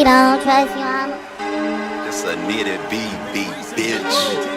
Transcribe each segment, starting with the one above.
don't trust you, I'm This a knitted BB, bitch.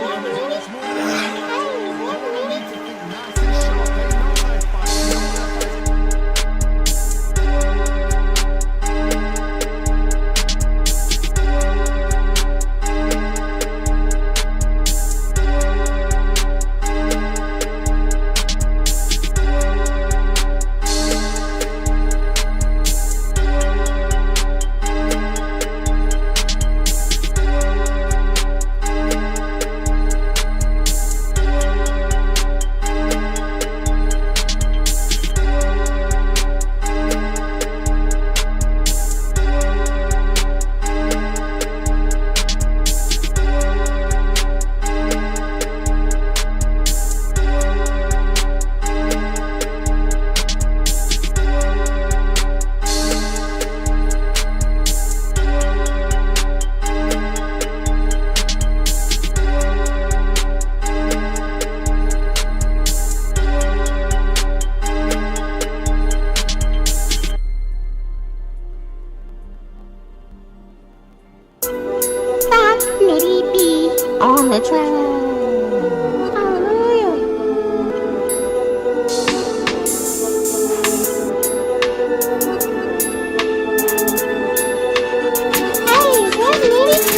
on the track. Hallelujah. Hey, that's Nitty.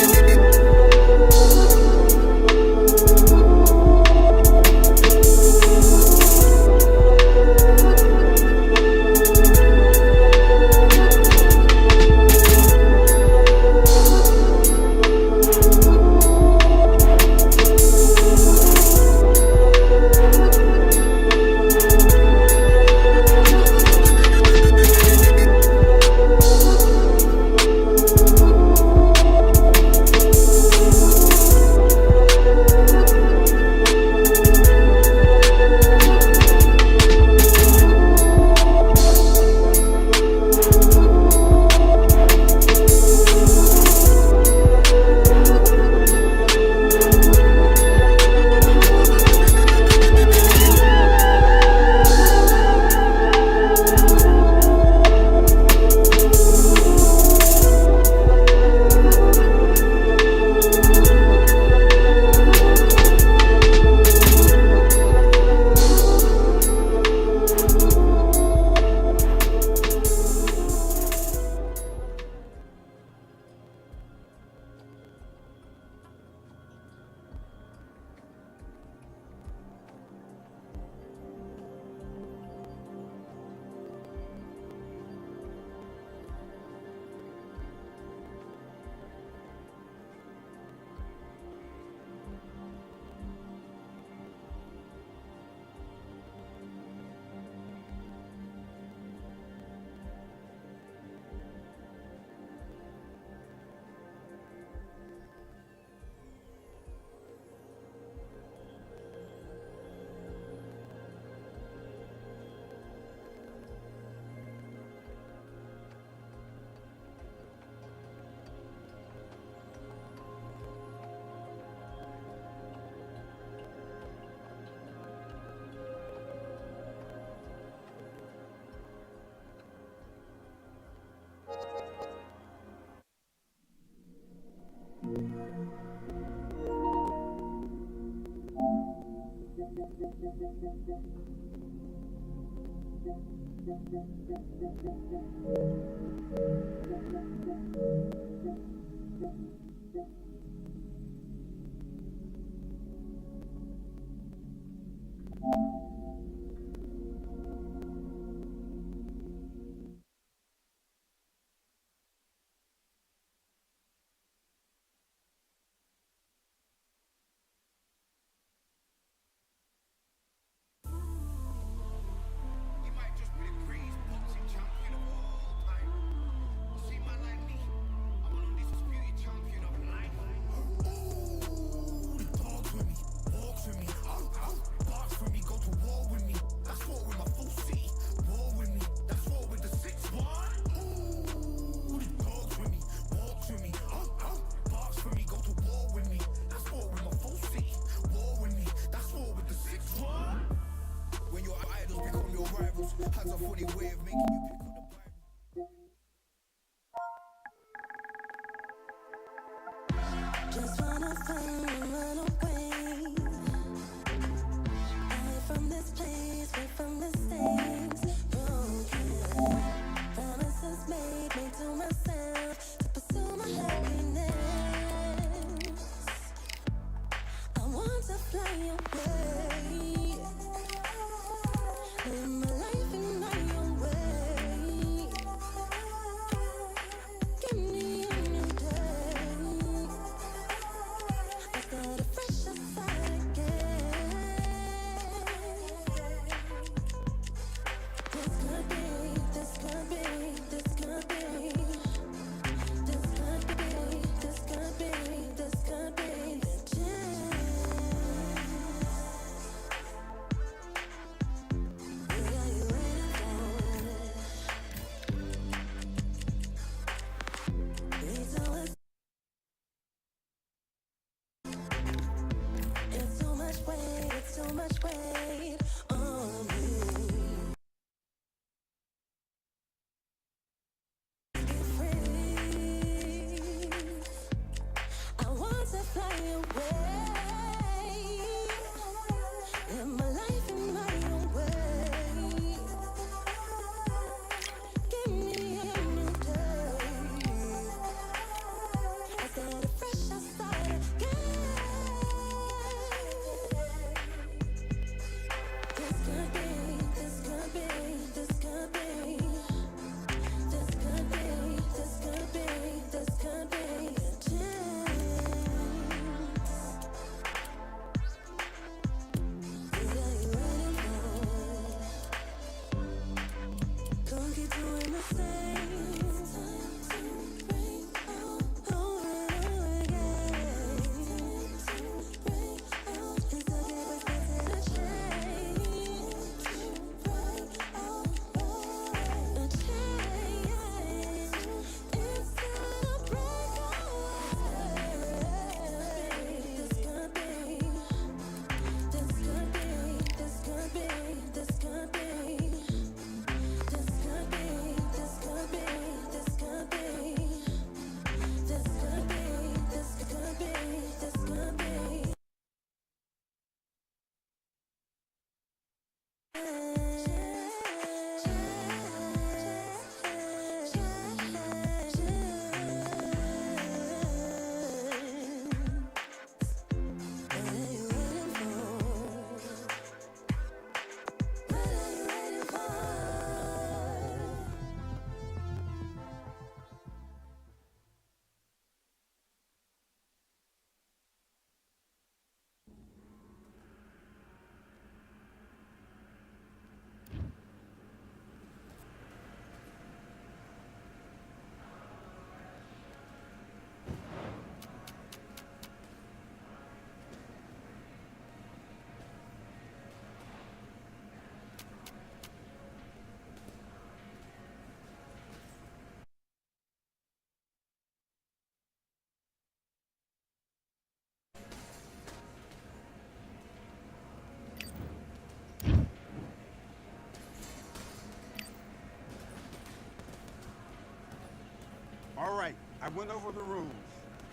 All right, I went over the rules.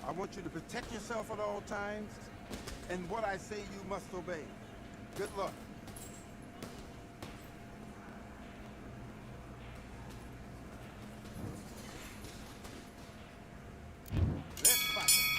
I want you to protect yourself at all times, and what I say you must obey. Good luck. Let's fight.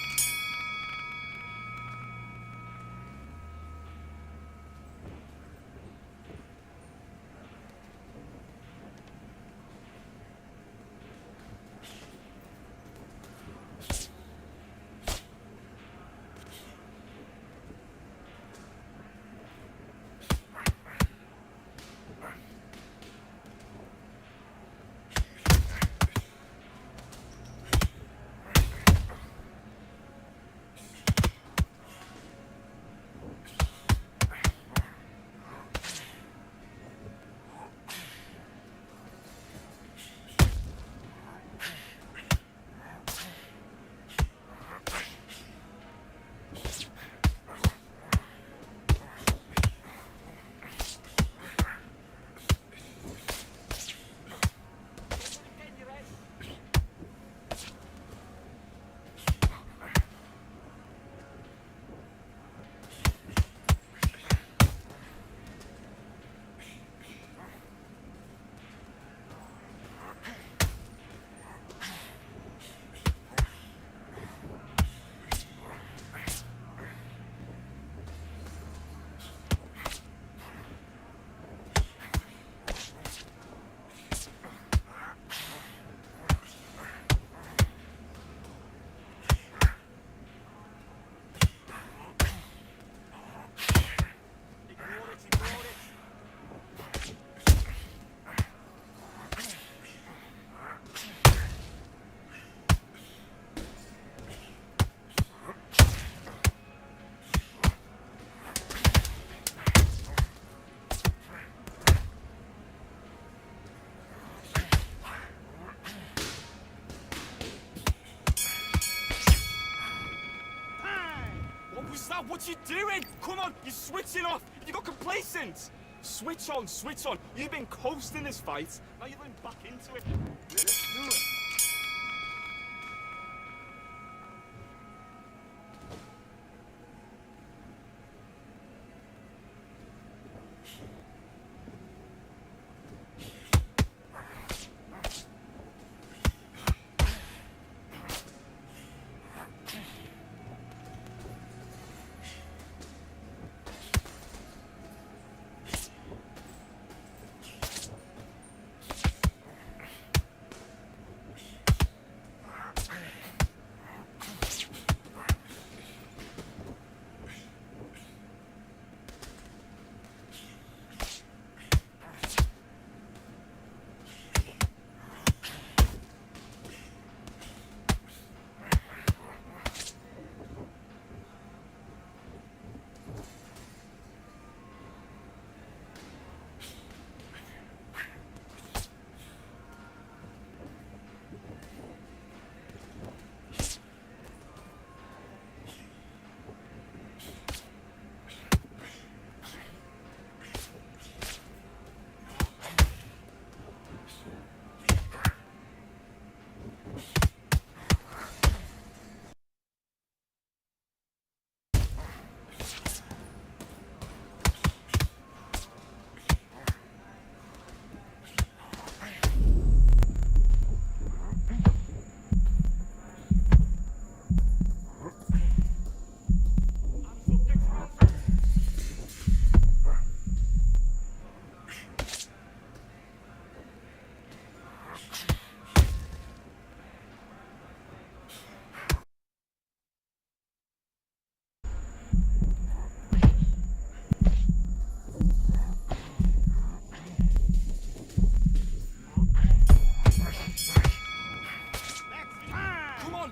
was that? What you doing? Come on, you're switching off. You got complacent. Switch on, switch on. You've been coasting this fight. Now you're going back into it. Let's do it.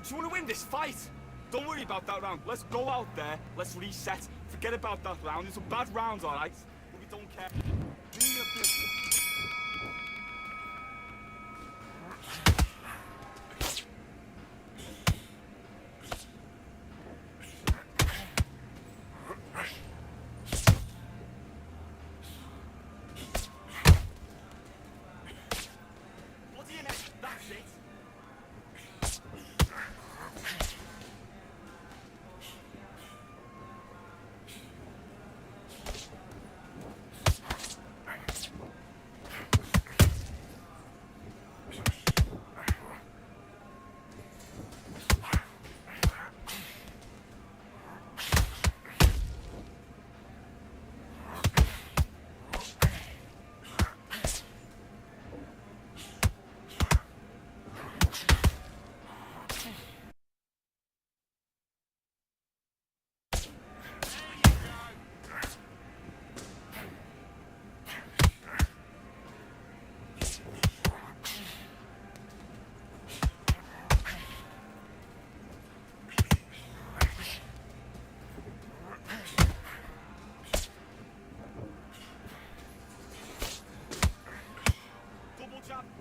Do you want to win this fight? Don't worry about that round. Let's go out there. Let's reset. Forget about that round. It's a bad round, all right? But we don't care. Do your business. What do you next? That's it.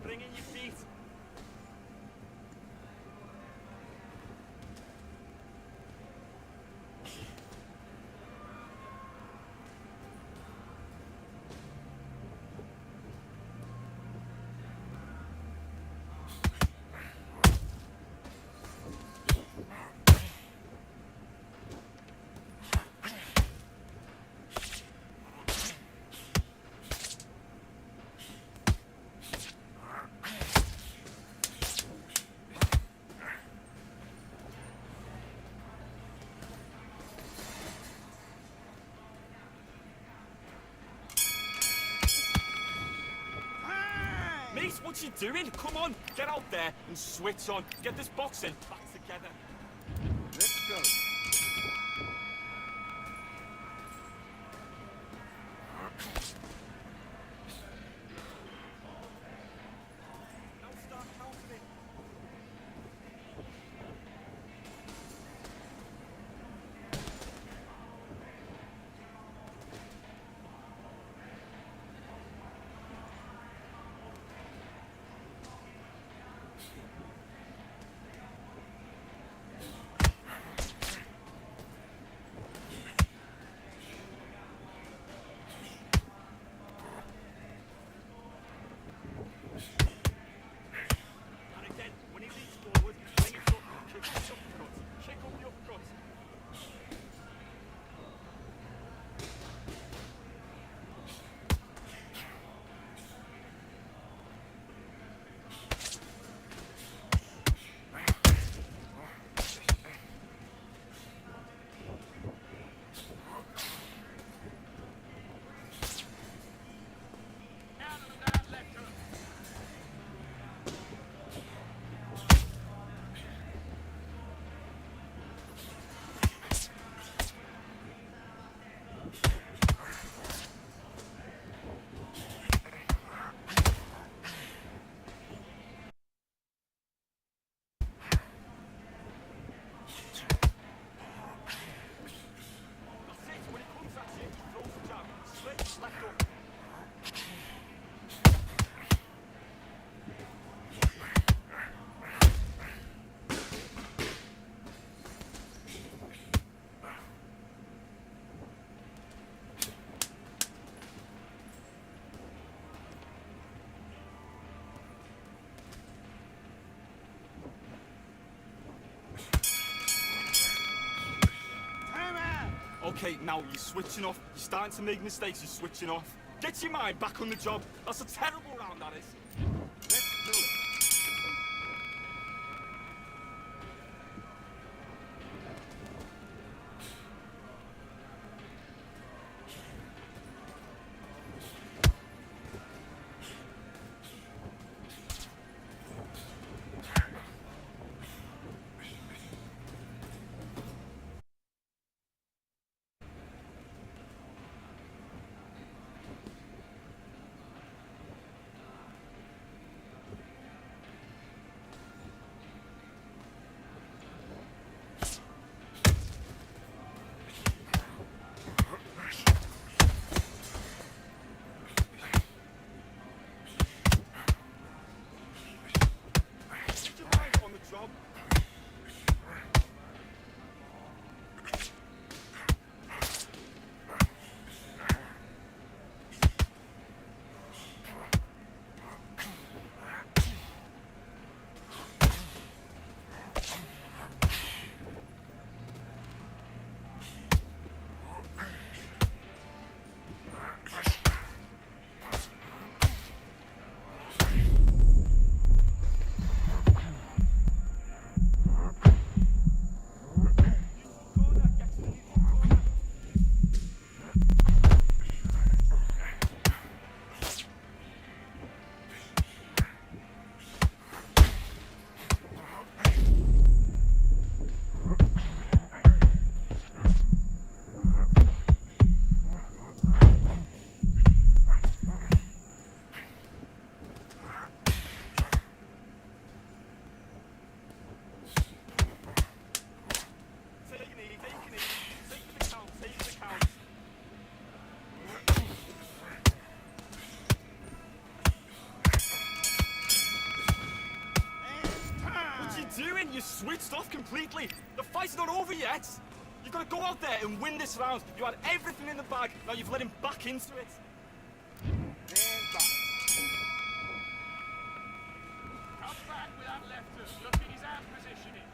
Bring in your feet. Mate, what you doing? Come on, get out there and switch on. Get this boxing back together. Let's go. Now start counting. Okay, now you're switching off. You're starting to make mistakes. You're switching off. Get your mind back on the job. That's a terrible round, that is. Let's do it. Get your mind on the job. Take it easy, take it easy. Take it to count, take it to count. What you doing? You switched off completely. The fight's not over yet. You've got to go out there and win this round. You had everything in the bag. Now you've let him back into it. Stand by. Come back with that left hook. Look at his hand positioning.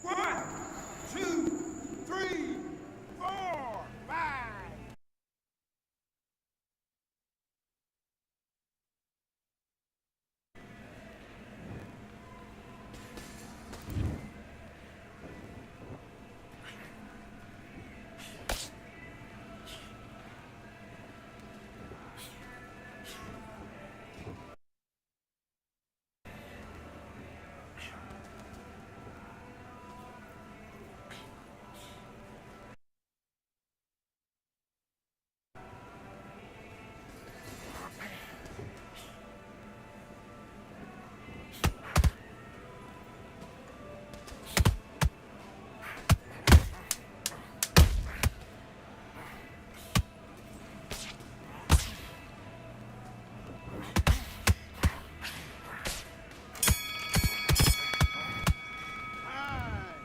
One, two, three, four, five.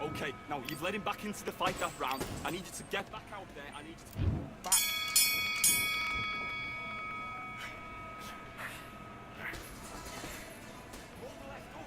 Okay, now you've let him back into the fight that round. I need you to get back out there. I need you to... Back. Roll the left hook.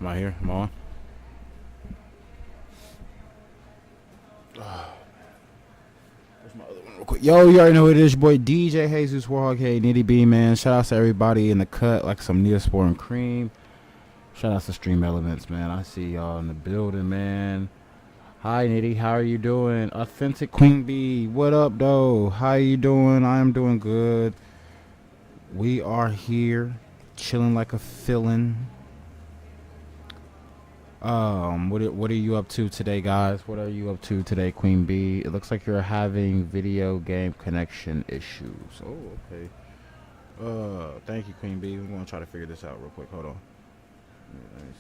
Am I here? Am I on? Where's my other one real quick? Yo, you already know who it is. Your boy DJ Jesus Warhawk. Hey, Nitty B, man. Shout out to everybody in the cut, like some Neospore and Cream. Shout out to Stream Elements, man. I see y'all in the building, man. Hi, Nitty. How are you doing? Authentic Queen Bee. What up, though? How you doing? I am doing good. We are here, chilling like a villain. What are you up to today, guys? What are you up to today, Queen Bee? It looks like you're having video game connection issues. Oh, okay. Thank you, Queen Bee. We're gonna try to figure this out real quick. Hold on. Let me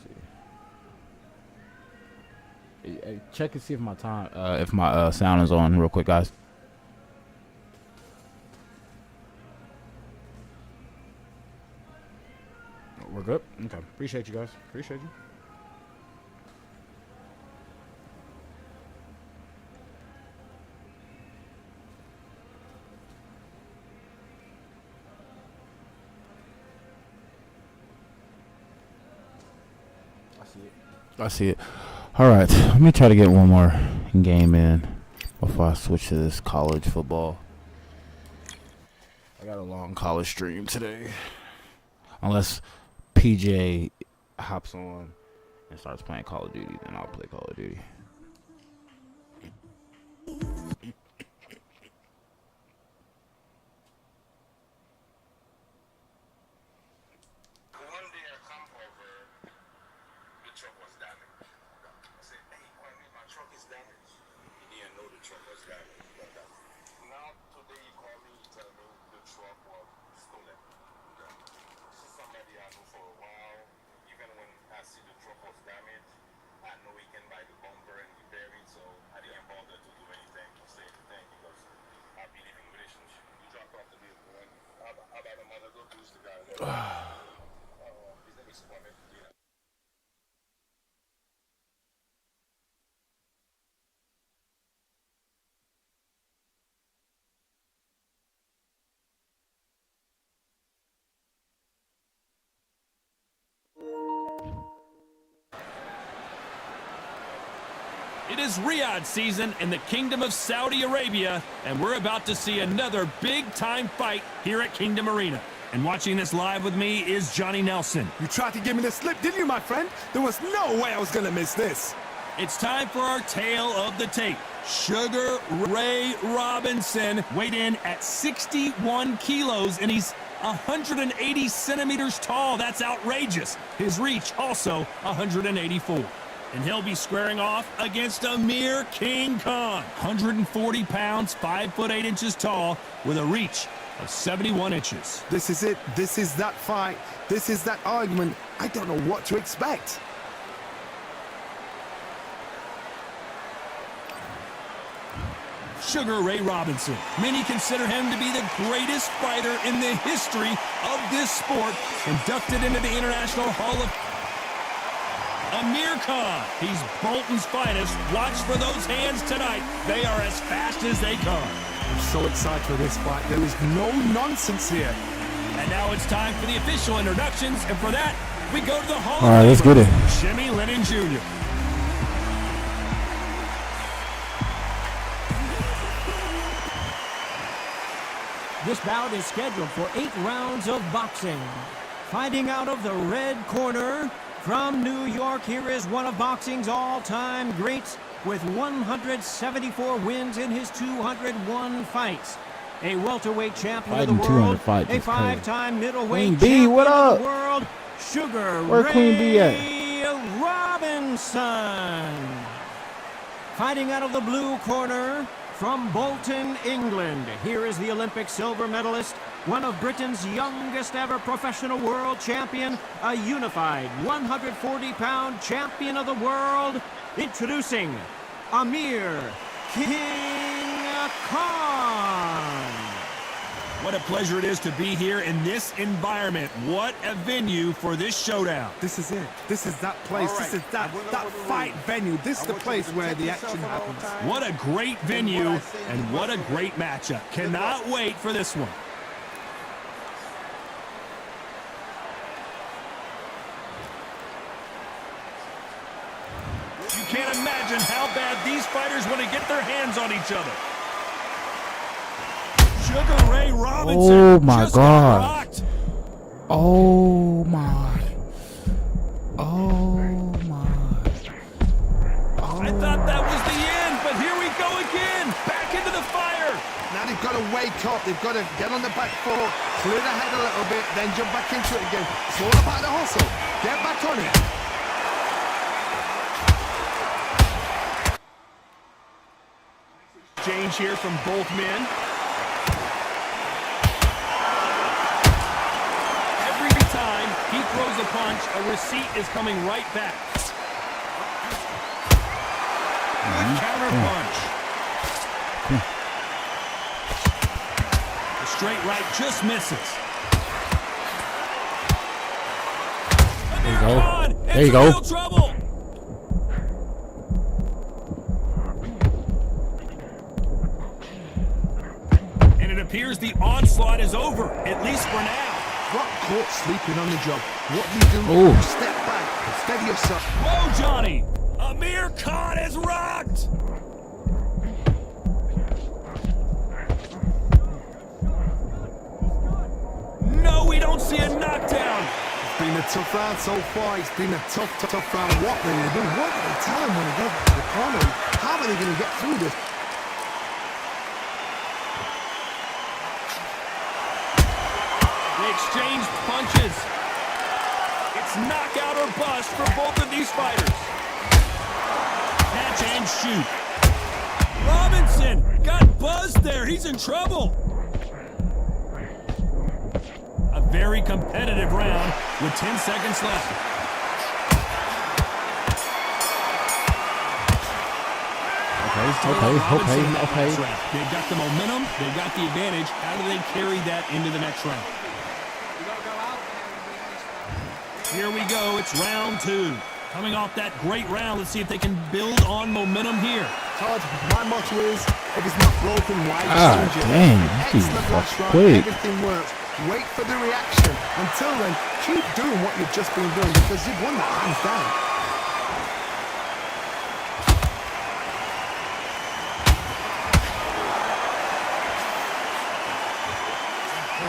see. Hey, check and see if my sound is on real quick, guys. We're good. Okay. Appreciate you guys. Appreciate you. I see it. All right, let me try to get one more game in before I switch to this college football. I got a long college stream today. Unless PJ hops on and starts playing Call of Duty, then I'll play Call of Duty. It is Riyadh season in the Kingdom of Saudi Arabia, and we're about to see another big-time fight here at Kingdom Arena. And watching this live with me is Johnny Nelson. You tried to give me the slip, didn't you, my friend? There was no way I was going to miss this. It's time for our tale of the tape. Sugar Ray Robinson weighed in at 61 kilos, and he's 180 centimeters tall. That's outrageous. His reach also 184. And he'll be squaring off against Amir King Khan, 140 pounds, 5 foot 8 inches tall, with a reach of 71 inches. This is it. This is that fight. This is that argument. I don't know what to expect. Sugar Ray Robinson. Many consider him to be the greatest fighter in the history of this sport, inducted into the International Hall of Amir Khan. He's Bolton's finest. Watch for those hands tonight. They are as fast as they come. I'm so excited for this fight. There is no nonsense here. And now it's time for the official introductions. And for that, we go to the Hall of All right, let's get it. Jimmy Lennon Jr. This bout is scheduled for 8 rounds of boxing. Fighting out of the red corner, from New York, here is one of boxing's all-time greats with 174 wins in his 201 fights. A welterweight champion of the world, a 5-time middleweight champion of the world, Sugar Ray Robinson. Fighting out of the blue corner, from Bolton, England, here is the Olympic silver medalist, one of Britain's youngest ever professional world champion, a unified 140-pound champion of the world, introducing Amir King Khan. What a pleasure it is to be here in this environment. What a venue for this showdown. This is it. This is that place. Right. This is that fight venue. This is the place where the action happens. What a great venue and what a great matchup. Cannot wait for this one. bad these fighters want to get their hands on each other. Sugar Ray Robinson. Oh my just got God. rocked. Oh my. Oh my. I thought that was the end, but here we go again. Back into the fire. Now they've got to wake up. They've got to get on the back foot, clear the head a little bit, then jump back into it again. It's all about the hustle. Get back on it. Exchange here from both men. Every time he throws a punch, a receipt is coming right back. Good counter punch. The straight right just misses. There you go. There you Into go. real trouble. And it appears the onslaught is over, at least for now. Got caught sleeping on the job. What do you do? Ooh. Step back. Steady yourself. Whoa, Johnny! Amir Khan is rocked! No, we don't see a knockdown. It's been a tough round so far. It's been a tough round. What are they do? What do they tell him when they get to the corner? How are they going to get through this? They exchanged punches. It's knockout or bust for both of these fighters. Catch and shoot. Robinson got buzzed there. He's in trouble. A very competitive round with 10 seconds left. Okay. They've got the momentum. They've got the advantage. How do they carry that into the next round? Here we go. It's round 2. Coming off that great round, let's see if they can build on momentum here. Todd, my motto is, if it's not broken, why change it? Dang, he's Excellent last round. quick. Everything works. Wait for the reaction. Until then, keep doing what you've just been doing because you've won that hands down.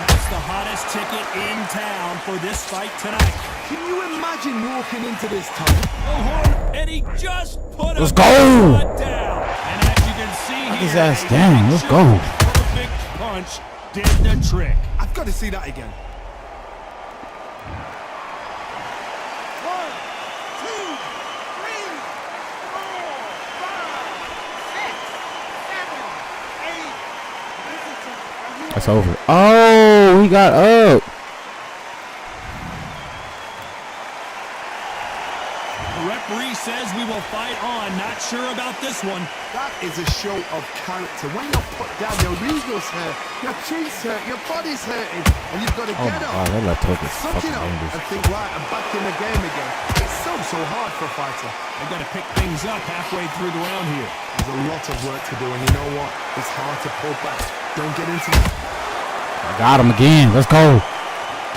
That's the hottest ticket in town for this fight tonight. Can you imagine walking into this time? And he just put Let's a go. shot down. And as you can see Knock here, his ass a down. Let's go. perfect punch did the trick. I've got to see that again. 1, 2, 3, 4, 5, 6, 7, 8. That's over. Oh, he got up. The referee says we will fight on. Not sure about this one. That is a show of character. When you're put down, your eagle's hurt, your chin's hurt, your body's hurting, and you've got to Oh get my up. God, that left hook is Suck fucking it up dangerous. and think, right, I'm back in the game again. It's so hard for a fighter. They've got to pick things up halfway through the round here. There's a lot of work to do, and you know what? It's hard to pull back. Don't get into that. I got him again. Let's go.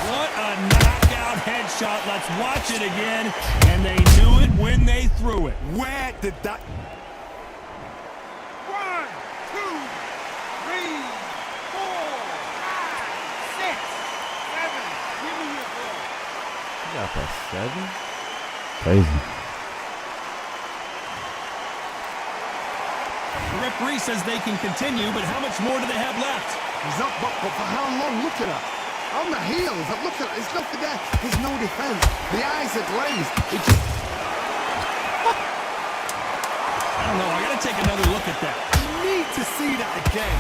What a knockout headshot. Let's watch it again. And they knew it when they threw it. Where did that... 1, 2, 3, 4, 5, 6, 7. Give me your ball. You got that 7? Crazy. The referee says they can continue, but how much more do they have left? He's up, but for how long? Look at that. On the heels. Look at it. There's nothing there. There's no defense. The eyes are glazed. It just... I don't know. I got to take another look at that. You need to see that again.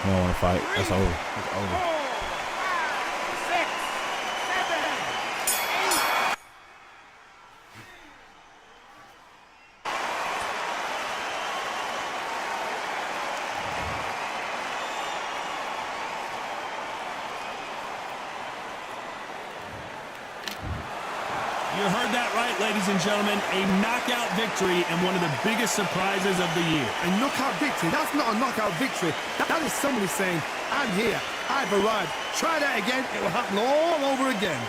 He don't want to fight. That's over. It's over. 4, 5, 6, 7, 8. You heard that right, ladies and gentlemen. A knockout victory and one of the biggest surprises of the year. A knockout victory. That's not a knockout victory. That is somebody saying, I'm here. I've arrived. Try that again. It will happen all over again.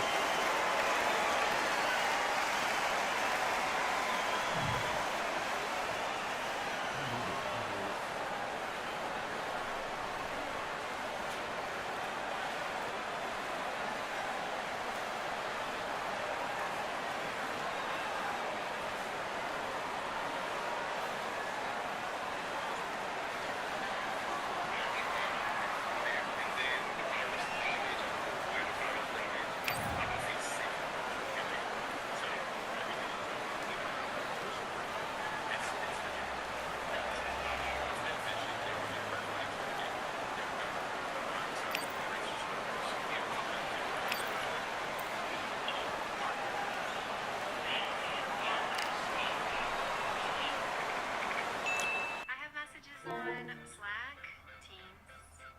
Slack, Teams,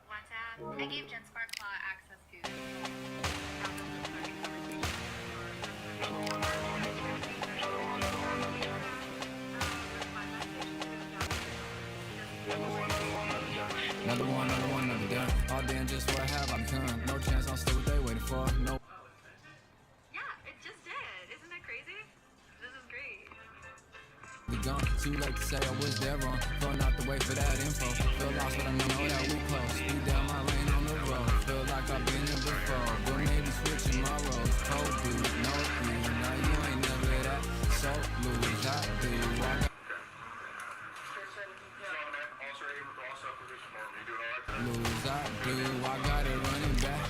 WhatsApp. I gave Jen Sparklaw access to. Another one, another gun. All day and just what have I become? No chance, I'll stay what they waiting for. No. Yeah, it just did. Isn't that crazy? This is great. Be gone. Too late to say I was there wrong. Going out the way for that info. Feel lost, but I know that we close. Speed down my lane on the road. Feel like I've been here before. But maybe switching my roles. Cold dude, no you. Now you ain't never that. So lose, I do. Lose, I do. I got it running back.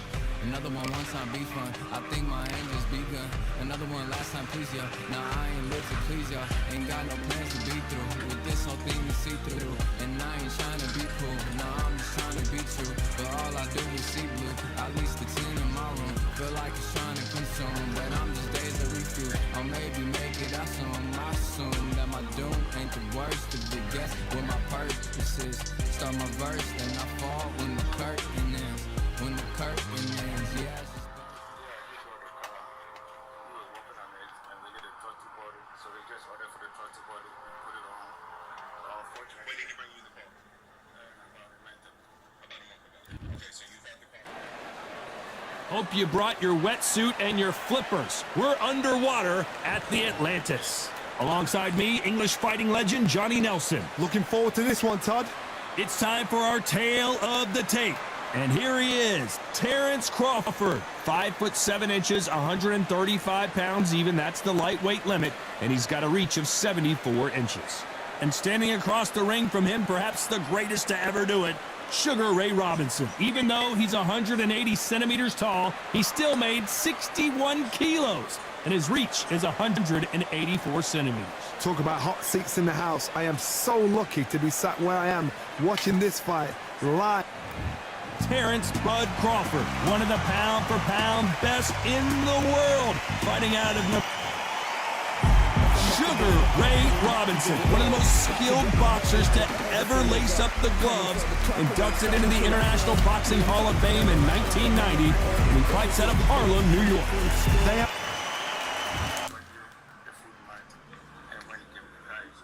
Another one time be fun. I think my aim just begun. Another one last time, please, y'all. Now I ain't live to please y'all. Ain't got no plans to be through. With this whole thing to see through. And I ain't trying to be cool. Nah, I'm just trying to be true. But all I do is see blue. At least the 10 in my room. Feel like it's trying to consume. But I'm just days to refuse. Or maybe make it out soon. I assume that my doom ain't the worst. To be guess what my purpose is. Start my verse, then I fall when the curtain ends. When the curtain ends, yes. Hope you brought your wetsuit and your flippers. We're underwater at the Atlantis. Alongside me, English fighting legend Johnny Nelson. Looking forward to this one, Todd. It's time for our tale of the tape. And here he is, Terrence Crawford. 5'7", 135 pounds even. That's the lightweight limit. And he's got a reach of 74 inches. And standing across the ring from him, perhaps the greatest to ever do it, Sugar Ray Robinson. Even though he's 180 centimeters tall, he still made 61 kilos. And his reach is 184 centimeters. Talk about hot seats in the house. I am so lucky to be sat where I am, watching this fight live. Terrence Bud Crawford, one of the pound-for-pound best in the world, fighting out of Sugar Ray Robinson, one of the most skilled boxers to ever lace up the gloves, inducted into the International Boxing Hall of Fame in 1990, and he fights out of Harlem, New York.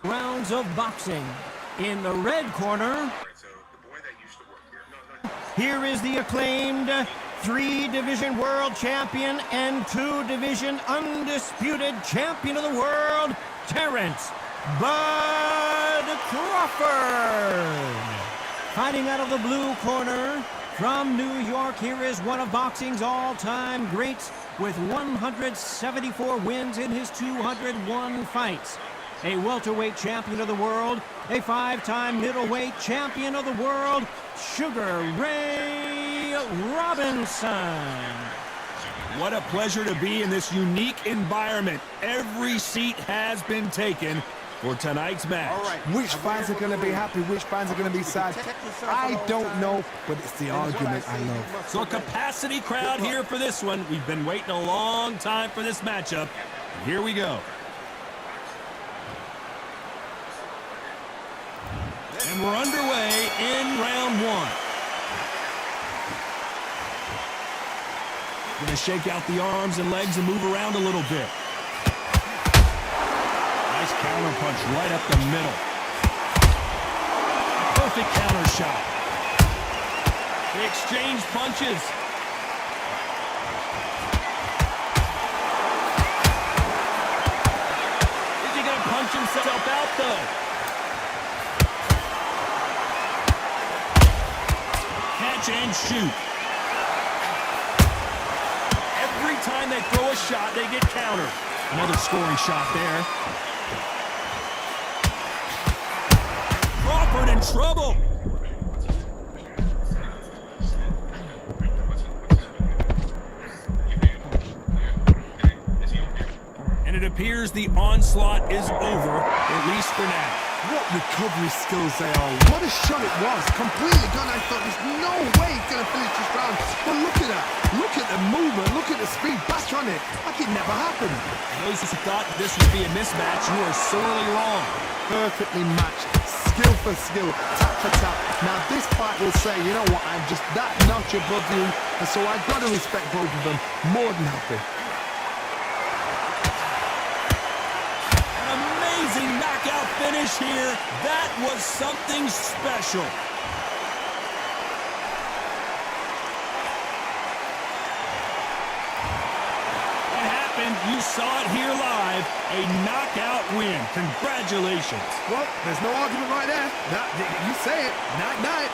Rounds of boxing. In the red corner, here is the acclaimed 3-division world champion and 2-division undisputed champion of the world, Terrence Bud Crawford. Fighting out of the blue corner, from New York, here is one of boxing's all-time greats with 174 wins in his 201 fights. A welterweight champion of the world, a 5-time middleweight champion of the world, Sugar Ray Robinson. What a pleasure to be in this unique environment. Every seat has been taken for tonight's match. All right. Which fans are going to be happy, which fans are going to be sad, I don't know, but it's the argument I love. So a capacity crowd here for this one. We've been waiting a long time for this matchup. Here we go. And we're underway in round one. Gonna shake out the arms and legs and move around a little bit. Nice counter punch right up the middle. Perfect counter shot. They exchange punches. Is he going to punch himself out, though? Catch and shoot. Every time they throw a shot, they get countered. Another scoring shot there. Crawford in trouble. And it appears the onslaught is over, at least for now. What recovery skills they are. What a shot it was. Completely gone. I thought there's no way he's going to finish this round. But look at that. Look at the movement. Look at the speed. Back on it. Like it never happened. Those who thought this would be a mismatch, you are sorely wrong. Perfectly matched. Skill for skill. Tap for tap. Now this fight will say, you know what, I'm just that notch above you. And so I've got to respect both of them. More than happy. Knockout finish here. That was something special. What happened? You saw it here live. A knockout win. Congratulations. Well, there's no argument right there. You say it. Night-night.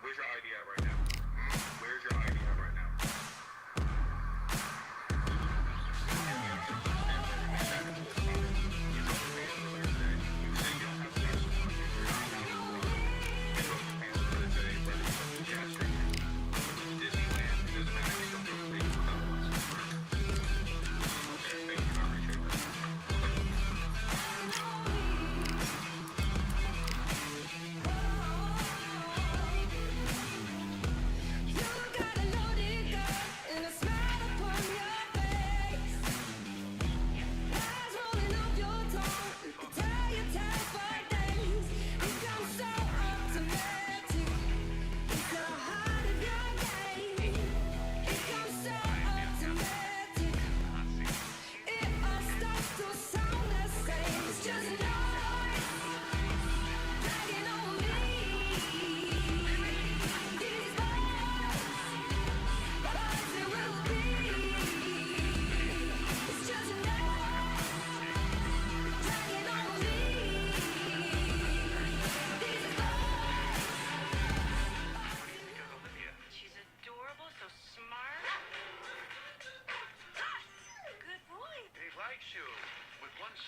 Where's your ID at right now? Where's your ID at right now?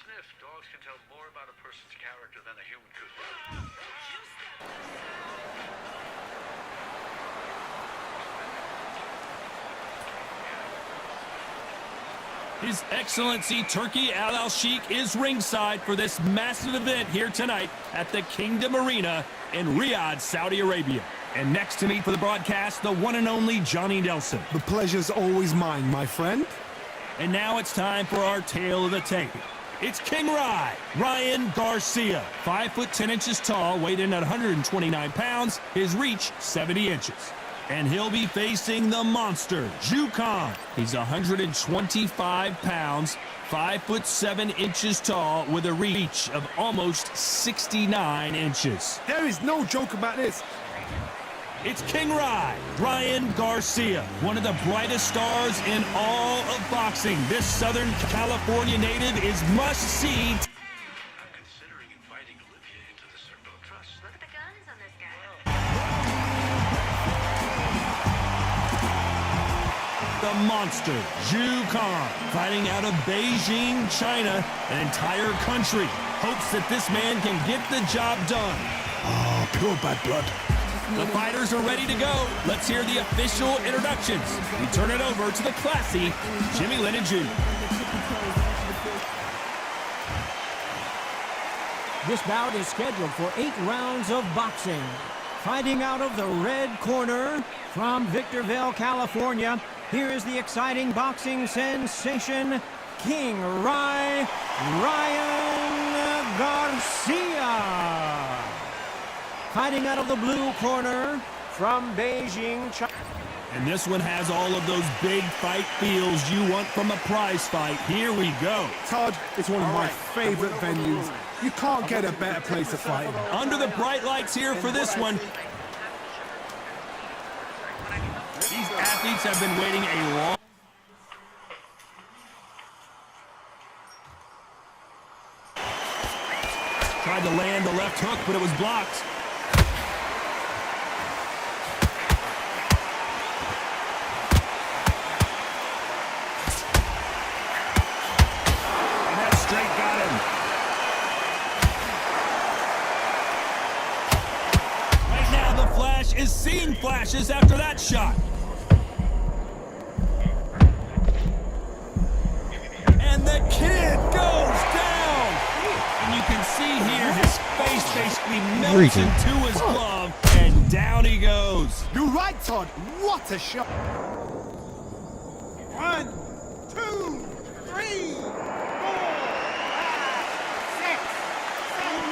Sniff, dogs can tell more about a person's character than a human could. His Excellency Turki Al Sheikh is ringside for this massive event here tonight at the Kingdom Arena in Riyadh, Saudi Arabia. And next to me for the broadcast, the one and only Johnny Nelson. The pleasure's always mine, my friend. And now it's time for our tale of the tape. It's King Ryan Garcia. 5 foot 10 inches tall, weighed in at 129 pounds, his reach 70 inches. And he'll be facing the monster, Zhu Khan. He's 125 pounds, 5 foot 7 inches tall, with a reach of almost 69 inches. There is no joke about this. It's King Ryan Garcia, one of the brightest stars in all of boxing. This Southern California native is must-see. I'm considering inviting Olivia into the circle of trust. Look at the guns on this guy. The monster, Zhu Khan, fighting out of Beijing, China. An entire country hopes that this man can get the job done. Oh, pure bad blood. The fighters are ready to go. Let's hear the official introductions. We turn it over to the classy Jimmy Lennon Jr. This bout is scheduled for 8 rounds of boxing. Fighting out of the red corner from Victorville, California, here is the exciting boxing sensation, King Ryan Garcia. Fighting out of the blue corner from Beijing, China. And this one has all of those big fight feels you want from a prize fight. Here we go. Todd, it's one of my favorite venues. You can't get a better place to fight. Under the bright lights here for this one. These athletes have been waiting a long... Tried to land the left hook, but it was blocked. And that straight got him. Right now, the Flash is seeing flashes after that shot. And the kid goes down. And you can see here his face basically melts into his glove, and down he goes. You're right, Todd. What a shot. 1, 2, 3, 4, 5, 6, 7.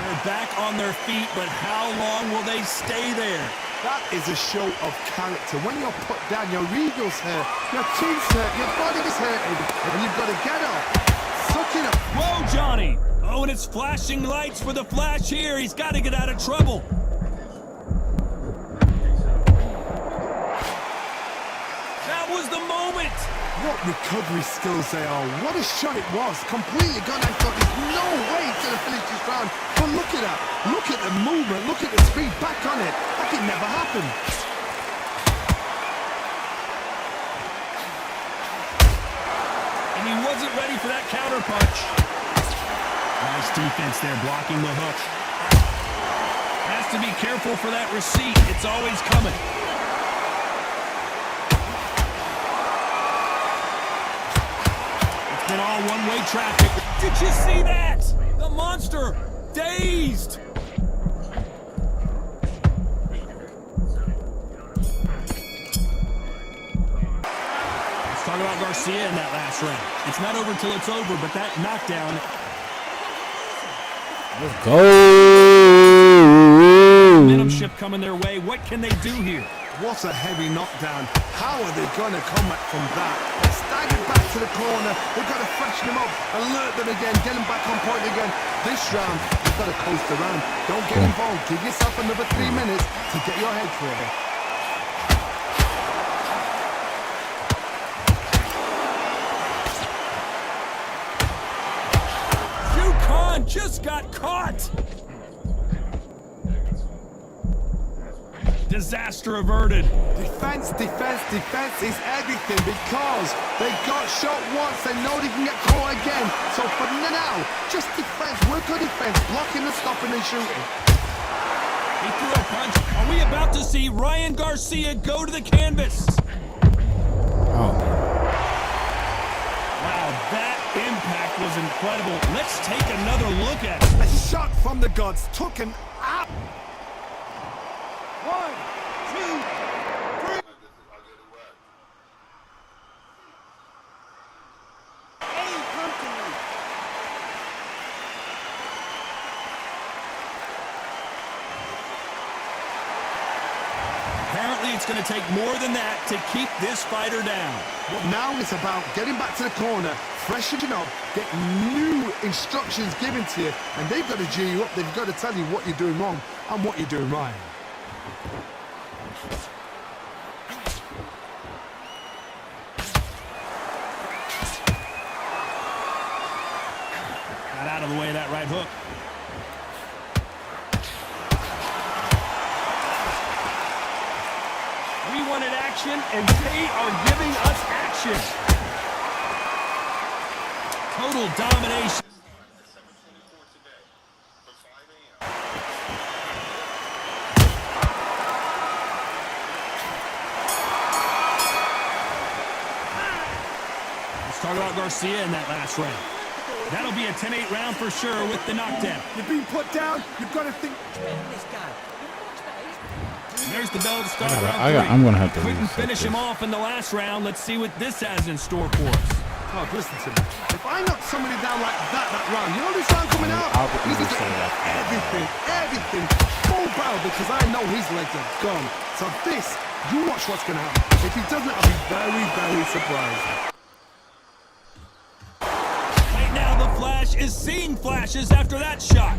They're back on their feet, but how long will they stay there? That is a show of character. When you're put down, your eagle's hurt, your chin's hurt, your body's hurting, and you've got to get up. Suck it up. Whoa, Johnny! Oh, and it's flashing lights for the Flash here. He's got to get out of trouble. That was the moment. What recovery skills they are. What a shot it was. Completely gone. I thought there's no way he's going to finish this round. But look at that. Look at the movement. Look at the speed. Back on it. Like it never happened. And he wasn't ready for that counter punch. Nice defense there, blocking the hook. Has to be careful for that receipt. It's always coming. It's been all one-way traffic. Did you see that? The monster, dazed. Let's talk about Garcia in that last round. It's not over till it's over, but that knockdown. Let's go. Momentum shift coming their way. What can they do here? What a heavy knockdown. How are they going to come back from that? They staggered back to the corner. They've got to freshen them up, alert them again, get them back on point again. This round, you've got to coast around. Don't get involved. Give yourself another 3 minutes to get your head clear. Khan just got caught. Disaster averted. Defense, defense, defense is everything because they got shot once. They know they can get caught again. So for now, just defense. Work on defense, blocking and stopping and shooting. He threw a punch. Are we about to see Ryan Garcia go to the canvas? Oh. Wow, that impact was incredible. Let's take another look at it. A shot from the gods took him out. 1, 2, 3. Hey, come to me. Apparently, it's going to take more than that to keep this fighter down. But now it's about getting back to the corner, freshening up, get new instructions given to you, and they've got to G you up. They've got to tell you what you're doing wrong and what you're doing right. Got out of the way of that right hook. We wanted action, and they are giving us action. Total domination. Let's talk about Garcia in that last round. That'll be a 10-8 round for sure with the knockdown. You're being put down. You've got to think. There's the bell to start round 3. I'm gonna have to Couldn't reset finish him this. off in the last round. Let's see what this has in store for us. Oh, listen to me. If I knock somebody down like that round, you know this round coming out? He's going to get everything, full barrel because I know his legs are gone. So this, you watch what's going to happen. If he doesn't, I'll be very, very surprised. Right now, the Flash is seeing flashes after that shot.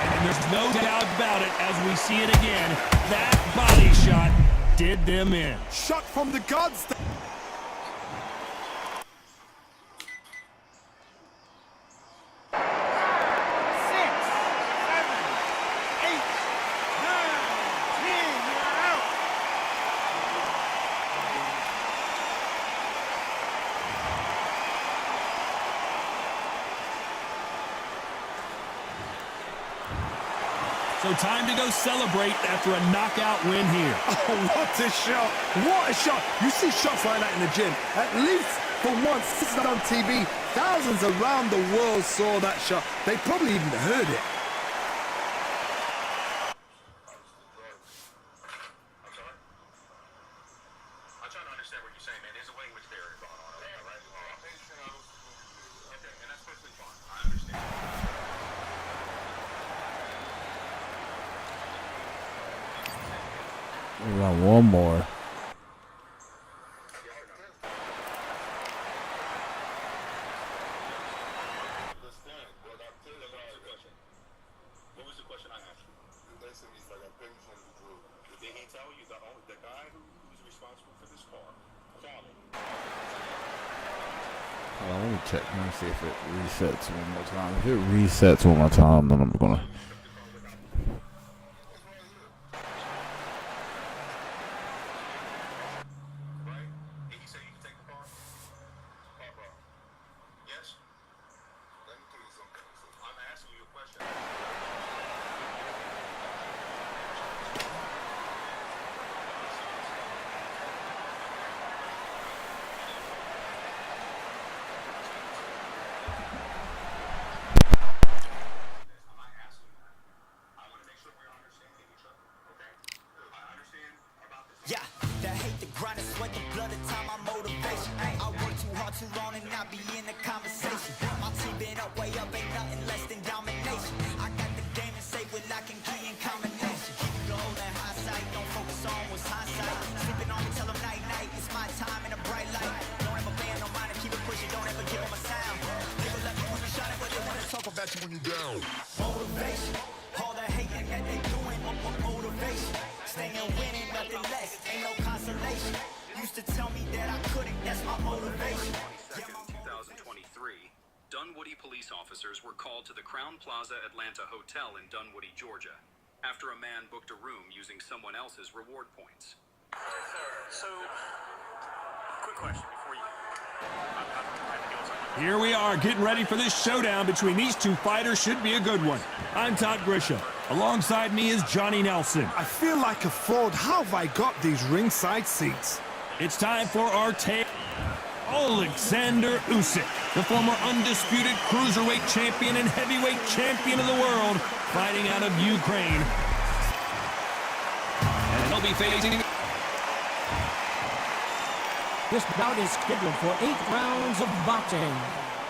And there's no doubt about it as we see it again. That body shot did them in. Shot from the gods. 10, you're out. So time to go celebrate after a knockout win here. Oh, what a shot. What a shot. You see shots like that in the gym. At least for once, this is on TV. Thousands around the world saw that shot. They probably even heard it. I'm trying to understand what you're saying, man. There's a way in which they're going on, right? Okay, and that's perfectly fine. I understand. We got one more. What was the question I asked you? Did he tell you the guy who's responsible for this car? Hold on, let me check. Let me see if it resets one more time. If it resets one more time, then I'm gonna. Yes? I'm asking you a question. Yeah, that hate the grind and sweat the blood of time, my motivation. I work too hard too long and not be in the conversation. My team been up, way up, ain't nothing less than domination. I got the game and say with lock and key in combination. Keep it gold and high sight, don't focus on what's hindsight. Sleeping on me, tell them night night, it's my time in a bright light. Don't ever ban no mind and keep it pushing, don't ever give them a sound. Never let me when you shine it, but they wanna talk about you when you down. Motivation, all the hating that they doing, motivation. Staying winning, nothing less, ain't no consolation. Used to tell me that I couldn't, that's my motivation. 2023, Dunwoody police officers were called to the Crown Plaza Atlanta Hotel in Dunwoody, Georgia, after a man booked a room using someone else's reward points. So, quick question before you... Here we are, getting ready for this showdown between these two fighters. Should be a good one. I'm Todd Grisham. Alongside me is Johnny Nelson. I feel like a fraud. How have I got these ringside seats? It's time for our tale. Alexander Usyk, the former undisputed cruiserweight champion and heavyweight champion of the world, fighting out of Ukraine. And he'll be facing... This bout is scheduled for 8 rounds of boxing.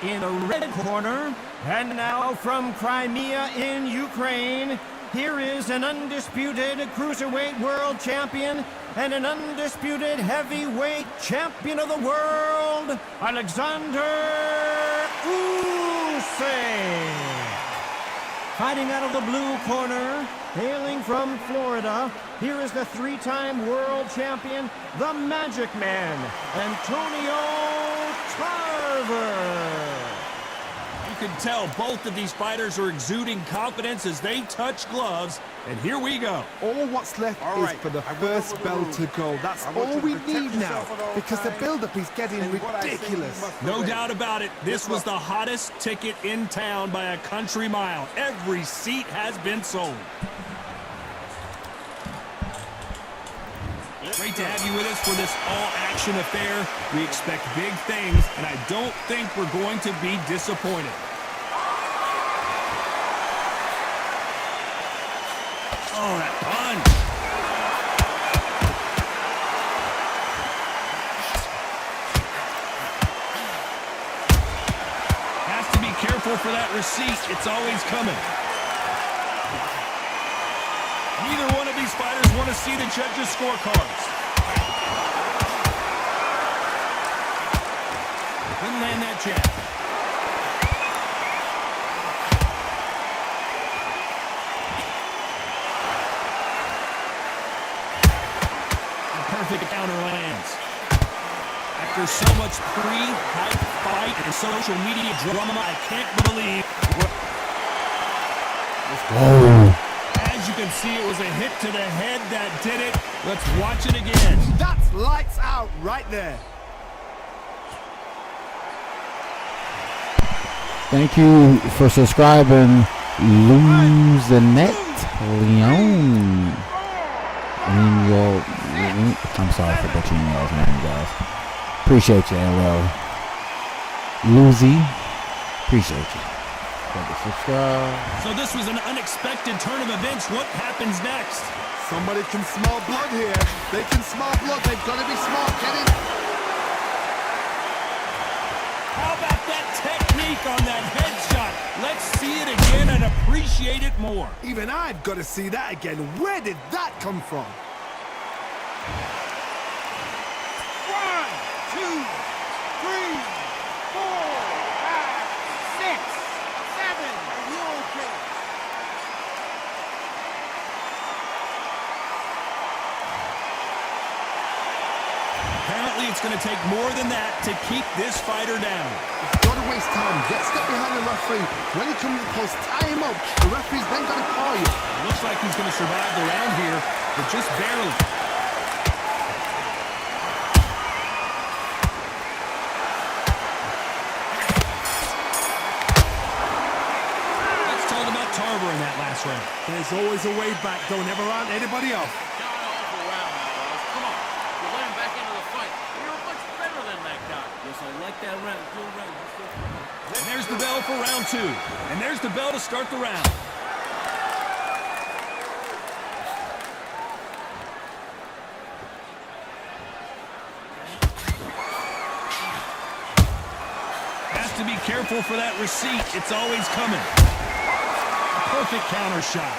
In the red corner, and now from Crimea in Ukraine, here is an undisputed cruiserweight world champion and an undisputed heavyweight champion of the world, Alexander Usyk. Fighting out of the blue corner, hailing from Florida, here is the 3-time world champion, the Magic Man, Antonio Tarver. You can tell both of these fighters are exuding confidence as they touch gloves, and here we go. All what's left is for the first bell to go. That's all we need now, because the build-up is getting ridiculous. No doubt about it, this was the hottest ticket in town by a country mile. Every seat has been sold. Great to have you with us for this all-action affair. We expect big things, and I don't think we're going to be disappointed. Oh, that punch. Has to be careful for that receipt. It's always coming. Neither one of these fighters want to see the judges' scorecards. Couldn't land that jab. Perfect counter lands. After so much pre-hype fight and social media drama, I can't believe. As you can see, it was a hit to the head that did it. Let's watch it again. That's lights out right there. Thank you for subscribing, Luzanet Leon. I'm sorry for butchering y'all's name, guys. Appreciate you, LL. Luzy, appreciate you. Subscribe. So this was an unexpected turn of events. What happens next? Somebody can smell blood here. They can smell blood. They've got to be smart. Get in. How about that technique on that headshot? Let's see it again and appreciate it more. Even I've got to see that again. Where did that come from? 1, 2, 3, 4, 5, 6, 7. Are you okay? Apparently it's going to take more than that to keep this fighter down. Got to waste time. Get step behind the referee. When he comes close, tie him up. The referee's then going to call you. Looks like he's going to survive the round here, but just barely. Let's talk about Tarver in that last round. There's always a way back. Don't ever round anybody else. God-awful round that was. Come on. You let him back into the fight. You're much better than that guy. Yes, I like that round. Good round. And there's the bell for round 2. And there's the bell to start the round. Has to be careful for that receipt. It's always coming. A perfect counter shot.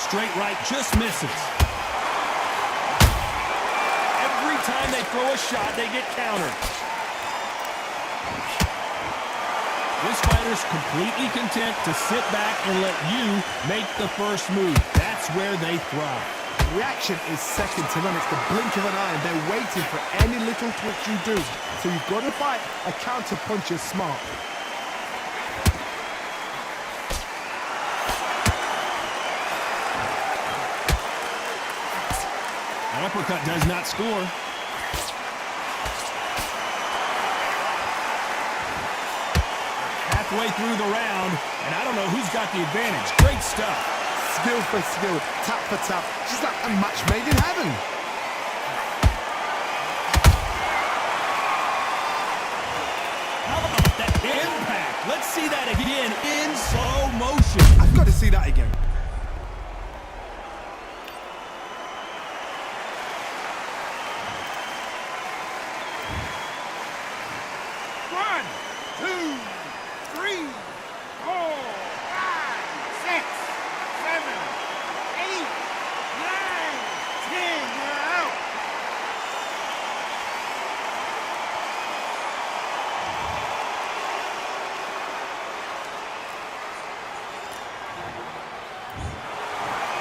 Straight right just misses. Every time they throw a shot, they get countered. This fighter's completely content to sit back and let you make the first move. That's where they thrive. Reaction is second to none. It's the blink of an eye, and they're waiting for any little twitch you do. So you've got to fight a counter puncher smart. An uppercut does not score. Halfway through the round, and I don't know who's got the advantage. Great stuff. Skill for skill, tap for tap. Just like a match made in heaven. How about that impact? Let's see that again in slow motion. I've got to see that again. One, 2, 3, 4, 5, 6, 7, 8, 9, 10. You're out.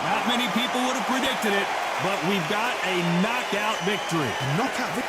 Not many people would have predicted it, but we've got a knockout victory. Knockout victory.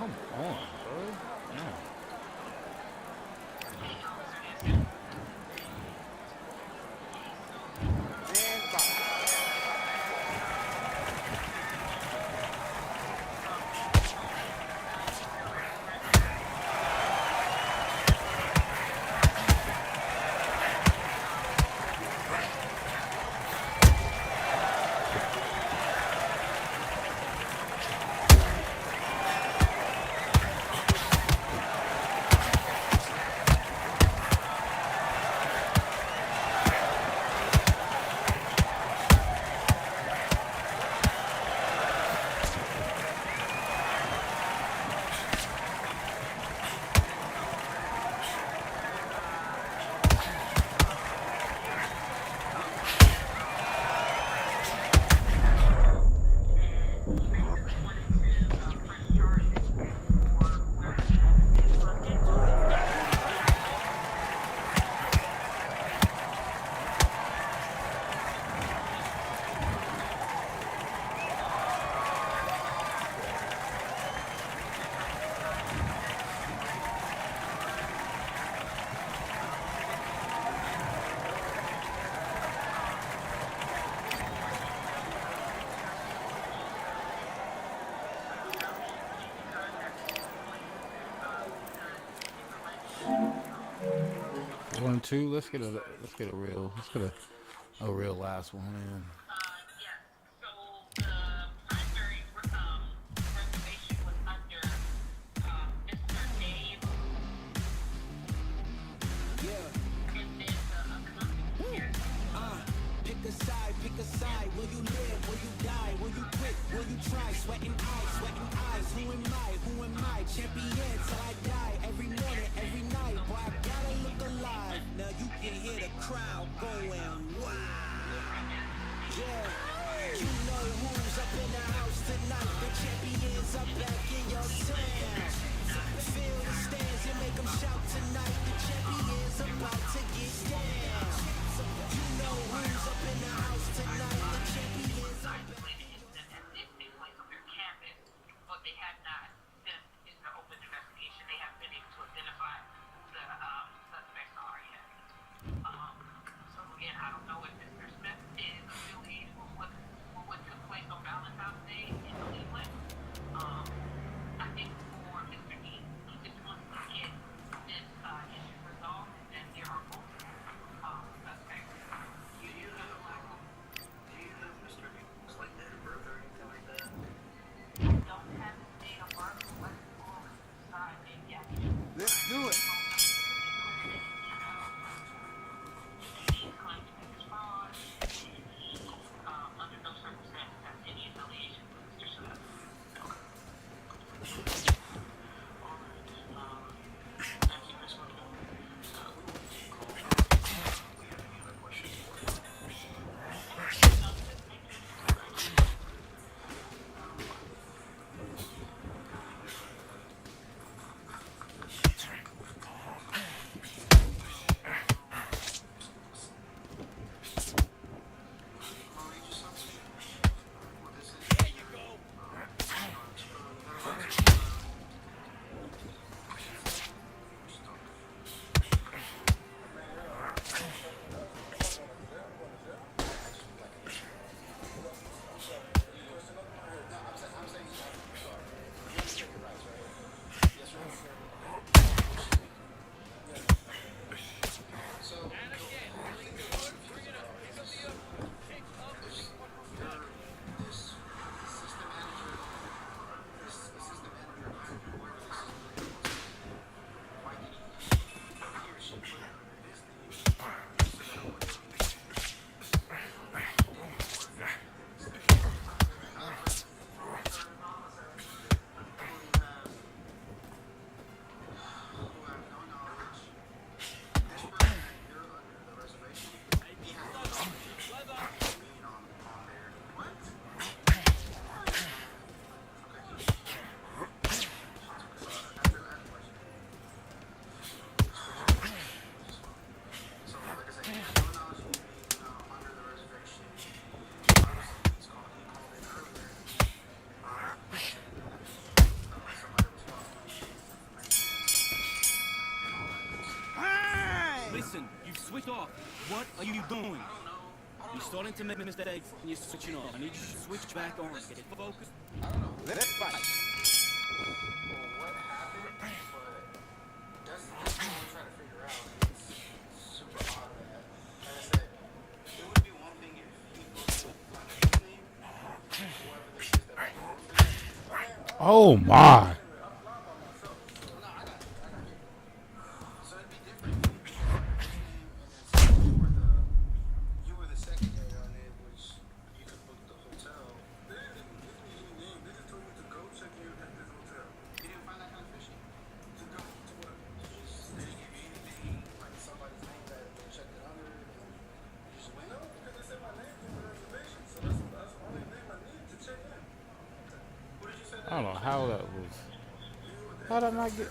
Come on, bro. Yeah. One, two. Let's get a real last one in. Pick a side. Will you live? Will you die? Will you quit? Will you try? Sweating eyes. Who am I? Champion till I die. Every morning, every night. Boy, I gotta look alive. Now you can hear the crowd going wild. switch off. What are you doing? You're starting to make mistakes and you're switching off. I need you to switch back on. Get focused. Let's fight. Oh my. I don't know how that was. How did I not get?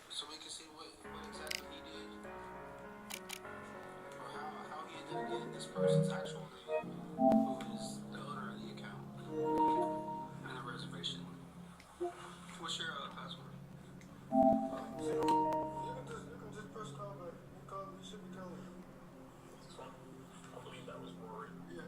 So we can see what exactly he did, or how he ended up getting this person's actual name, who is the owner of the account, and the reservation. What's your password? You can just press call back. You should be calling. I believe that was Rory. Yeah.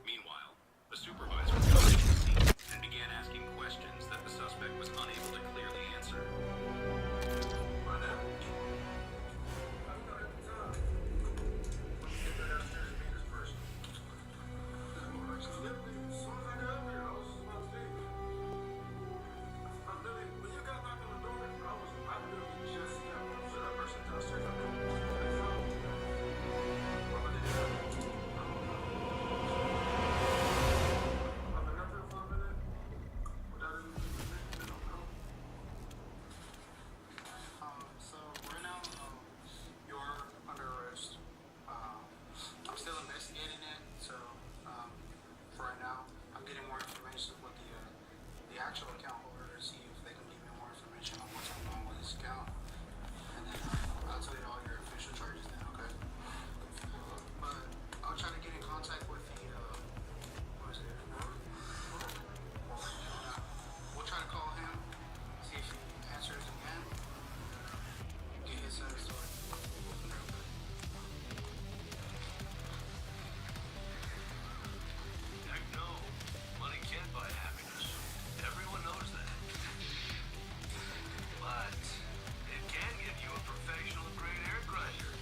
Meanwhile, the supervisor came to the scene and began asking questions that the suspect was unable to clearly answer. So right now, you're under arrest. I'm still investigating it, so for right now, I'm getting more information with the actual account holder to see if they can give me more information on what's going on with this account, and then I'll tell you all your official charges then, okay? But I'll try to get in contact with the what is it? We'll try to call him, see if he answers again. Get his side of the story. Heck no. Money can't buy happiness. Everyone knows that. But it can give you a professional grade air grinder,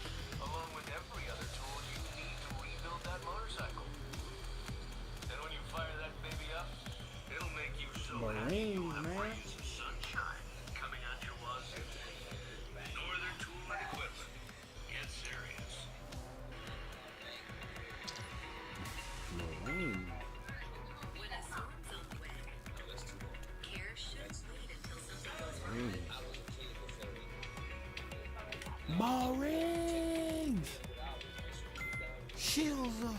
along with every other tool you need to rebuild that motorcycle. And when you fire that baby up, it'll make you so happy you'll have rays of sunshine coming out your wazoo. Northern Tool and Equipment. Get serious. Marines! Shields up!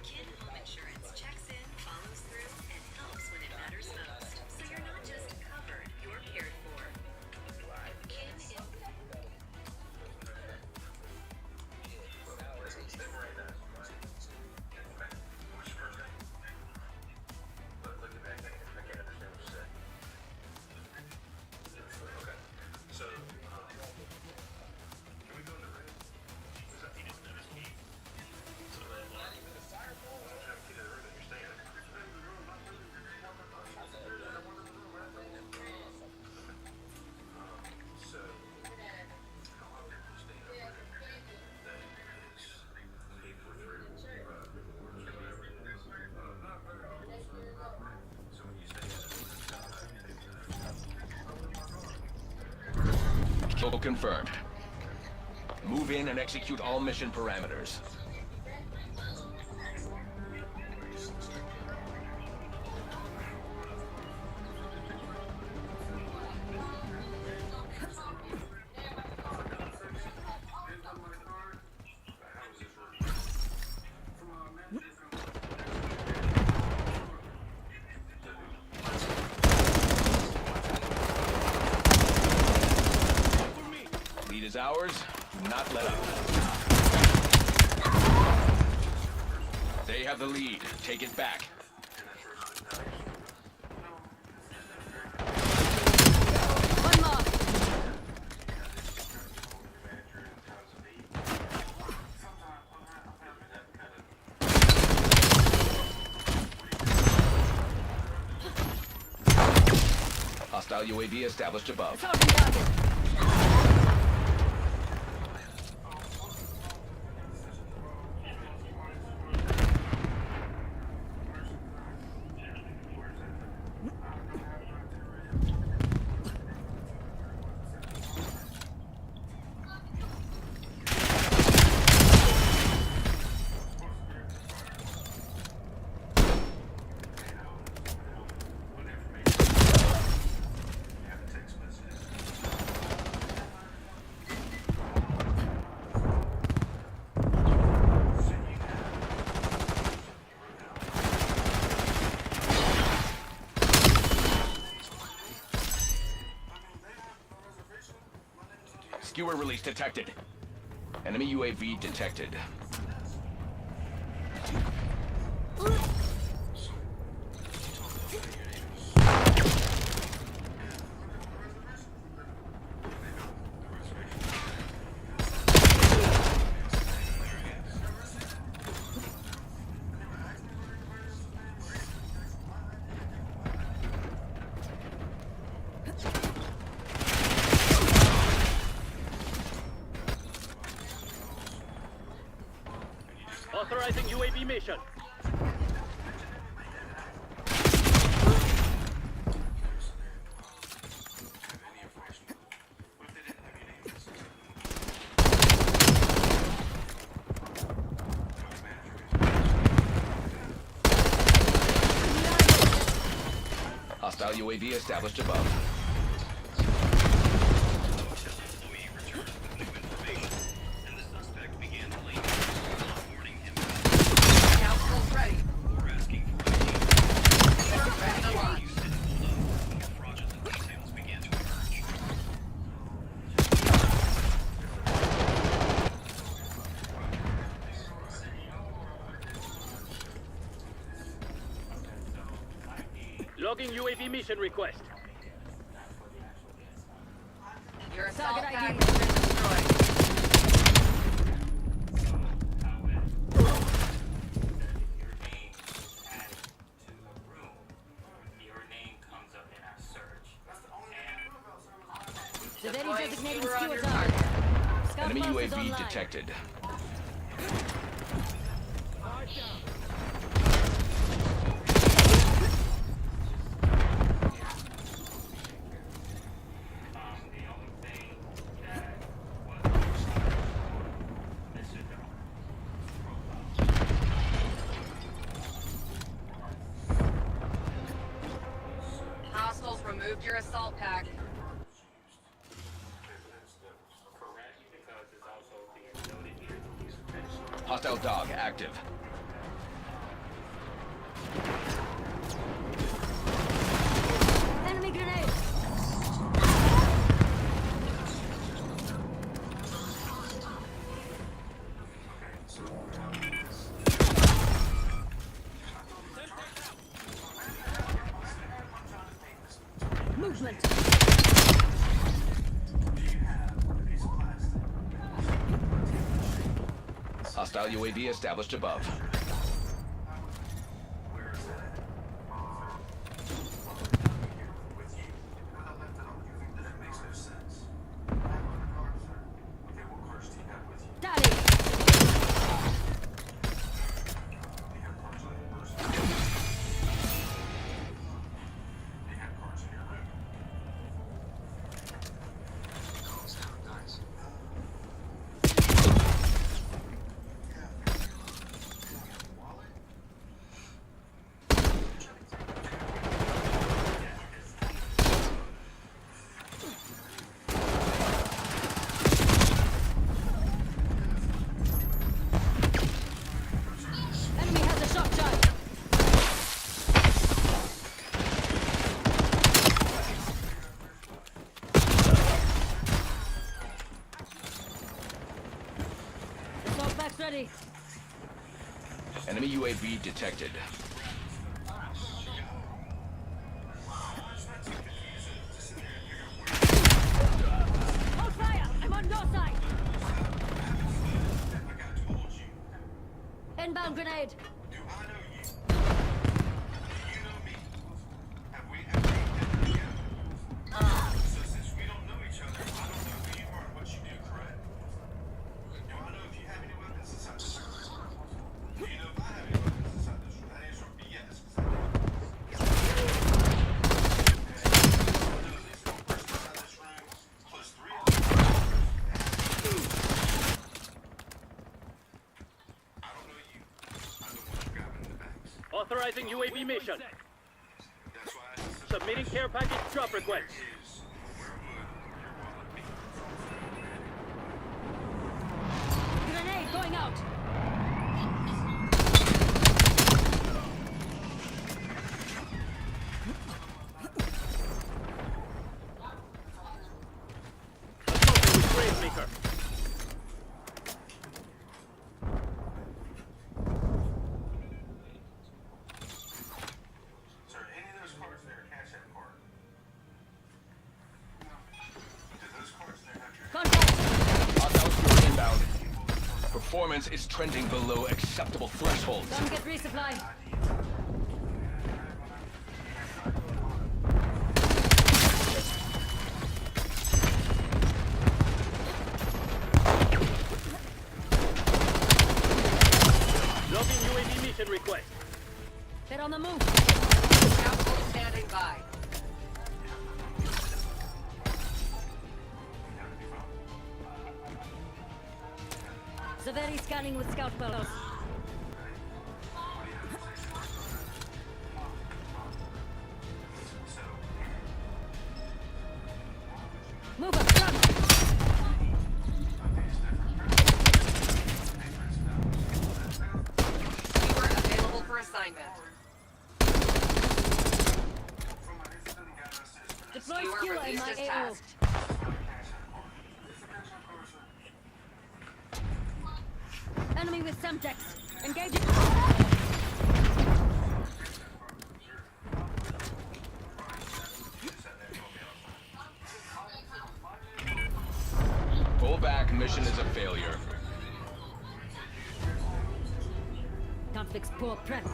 Kin Home Insurance checks in, follows through, and helps when it matters most. So you're not just covered, you're cared for. Kin So, can we go into red? He didn't notice me. So, confirmed. Move in and execute all mission parameters. Lead is ours. Do not let up. They have the lead. Take it back. One more. Hostile UAV established above. Skewer release detected. Enemy UAV detected. Authorizing UAV mission. Hostile UAV established above. Logging UAV mission request. Your assault package has been destroyed. Enemy UAV detected. Hostiles removed your assault pack. Hostile dog active. Enemy grenade. Movement. Hostile UAV established above. ready. Enemy UAV detected. Hold fire! I'm on your side! Inbound grenade! Authorizing UAV mission. Submitting care package drop request. Grenade going out! Maker. Hostile inbound. Performance is trending below acceptable thresholds. Come get resupply. Dropping UAV mission request. They're on the move. Capital standing by. Zaveri scanning with scout fellows. Move up front! You are available for assignment. Deploy You are skewer in released my as AO. tasked. Enemy with Semtex. Engaging. Pull back, mission is a failure. Can't fix poor prep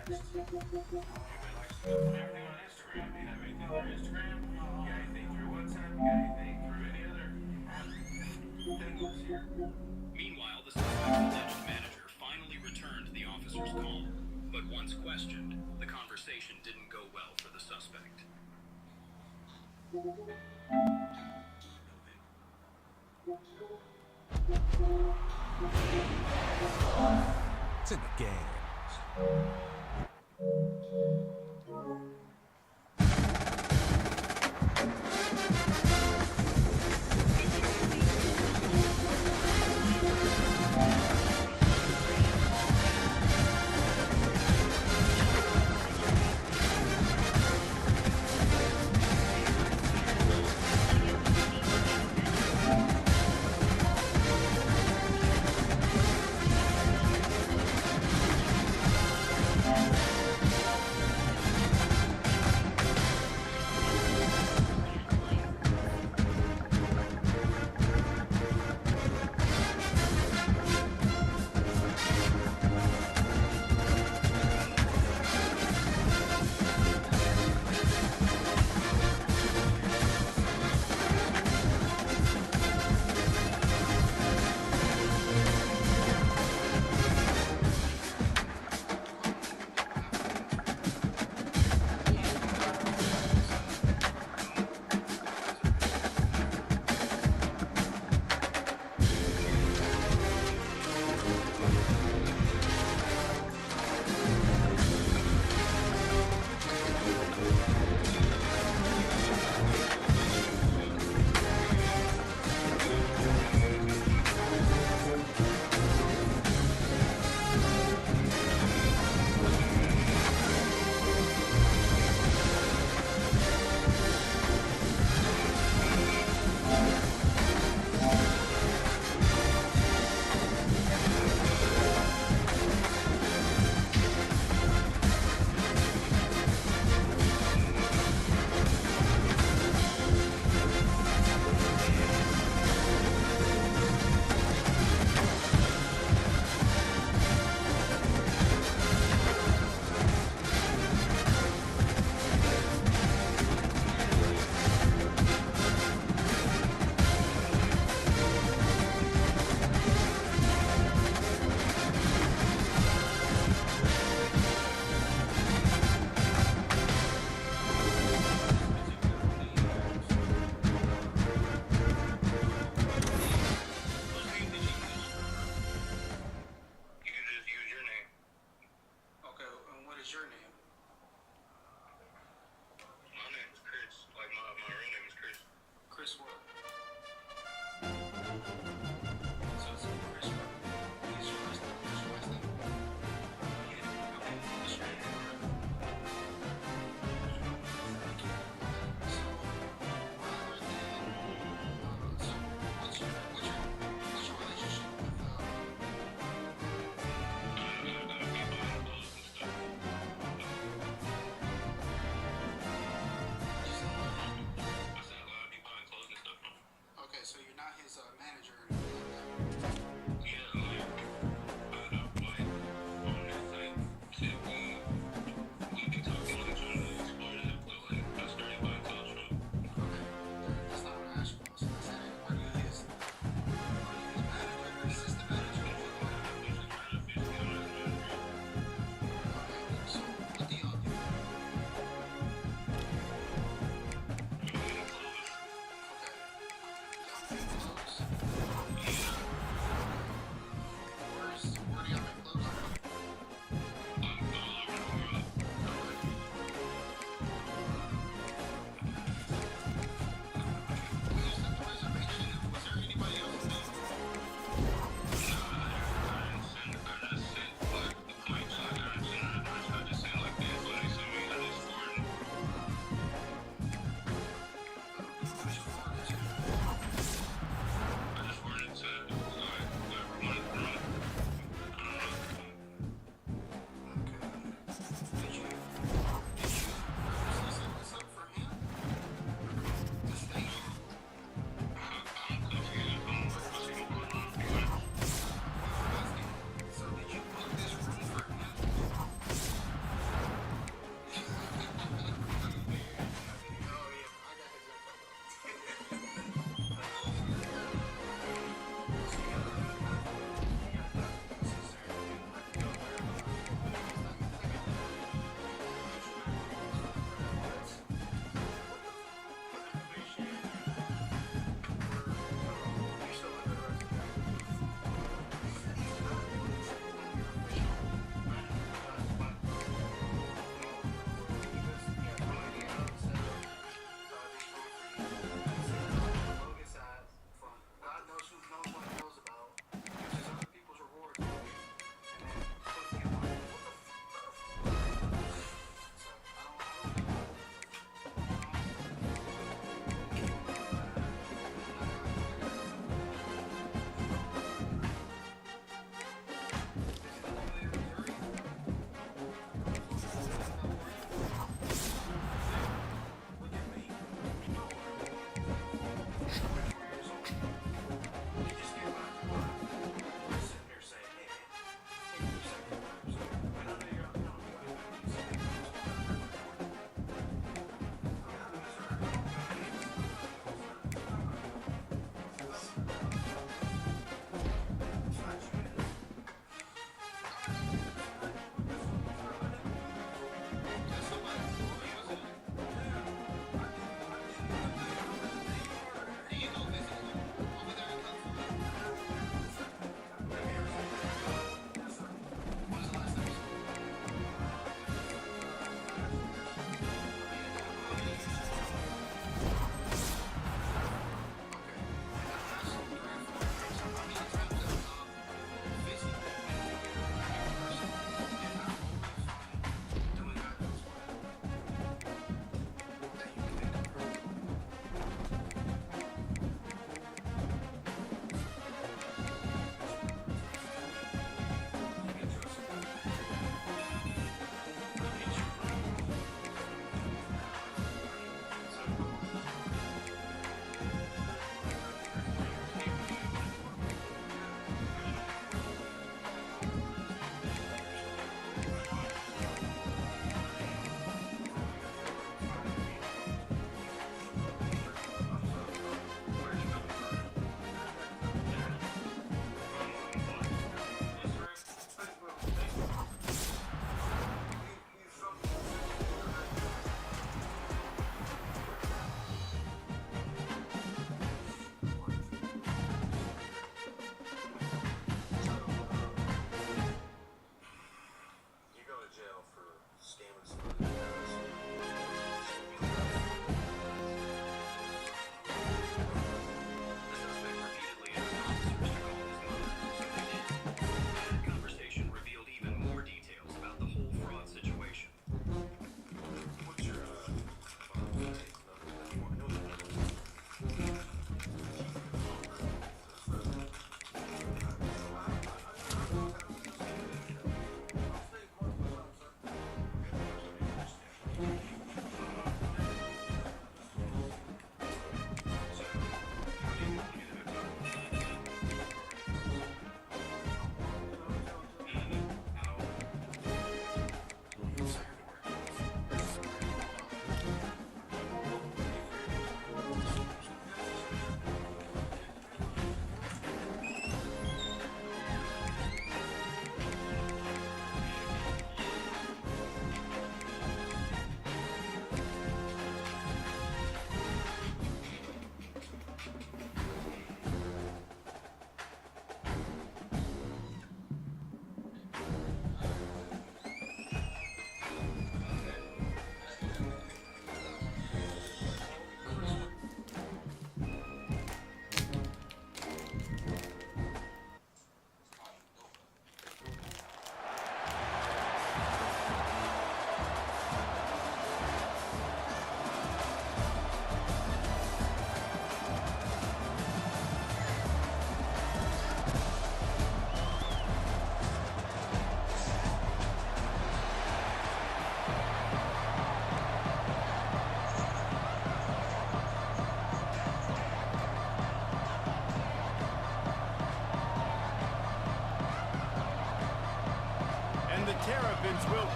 with good old. Everything on Instagram. You have anything on Instagram? You got anythrough WhatsApp? Meanwhile, the suspect's alleged manager finally returned the officer's call. But once questioned, the conversation didn't go well for the suspect. It's in the game.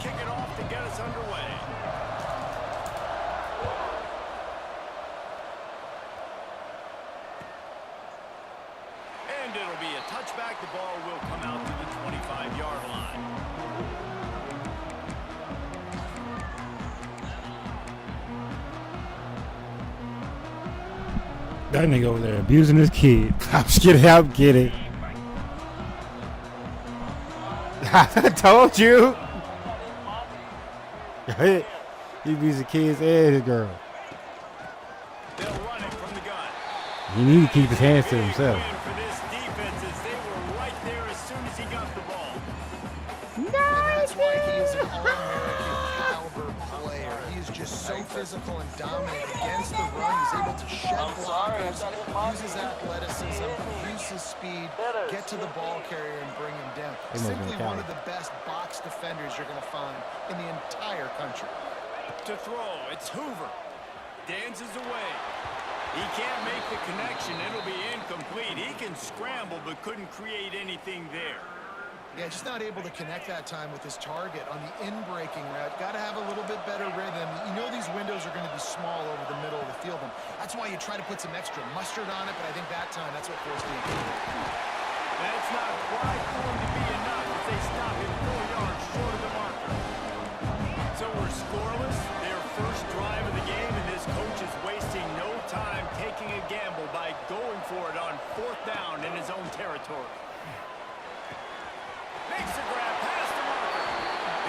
kick it off to get us underway. And it'll be a touchback. The ball will come out to the 25-yard line. That nigga over there abusing his kid. I'm just kidding. I'm kidding. I told you. He abused the kids and his girl. They'll run it from the gun. He need to keep his hands to himself. For this defense, as they were right there as soon as he got the ball. That's why he is an all-American caliber player. He is just so physical and dominant against the run. He's able to shed blockers, use his athleticism, use his speed, get to the ball carrier and bring him down. Simply one of the best box defenders you're going to find in the entire country. To throw, it's Hoover. Dances away. He can't make the connection. It'll be incomplete. He can scramble, but couldn't create anything there. Yeah, just not able to connect that time with his target on the in-breaking route. Got to have a little bit better rhythm. You know these windows are going to be small over the middle of the field, and that's why you try to put some extra mustard on it, but I think that time that's what forced him. That's not quite going to be enough as they stop him 4 yards short of the marker. So we're scoreless. Their first drive of the game, and this coach is wasting no time taking a gamble by going for it on 4th down in his own territory. Makes a grab past the marker.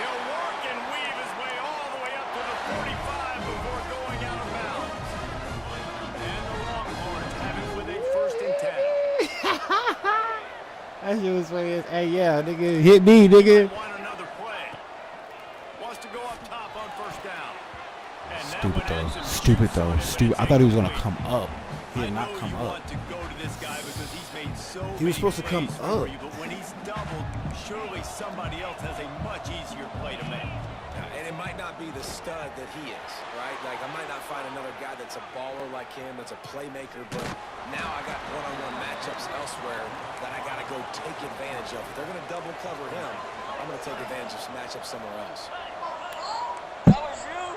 He'll work and weave his way all the way up to the 45 before going out of bounds. And the Longhorns have it with a 1st and 10. That shit was funny as, hey, yeah, nigga, hit me, nigga. Another play. Wants to go up top on 1st down. And Stupid though. Stupid though. Stupid. I thought he was gonna come up. He did not come up. He was supposed to come up. But when he's doubled, surely somebody else has a much easier play to make. And it might not be the stud that he is, right? Like, I might not find another guy that's a baller like him, that's a playmaker, but now I got one-on-one matchups elsewhere that I got to go take advantage of. If they're going to double cover him, I'm going to take advantage of some matchups somewhere else. That was you?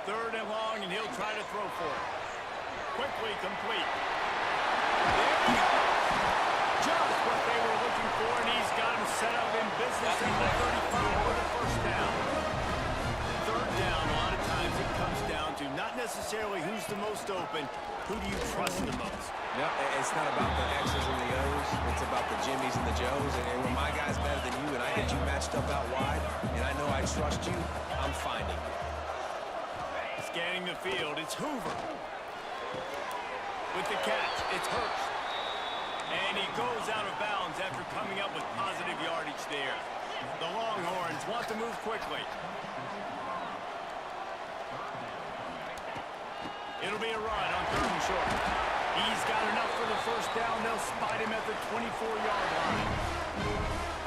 Third and long, and he'll try to throw for it. Quickly complete. There he goes. Just what they were looking for, and he's got him set up in business at the 35 for the 1st down. 3rd down, a lot of times it comes down to not necessarily who's the most open, who do you trust the most? Yep, it's not about the X's and the O's, it's about the Jimmys and the Joes, and when my guy's better than you and I get you matched up out wide, and I know I trust you, I'm finding you. Scanning the field, it's Hoover. With the catch, it's Hurst. And he goes out of bounds after coming up with positive yardage there. The Longhorns want to move quickly. It'll be a run on 3rd and short. He's got enough for the 1st down. They'll spot him at the 24-yard line.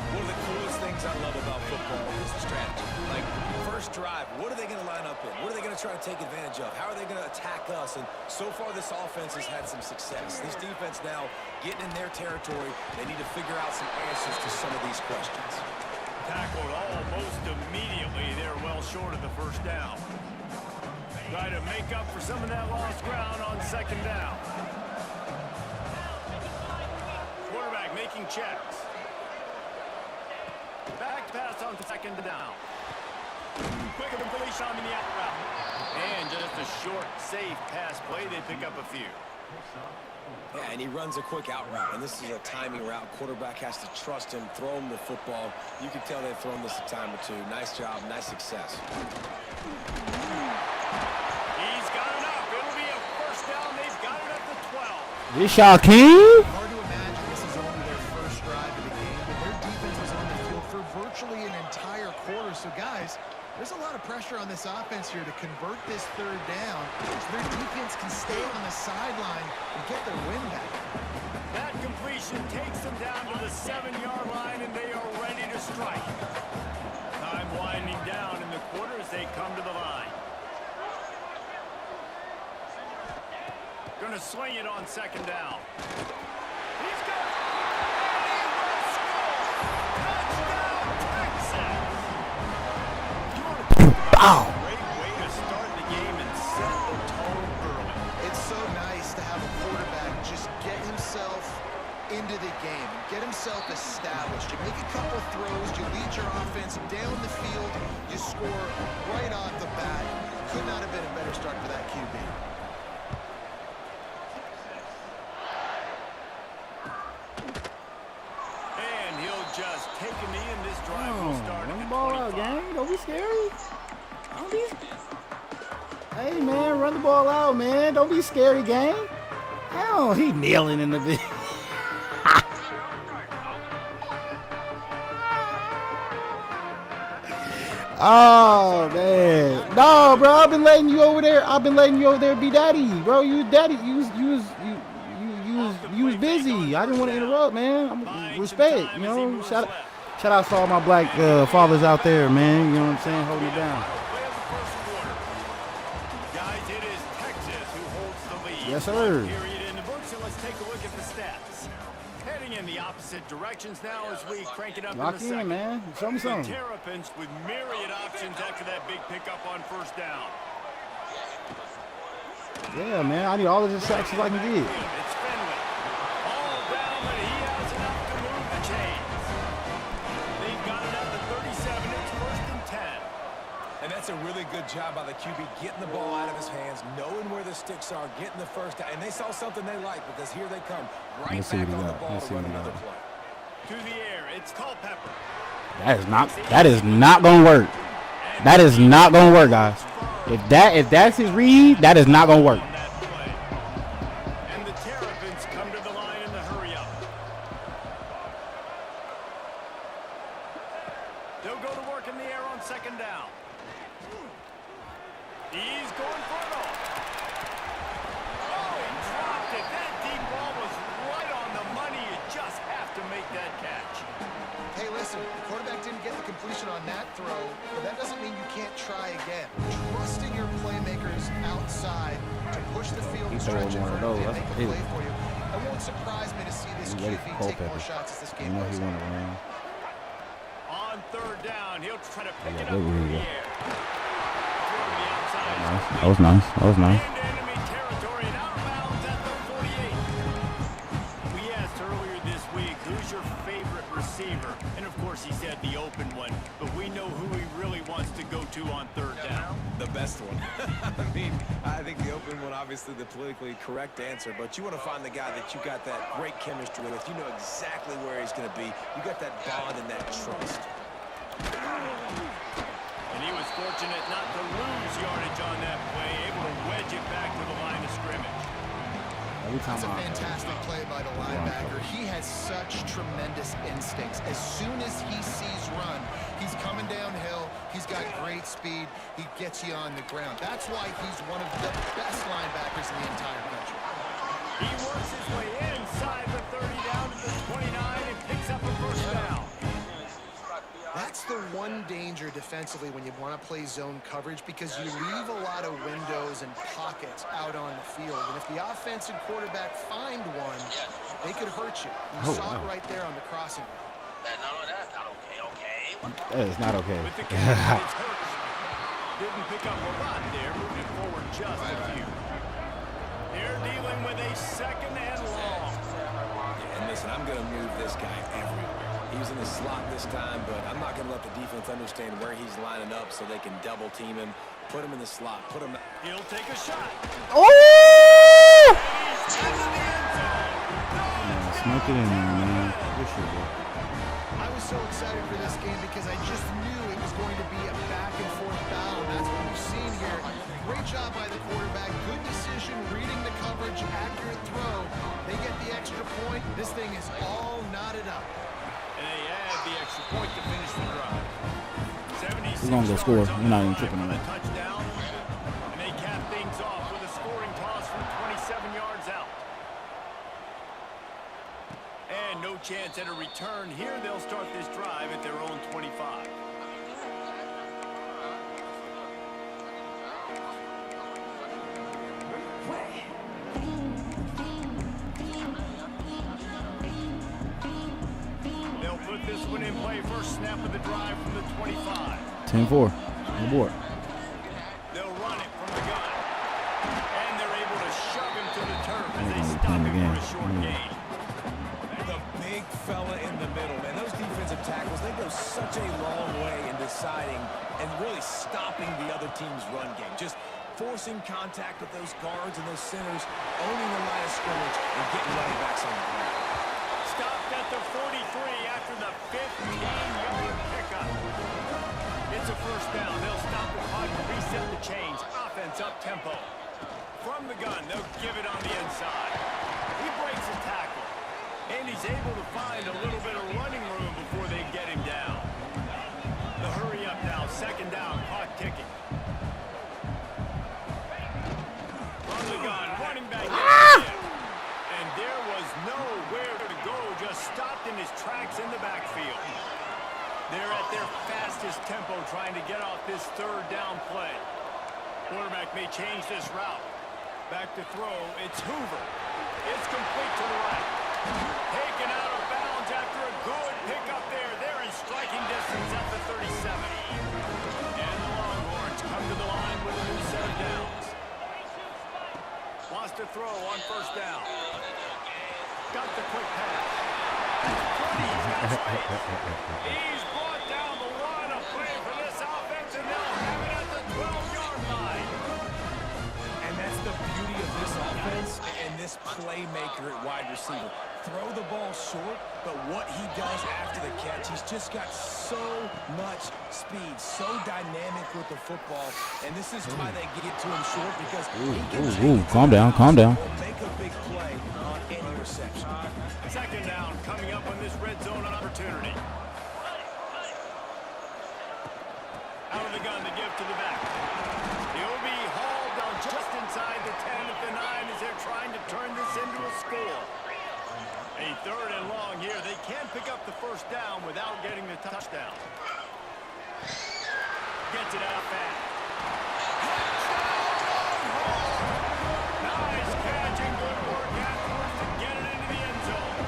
One of the coolest things I love about football is the strategy. Like, first drive, what are they going to line up in? What are they going to try to take advantage of? How are they going to attack us? And so far, this offense has had some success. This defense now getting in their territory. They need to figure out some answers to some of these questions. Tackled almost immediately. They're well short of the 1st down. Try to make up for some of that lost ground on 2nd down. Quarterback making checks. Back pass on 2nd down. Quick completion on the out route. And just a short, safe pass play. They pick up a few. Yeah, and he runs a quick out route, and this is a timing route. Quarterback has to trust him, throw him the football. You can tell they've thrown this a time or two. Nice job, nice success. He's got enough. It'll be a 1st down. They've got it at the 12. This y'all king? Hard to imagine this is only their 1st drive of the game, but their defense was on the field for virtually an entire quarter. So, guys, there's a lot of pressure on this offense here to convert this 3rd down so their defense can stay on the sideline and get their win back. That completion takes them down to the 7-yard line, and they are ready to strike. Time winding down in the quarter as they come to the line. Going to to sling it on second down. He's got it. Ow! Great way to start the game and set the tone early. It's so nice to have a quarterback just get himself into the game, get himself established. You make a couple throws, you lead your offense down the field, you score right off the bat. Could not have been a better start for that QB. And he'll just take a knee, and this drive will start Run at the the ball out, 25. gang. Don't be scary. Don't be. Hey, man, run the ball out, man. Don't be scary, gang. Hell, he kneeling in the bit. Oh man, no, bro. I've been letting you over there. Be daddy, bro. You daddy. You was busy. I didn't want to interrupt, man. Respect, you know. Shout out to all my black fathers out there, man. You know what I'm saying? Holding it down. Guys, it is Texas who holds the lead. Yes, sir. Period in the books, and let's take a look at the stats. Heading in the opposite directions now as we crank it up Lock in the in, second. man. Show me something. The Terrapins with myriad options after that big pickup on first down. Yeah, man. I need all the distractions I can get. It's Finley. All down, but he has enough to move the chains. They've got it at the 37. It's first and 10. And that's a really good job by the QB, getting the ball out of his hands, knowing where the sticks are, getting the first down. And they saw something they like because here they come. Right Let's see back what he on the got. ball Let's see to run what he another got. play. To the air, it's Culpepper. That is not gonna work. That is not gonna work, guys. If that's his read, that is not gonna work. And the Terrapins come to the line in the hurry up. They'll go to work in the air on second down. He's going for it all. Oh, he dropped it. That deep ball was right on the money. You just have to make that catch. Hey, listen, the quarterback didn't get the completion on that throw, but that doesn't mean you can't try again. Trusting your playmakers outside to push the field and stretch it vertically and make a play for you. It won't surprise me to see this QB take more shots as this game goes on. On third down, he'll try to pick it up There in we the go. air. Toward the outside. That was nice. That was nice. Into enemy territory and out of bounds at the 48. We asked earlier this week, who's your favorite receiver? And of course he said the open one, but we know who he really wants to go to on third down. The best one. I mean, I think the open one, obviously the politically correct answer, but you want to find the guy that you got that great chemistry with. You know exactly where he's going to be. You got that bond and that trust. And he was fortunate not to lose yardage on that play, able to wedge it back to the line of scrimmage. That's a fantastic play by the linebacker. He has such tremendous instincts. As soon as he sees run, he's coming downhill. He's got great speed. He gets you on the ground. That's why he's one of the best linebackers in the entire country. He works his way inside the 30 down to the 29 and picks up a first down. That's the one danger defensively when you want to play zone coverage, because you leave a lot of windows and pockets out on the field. And if the offensive quarterback find one, they could hurt you. You saw it right there on the crossing. That is not okay. With the catch, it's Hurts. Didn't pick up a lot there, moving forward just a few. They're dealing with a second and long. And listen, I'm going to move this guy everywhere. He's in the slot this time, but I'm not going to let the defense understand where he's lining up so they can double team him, put him in the slot, put him. He'll take a shot. Oh! Smoke it in there, man. Good shit, bro. I was so excited for this game because I just knew it was going to be a back-and-forth battle. That's what we've seen here. Great job by the quarterback. Good decision, reading the coverage, accurate throw. They get the extra point. This thing is all knotted up. And they add the extra point to finish the drive. 76 We're going to go score. We're not even tripping on on a that. touchdown. And they cap things off with a scoring toss from 27 yards out. And no chance at a return here. They'll start this drive at their own 25. this one in play. First snap of the drive from the 25. 10-4 on the board. They'll run it from the gun. And they're able to shove him to the turf as they We're stop playing him the for game. a short gain. The big fella in the middle, man. Those defensive tackles, they go such a long way in deciding and really stopping the other team's run game. Just forcing contact with those guards and those centers, owning the line of scrimmage, and getting running backs on the ground. Stopped at the 43 after the 15-yard pickup. It's a first down. They'll stop the clock to reset the chains. Offense up tempo. From the gun, they'll give it on the inside. He breaks a tackle. And he's able to find a little bit of running room before they get him down. The hurry up now. Second down. Clock ticking. From the gun. Running back. And there was nowhere to go. Just stopped in his tracks in the backfield. They're at their fastest tempo trying to get off this third down play. Quarterback may change this route. Back to throw. It's Hoover. It's complete to the right. Taken out of bounds after a good pickup there. They're in striking distance at the 37. And the Longhorns come to the line with a new set of downs. Wants to throw on first down. Got the quick pass. He's brought down the line of play for this offense, and they'll have it at the 12-yard line. And that's the beauty of this offense and this playmaker at wide receiver. Throw the ball short, but what he does after the catch, he's just got so much speed, so dynamic with the football, and this is why they get to him short, because he can Calm down, calm down. make a big play on any reception. Second down coming up on this red zone opportunity. Out of the gun to give to the back. He'll be hauled down just inside the 10 at the 9 as they're trying to turn this into a score. A third and long here. They can pick up the first down without getting the touchdown. Gets it out fast. Nice catch and good work afterwards to get it into the end zone.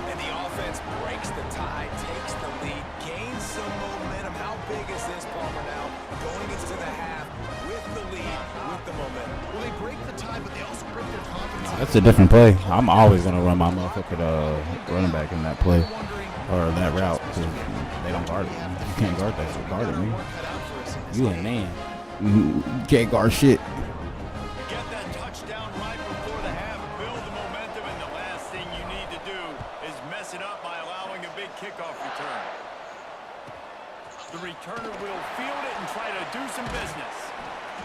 And the offense breaks the tie, takes the lead, gains some momentum. How big is this, Palmer, now? Going into the half with the lead, with the momentum. Well, they break the tie, but they also break their confidence. That's a different play. I'm always going to run my motherfucking running back in that play or that route because they don't guard it. You can't guard that. You guarded me. You a man. You can't guard shit. Get that touchdown right before the half. Build the momentum, and the last thing you need to do is mess it up by allowing a big kickoff return. The returner will field it and try to do some business.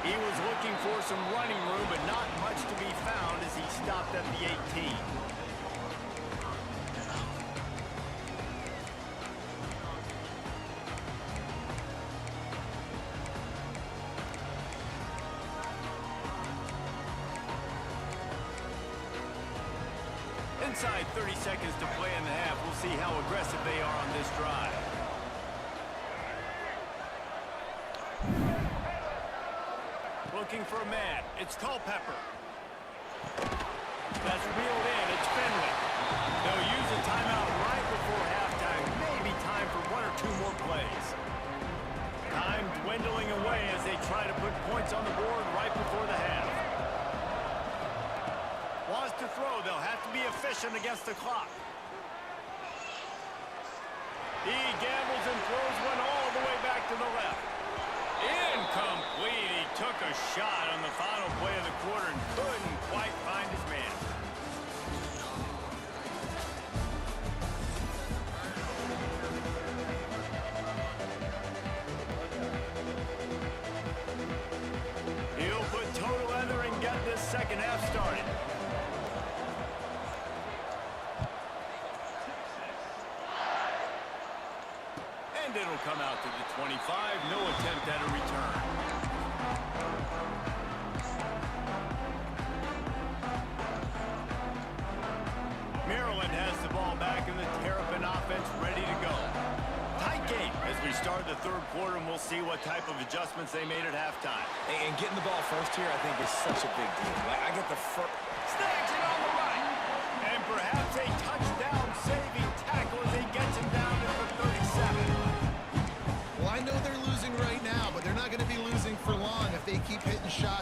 He was looking for some running room, but not much to be found as he stopped at the 18. Inside 30 seconds to play in the half. We'll see how aggressive they are on this drive. Looking for a man. It's Culpepper. That's reeled in. It's Finley. They'll use a timeout right before halftime. Maybe time for one or two more plays. Time dwindling away as they try to put points on the board right before the half. Wants to throw. They'll have to be efficient against the clock. He gambles and throws one all the way back to the left. Incomplete. He took a shot on the final play of the quarter and couldn't quite find his man. He'll put total leather and get this second half started. And it'll come out to the 25. No attempt at a return. Maryland has the ball back in the Terrapin offense ready to go. Tight game as we start the third quarter, and we'll see what type of adjustments they made at halftime. And getting the ball first here, I think, is such a big deal. I get the first. Snags it on the right. And perhaps a touchdown-saving tackle as they get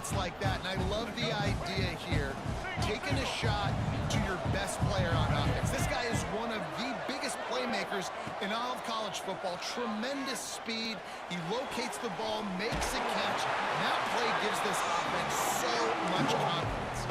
hits like that, and I love the idea here, taking a shot to your best player on offense. This guy is one of the biggest playmakers in all of college football. Tremendous speed. He locates the ball, makes a catch, and that play gives this offense so much confidence.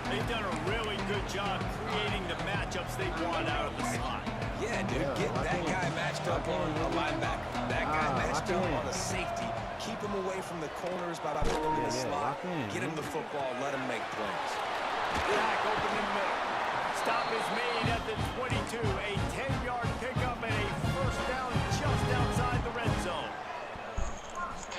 They've done a really good job creating the matchups they want out of the slot. Yeah, dude, get that guy matched up on a linebacker. That guy matched up on a safety. Keep him away from the corners by putting him in the slot. Get him the football, let him make plays. Back open in the middle. Stop is made at the 22. A 10-yard pickup and a first down just outside the red zone.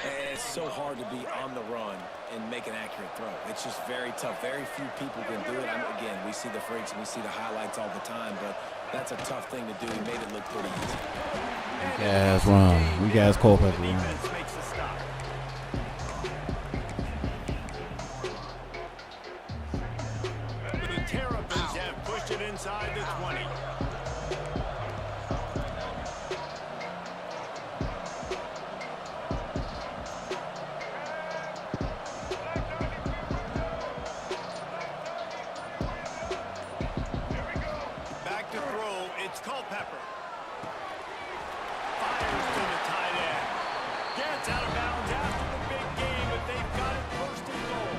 And it's so hard to be on the run and make an accurate throw. It's just very tough. Very few people can do it. Again, we see the freaks and we see the highlights all the time, but that's a tough thing to do. He made it look pretty easy. Yeah, that's wrong. We got Culpepper. Defense makes the stop. The Terrapins have pushed it inside the 20. Back to throw, it's Culpepper. Fires to the tight end. Gets out of bounds after the big game, but they've got it first and goal.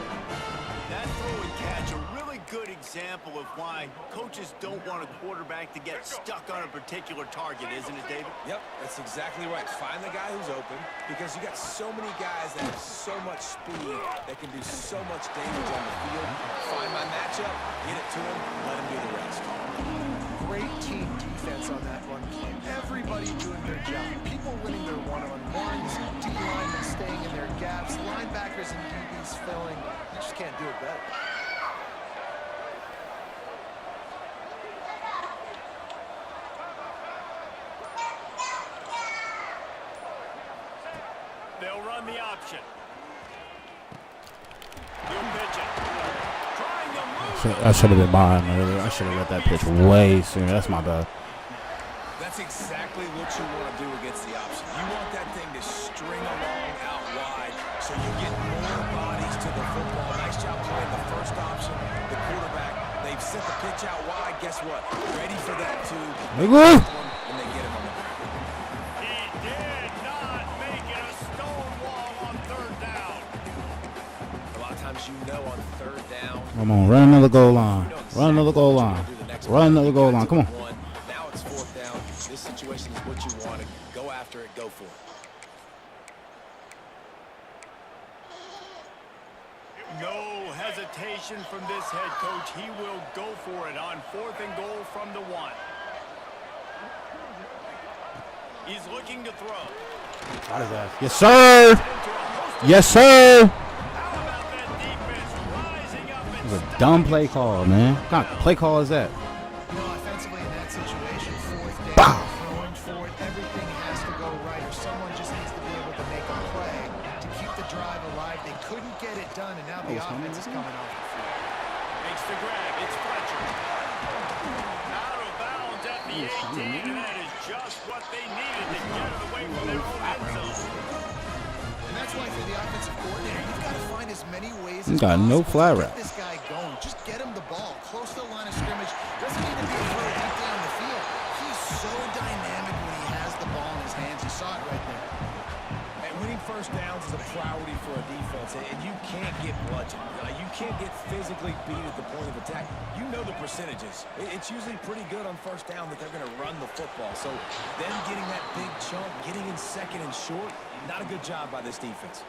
That throw and catch, a really good example of why coaches don't want a quarterback to get stuck on a particular target, isn't it, David? Yep, that's exactly right. Find the guy who's open, because you got so many guys that have so much speed that can do so much damage on the field. Find my matchup, get it to him, let him do the rest. Great team defense on that run play. Everybody doing their job. People winning their one-on-ones, D-linemen staying in their gaps, linebackers and DBs filling. You just can't do it better. They'll run the option. Good pitching. Trying to move. I should have been mine earlier. I should have let that pitch way sooner. That's my bad. That's exactly what you want to do against the option. You want that thing to string along out wide so you get more bodies to the football. Nice job playing the first option. The quarterback, they've sent the pitch out wide. Guess what? Ready for that too. Big one. And they get him on the ground. He did not make it a stone wall on third down. A lot of times you know on third down. Come on, run another goal line. Run another goal line. Run another goal line. Come on. Now it's fourth down. This situation is what you want to go after it, go for it. No hesitation from this head coach. He will go for it on 4th and goal from the 1. He's looking to throw. Yes, sir. Yes, sir. It was a dumb play call, man. What kind of play call is that? You know, offensively in that situation, fourth down, throwing for it, everything has to go right, or someone just needs to be able to make a play to keep the drive alive. They couldn't get it done, and now the offense is coming off the field. Makes the grab. It's Fletcher. Out of bounds at the 18, and that is just what they needed to get it away from their own end zone. And that's why for the offensive coordinator, you've got to find as many ways He's as got no possible flat to route. get this guy going. Just get him the ball close to the line of scrimmage. Doesn't need to be a throw deep down the field. He's so dynamic when he has the ball in his hands. You saw it right there. And winning first downs is a priority for a defense, and you can't get bludgeoned. You can't get physically beat at the point of attack. You know the percentages. It's usually pretty good on first down that they're going to run the football. So them getting that big chunk, getting in second and short, not a good job by this defense.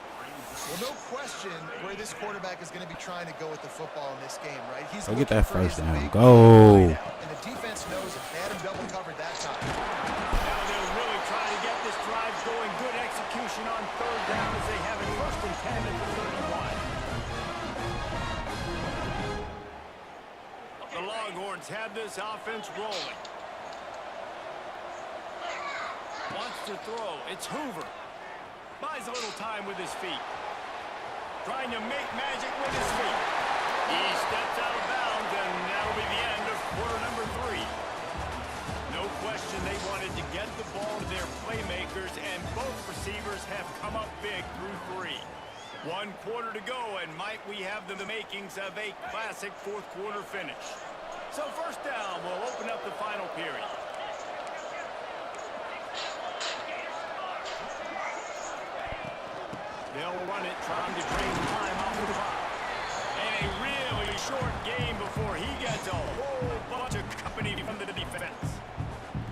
Well, no question where this quarterback is going to be trying to go with the football in this game, right? He's Go get that looking for first his down. big Go. and the defense knows it. They had him double covered that time. Now they'll really try to get this drive going. Good execution on third down as they have it 1st and 10 at the 31. The Longhorns have this offense rolling. Wants to throw. It's Hoover. Buys a little time with his feet. Trying to make magic with his feet. He steps out of bounds, and that'll be the end of quarter number 3. No question they wanted to get the ball to their playmakers, and both receivers have come up big through 3. 1 quarter to go, and might we have the makings of a classic fourth quarter finish. So first down, we'll open up the final period. They'll run it, trying to drain time off the clock. And a really short game before he gets a whole bunch of company from the defense.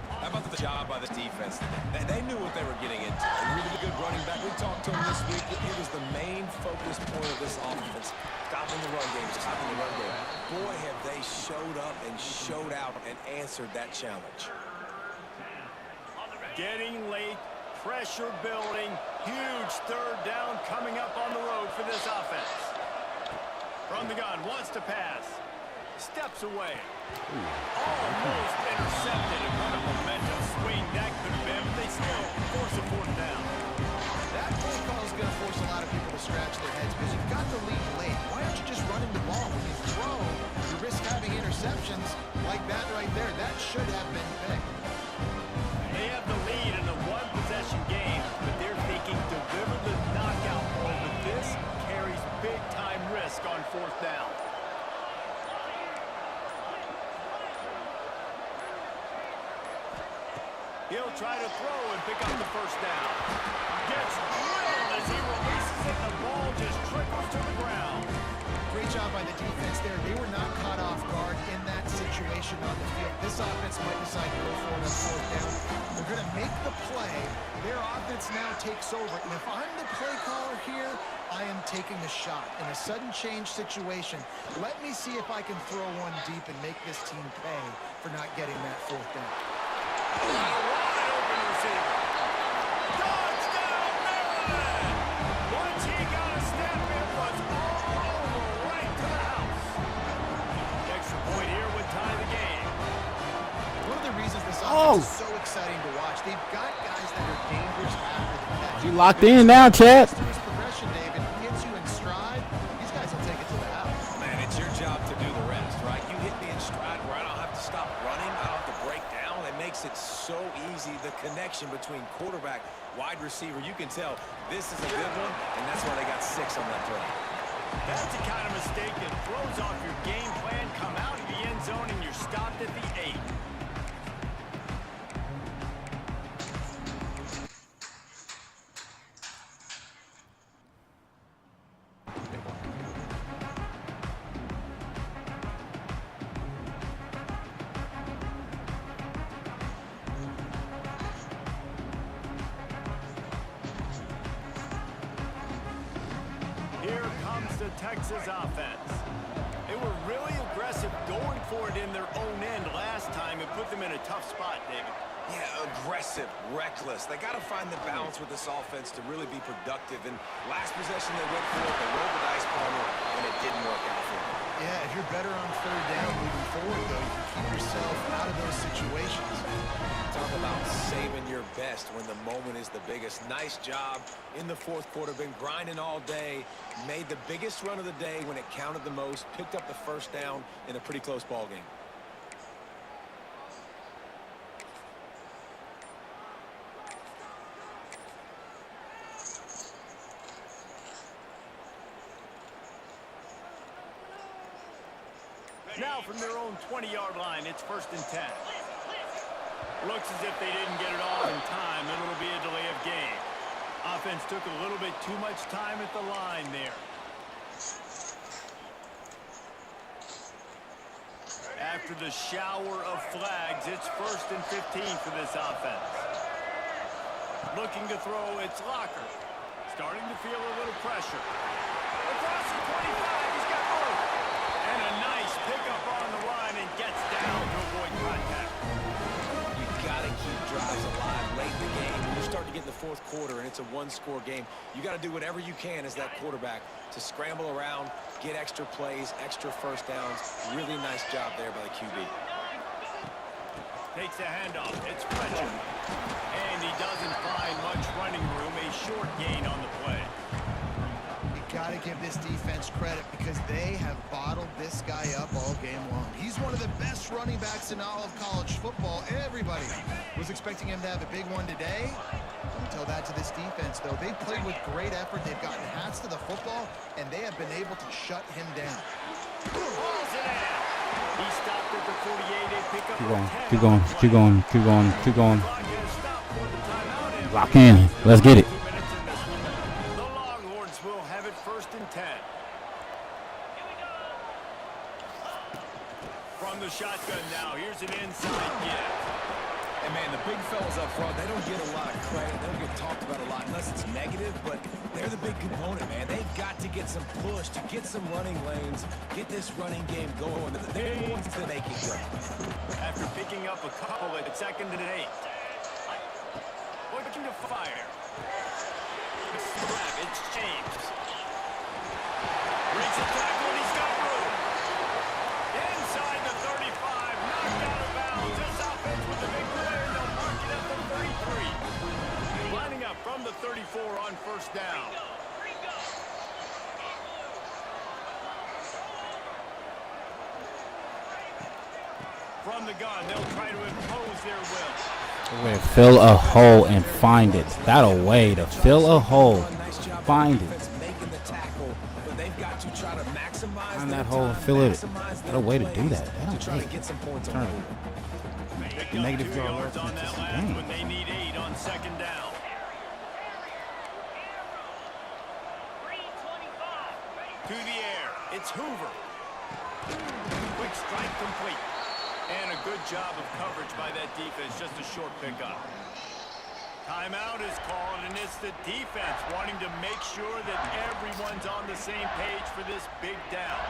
How about the job by the defense? They knew what they were getting into. A really good running back. We talked to him this week. It was the main focus point of this offense. Stopping the run game, stopping the run game. Boy, have they showed up and showed out and answered that challenge. Getting late, pressure building, huge third down coming up on the road for this offense. From the gun, wants to pass. Steps away. Almost intercepted, and what a momentum swing that could have been, but they still force a fourth down. That play call is going to force a lot of people to scratch their heads because you've got the lead late. Why aren't you just running the ball? When you throw, you risk having interceptions like that right there. That should have been picked. They have the lead in a one-possession game, but they're thinking deliver the knockout ball, but this carries big-time risk on fourth down. He'll try to throw and pick up the first down. Gets drilled as he releases it. The ball just trickles to the ground. Great job by the defense there. They were not caught off guard in that situation on the field. This offense might decide to go for it on fourth down. They're going to make the play. Their offense now takes over. And if I'm the play caller here, I am taking a shot. In a sudden change situation, let me see if I can throw one deep and make this team pay for not getting that fourth down. Wide open receiver. Touchdown, Maryland! Once he got a step, it was all over right to the house. Extra point here would tie the game. One of the reasons this offense is so exciting to watch, they've got guys that are dangerous after the catch. You locked in now, Chad. His progression, David, hits you in stride. These guys will take it to the house. Man, it's your job to do the rest, right? You hit me in stride where I don't have to stop running. I don't have to break down. It makes it so easy, the connection between quarterback, wide receiver. You can tell this is a good one, and that's why they got 6 on that play. That's the kind of mistake that throws off your game plan. Come out of the end zone, and you're stopped at the 8. Here comes the Texas offense. They were really aggressive going for it in their own end last time and put them in a tough spot, David. Yeah, aggressive, reckless. They got to find the balance with this offense to really be productive. And last possession they went for it, they rolled the dice, Palmer, and it didn't work out for them. Yeah, if you're better on third down moving forward, though, you can keep yourself out of those situations. Talk about saving your best when the moment is the biggest. Nice job in the fourth quarter. Been grinding all day. Made the biggest run of the day when it counted the most. Picked up the first down in a pretty close ball game. Now from their own 20-yard line, it's 1st and 10. Looks as if they didn't get it all in time, and it'll be a delay of game. Offense took a little bit too much time at the line there. After the shower of flags, it's 1st and 15 for this offense. Looking to throw, it's Locker. Starting to feel a little pressure. Across the 25, he's got both. And a nice pickup on the line and gets down to avoid contact. You've got to keep drives alive late in the game. When you're starting to get in the fourth quarter and it's a one-score game, you got to do whatever you can as that quarterback to scramble around, get extra plays, extra first downs. Really nice job there by the QB. Takes a handoff. It's Fletcher. And he doesn't find much running room. A short gain on the play. Got to give this defense credit because they have bottled this guy up all game long. He's one of the best running backs in all of college football. Everybody was expecting him to have a big one today. Don't tell that to this defense, though. They've played with great effort. They've gotten hats to the football, and they have been able to shut him down. He stopped at the 48. They pick up Keep going, keep going, keep going, keep going, keep going. Lock in. Let's get it. The Longhorns will have it 1st and 10. From the shotgun now, here's an inside get. And man, the big fellas up front, they don't get a lot of credit. They don't get talked about a lot unless it's negative, but they're the big component, man. They've got to get some push, to get some running lanes, get this running game going. They're the ones that make it great. After picking up a couple at 2nd and 8. Looking to fire. It's James. Reads the tackle and he's got room. Inside the 35, knocked out of bounds. This offense with the big play, and they'll mark it at the 33. Lining up from the 34 on 1st down. From the gun, they'll try to impose their will. Way to fill a hole and find it. That'll way to fill a hole. Find it. Find that hole and fill it. That'll way to do that. That'll way. Turn it. Negative yards on that last when they need 8 on 2nd down. To the air, it's Hoover. Quick strike complete. And a good job of coverage by that defense, just a short pickup. Timeout is called, and it's the defense wanting to make sure that everyone's on the same page for this big down.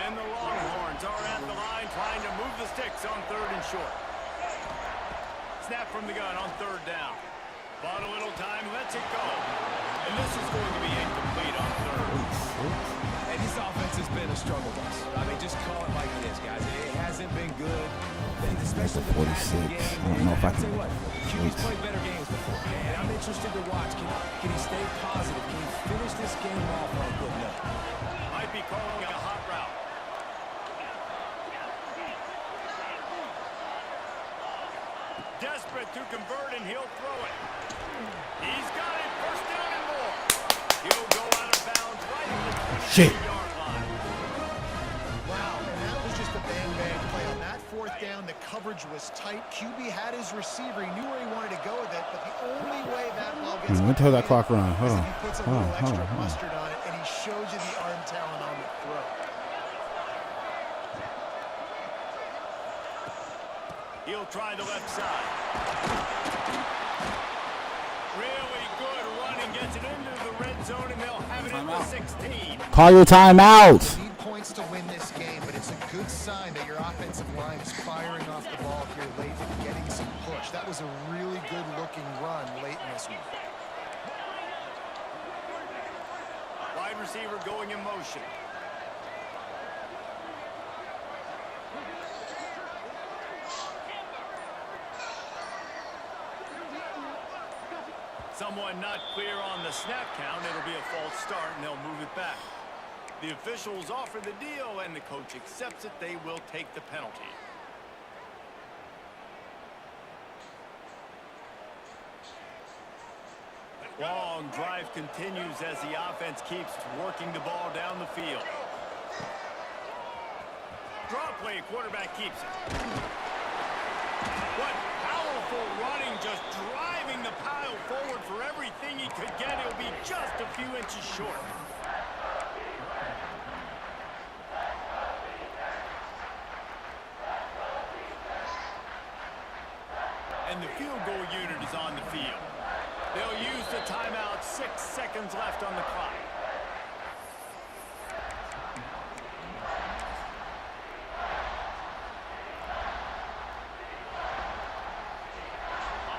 And the Longhorns are at the line trying to move the sticks on 3rd and short. Snap from the gun on 3rd down. Bought a little time, lets it go. And this is going to be incomplete on 3rd. This offense has been a struggle bus. I mean, just call it like it is, guys. It hasn't been good, especially the 46. I don't know if I can. QB's played better games before, and I'm interested to watch. Can he stay positive? Can he finish this game off on a good note? Might be calling a hot route. Desperate to convert, and he'll throw it. He's got it. 1st down and more. He'll go out of bounds right at the 20-yard line. Wow, and that was just a bang-bang play. On that 4th down, the coverage was tight. QB had his receiver. He knew where he wanted to go with it, but the only way that ball gets until that clock run. Hold on. he puts a little extra mustard on it, and he shows you the arm talent on the throw. He'll try the left side. Really good running, gets it into the red zone, and they'll have it in the 16. Call your timeout. You need points to win this game, but it's a good sign that your offensive line is firing off the ball here late and getting some push. That was a really good-looking run late in this one. Wide receiver going in motion. Someone not clear on the snap count. It'll be a false start, and they'll move it back. The officials offer the deal, and the coach accepts it. They will take the penalty. Long drive continues as the offense keeps working the ball down the field. Draw play, quarterback keeps it. What powerful running, just driving the pile forward for everything he could get. He'll be just a few inches short. And the field goal unit is on the field. They'll use the timeout. 6 seconds left on the clock.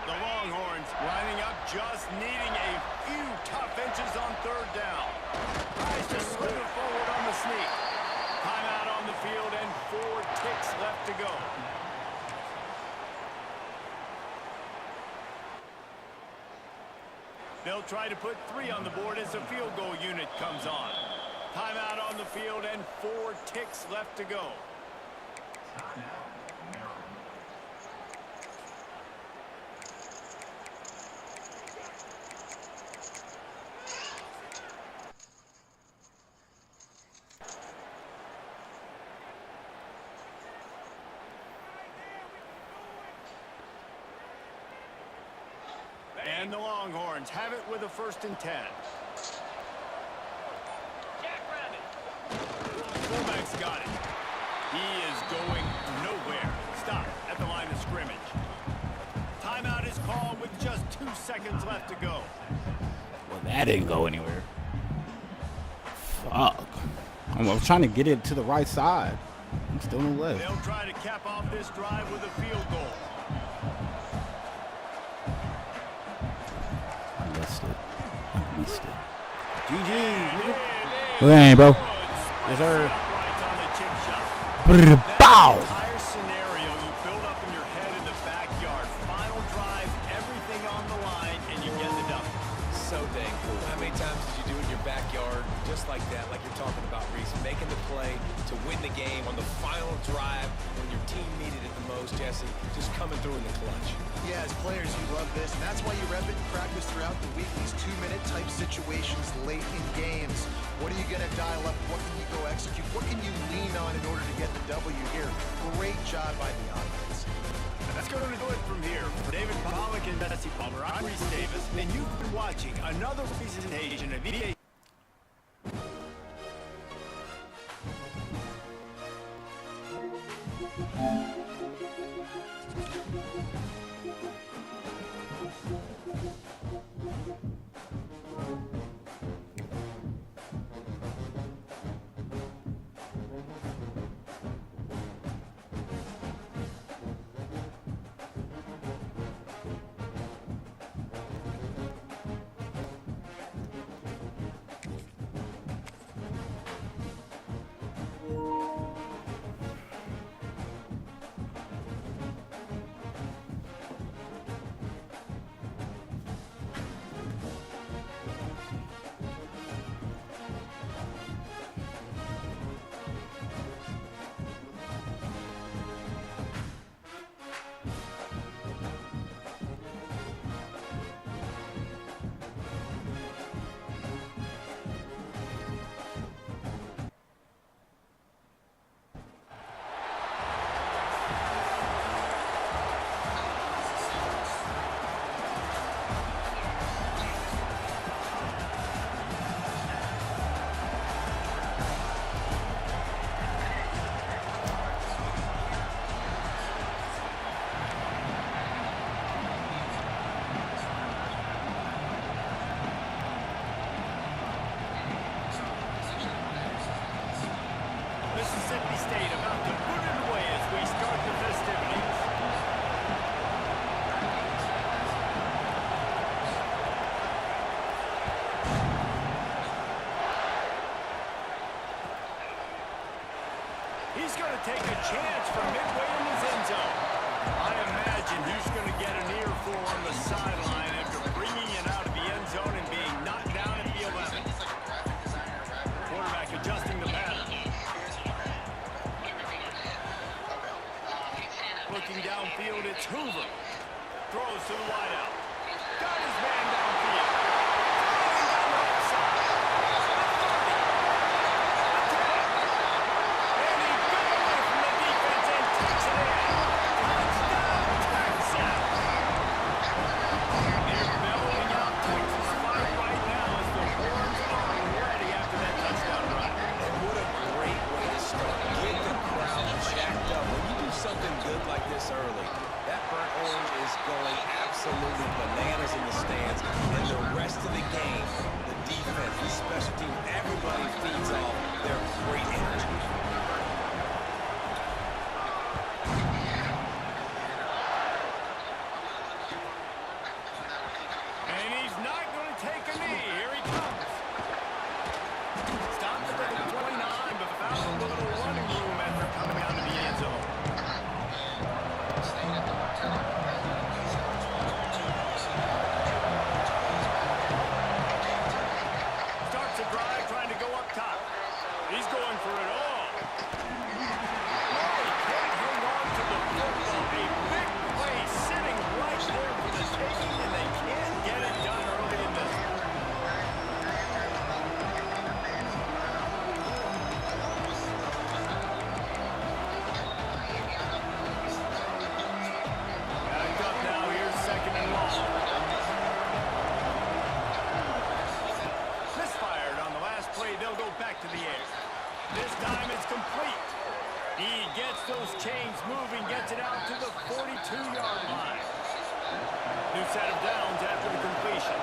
The Longhorns lining up, just needing a few tough inches on 3rd down. Tries to slip it forward on the sneak. Timeout on the field and 4 ticks left to go. They'll try to put 3 on the board as the field goal unit comes on. Timeout on the field and 4 ticks left to go. And the Longhorns have it with a 1st and 10. Fullback's got it. He is going nowhere. Stop at the line of scrimmage. Timeout is called with just 2 seconds left to go. Well, that didn't go anywhere. Fuck. I was trying to get it to the right side. I'm still no left. They'll try to cap off this drive with a field goal. I missed it. I missed it. GG. Look at bro. Yes, sir. Bow. Entire scenario you build up in your head in the backyard. Final drive, everything on the line, and you get the dub. So dang cool. How many times did you do it in your backyard just like that, like you're talking about, Reese? Making the play to win the game on the final drive when your team needed it the most, Jesse. Just coming through in the clutch. Yeah, as players, you love this, and that's why you rep it and practice throughout the week. These 2-minute type situations late in games. What are you going to dial up? What can you go execute? What can you lean on in order to get the W here? Great job by the offense. That's going to do it from here. For David Pollock and Jesse Palmer, I'm Reese Davis, and you've been watching another presentation of EA. Mississippi State about to put it away as we start the festivities. He's going to take a chance from midway in his end zone. I imagine he's going to get an earful on the sideline after bringing it out of the end zone and being knocked down at the 11. Quarterback adjusting the pattern. Looking downfield, it's Hoover. Throws to the wideout. Got his man downfield. Something good like this early. That burnt orange is going absolutely bananas in the stands. And the rest of the game, the defense, the special team, everybody feeds off their great energy. And he's not going to take a knee. Here he comes. Stopped at the 29, but found a little running room after coming out of the end zone. Starts a drive trying to go up top. He's going for it all. out to the 42-yard line. New set of downs after the completion.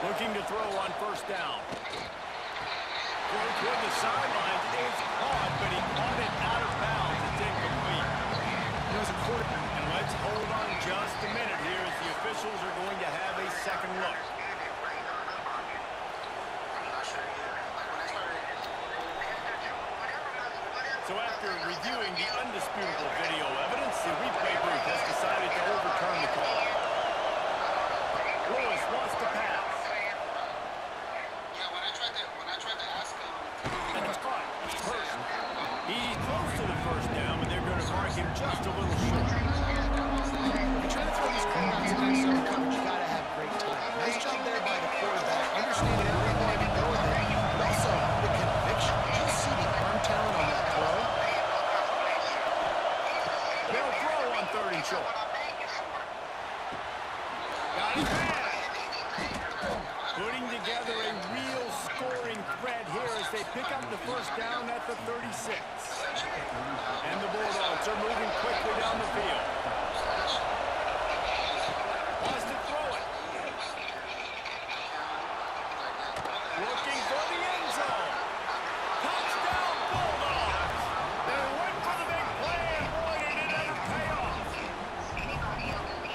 Looking to throw on first down. Going toward the sidelines is caught, but he caught it out of bounds. It's incomplete. There's a quarterback. And let's hold on just a minute here as the officials are going to have a second look. So after reviewing the undisputable video evidence, the replay booth has decided to overturn the call. Lewis wants to pass. Yeah, when I tried to ask him. And it's caught. First. He's close to the first down, but they're going to mark him just a little short. You're trying to throw these cornerbacks in that zone coverage, you gotta have great time. Nice job there by the quarterback, understanding where they're going to be going there, but also the conviction. Did you see the arm talent on that throw? They'll throw on third and short. Got it back. Putting together a real scoring threat here as they pick up the first down at the 36. And the Bulldogs are moving quickly down the field. Wants to throw it. Looking for the end zone. Touchdown Bulldogs. They went for the big play, and boy, did it ever pay off.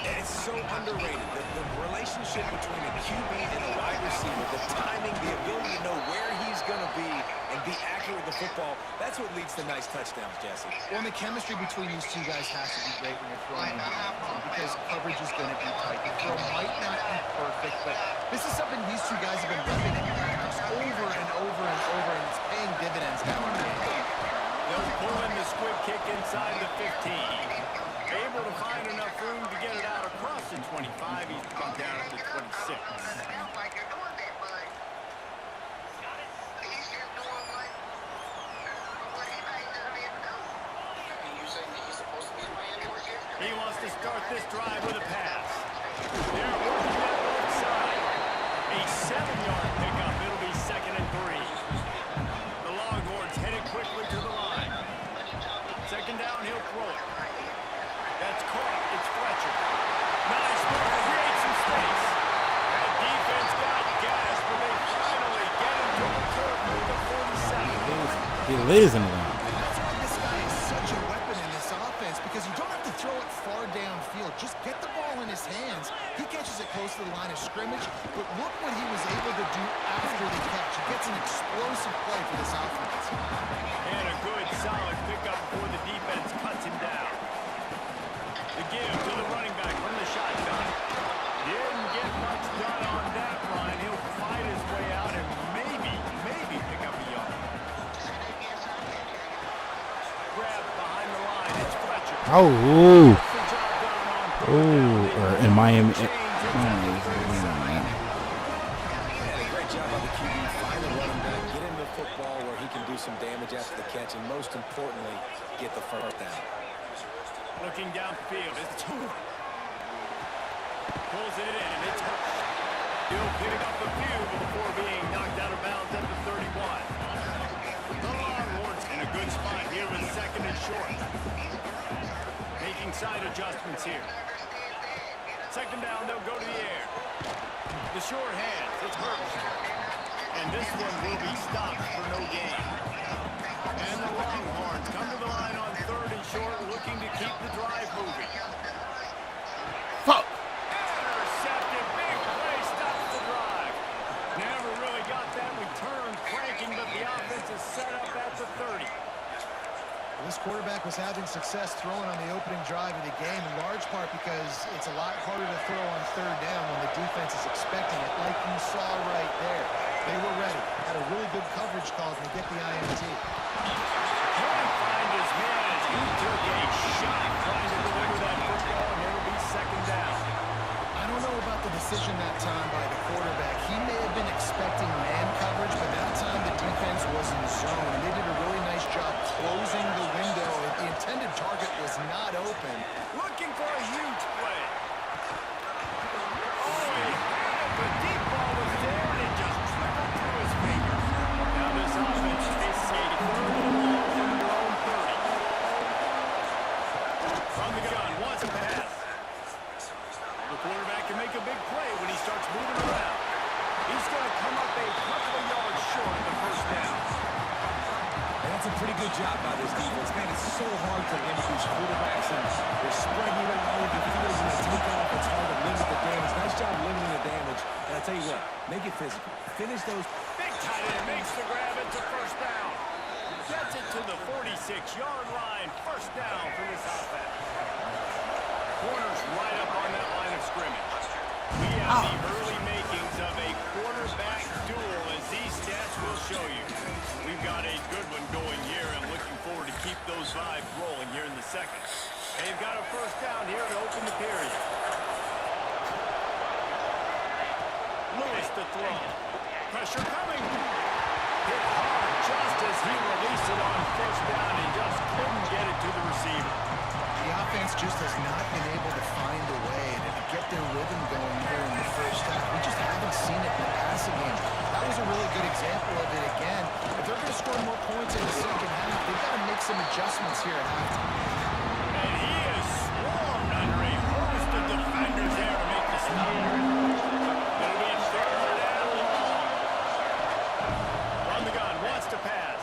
And it's so underrated. The relationship between a QB and a wide receiver, the timing, the ability to know where he's going to be and be accurate with the football, that's what leads to nice touchdowns, Jesse. Well, and the chemistry between these two guys has to be great when you're throwing into the end zone because coverage is going to be tight. The throw might not be perfect, but this is something these two guys have been repping in practice over and over and over, and it's paying dividends now in the game. They'll pull in the squib kick inside the 15. Able to find enough room to get it out across the 25. He's come down at the 26. He wants to start this drive with a pass. They're working that left side. A 7-yard pickup. It'll be 2nd and 3. The Longhorns headed quickly to the line. Second down, he'll throw it. That's caught. It's Fletcher. Nice move to create some space. That defense got gas, but they finally get him to the turf with the 47. He lives in the line. That's why this guy is such a weapon in this offense because you don't have to throw it far downfield. Just get the ball in his hands. He catches it close to the line of scrimmage, but look what he was able to do after the catch. He gets an explosive play for this offense. And a good, solid pickup before the defense cuts him down. The give to the running back from the shotgun. Didn't get much done on that line. He'll fight his way out and maybe pick up a yard. Grab behind the line. It's Fletcher. Oh, in Miami. Yeah, great job by the QB. Find the running back, get him the football where he can do some damage after the catch, and most importantly, get the first down. Looking downfield. It's two. Pulls it in, and it's Hurst. He'll pick up a few before being knocked out of bounds at the 31. The Longhorns in a good spot here with 2nd and short. Making side adjustments here. 2nd down, they'll go to the air. The short hands, it's Hurst. And this one will be stopped for no gain. And the Longhorns come to the line on 3rd and short, looking to keep the drive moving. Fuck. Intercepted, big play, stops the drive. Never really got that return cranking, but the offense is set up at the 30. This quarterback was having success throwing on the opening drive of the game, in large part because it's a lot harder to throw on 3rd down when the defense is expecting it, like you saw right there. They were ready. Had a really good coverage call to get the INT. Can't find his man as he took a shot trying to deliver that football, and it'll be 2nd down. I don't know about the decision that time by the quarterback. He may have been expecting man coverage, but that time the defense was in zone, and they did a really nice job closing the window. The intended target was not open. Looking for a huge play. Oh, he had it. The deep ball was there, and it just trickled through his fingers. Now this offense is skating through the ball from their own 30. From the gun, wants a pass. The quarterback can make a big play when he starts moving around. He's going to come up a couple of yards short of the first down. And that's a pretty good job by this defense. Man, it's so hard to limit these quarterbacks, and they're spreading it out all over the field. When they take off, it's hard to limit the damage. Nice job limiting the damage. And I tell you what, make it physical. Finish those. Big tight end makes the grab. It's a first down. Gets it to the 46-yard line. First down for this offense. Corners right up on that line of scrimmage. We have the early makings of a quarterback duel, as these stats will show you. We've got a good one going here. I'm looking forward to keep those vibes rolling here in the second. They've got a first down here to open the period. Lewis to throw. Pressure coming. Hit hard just as he released it on first down and just couldn't get it to the receiver. The offense just has not been able to find a way to get their rhythm going here in the first half. We just haven't seen it in the passing game. That was a really good example of it again. If they're going to score more points in the second half, they've got to make some adjustments here at halftime. And he is swarmed under a host of defenders there to make the stop. It'll be a third and long. Run the gun, wants to pass.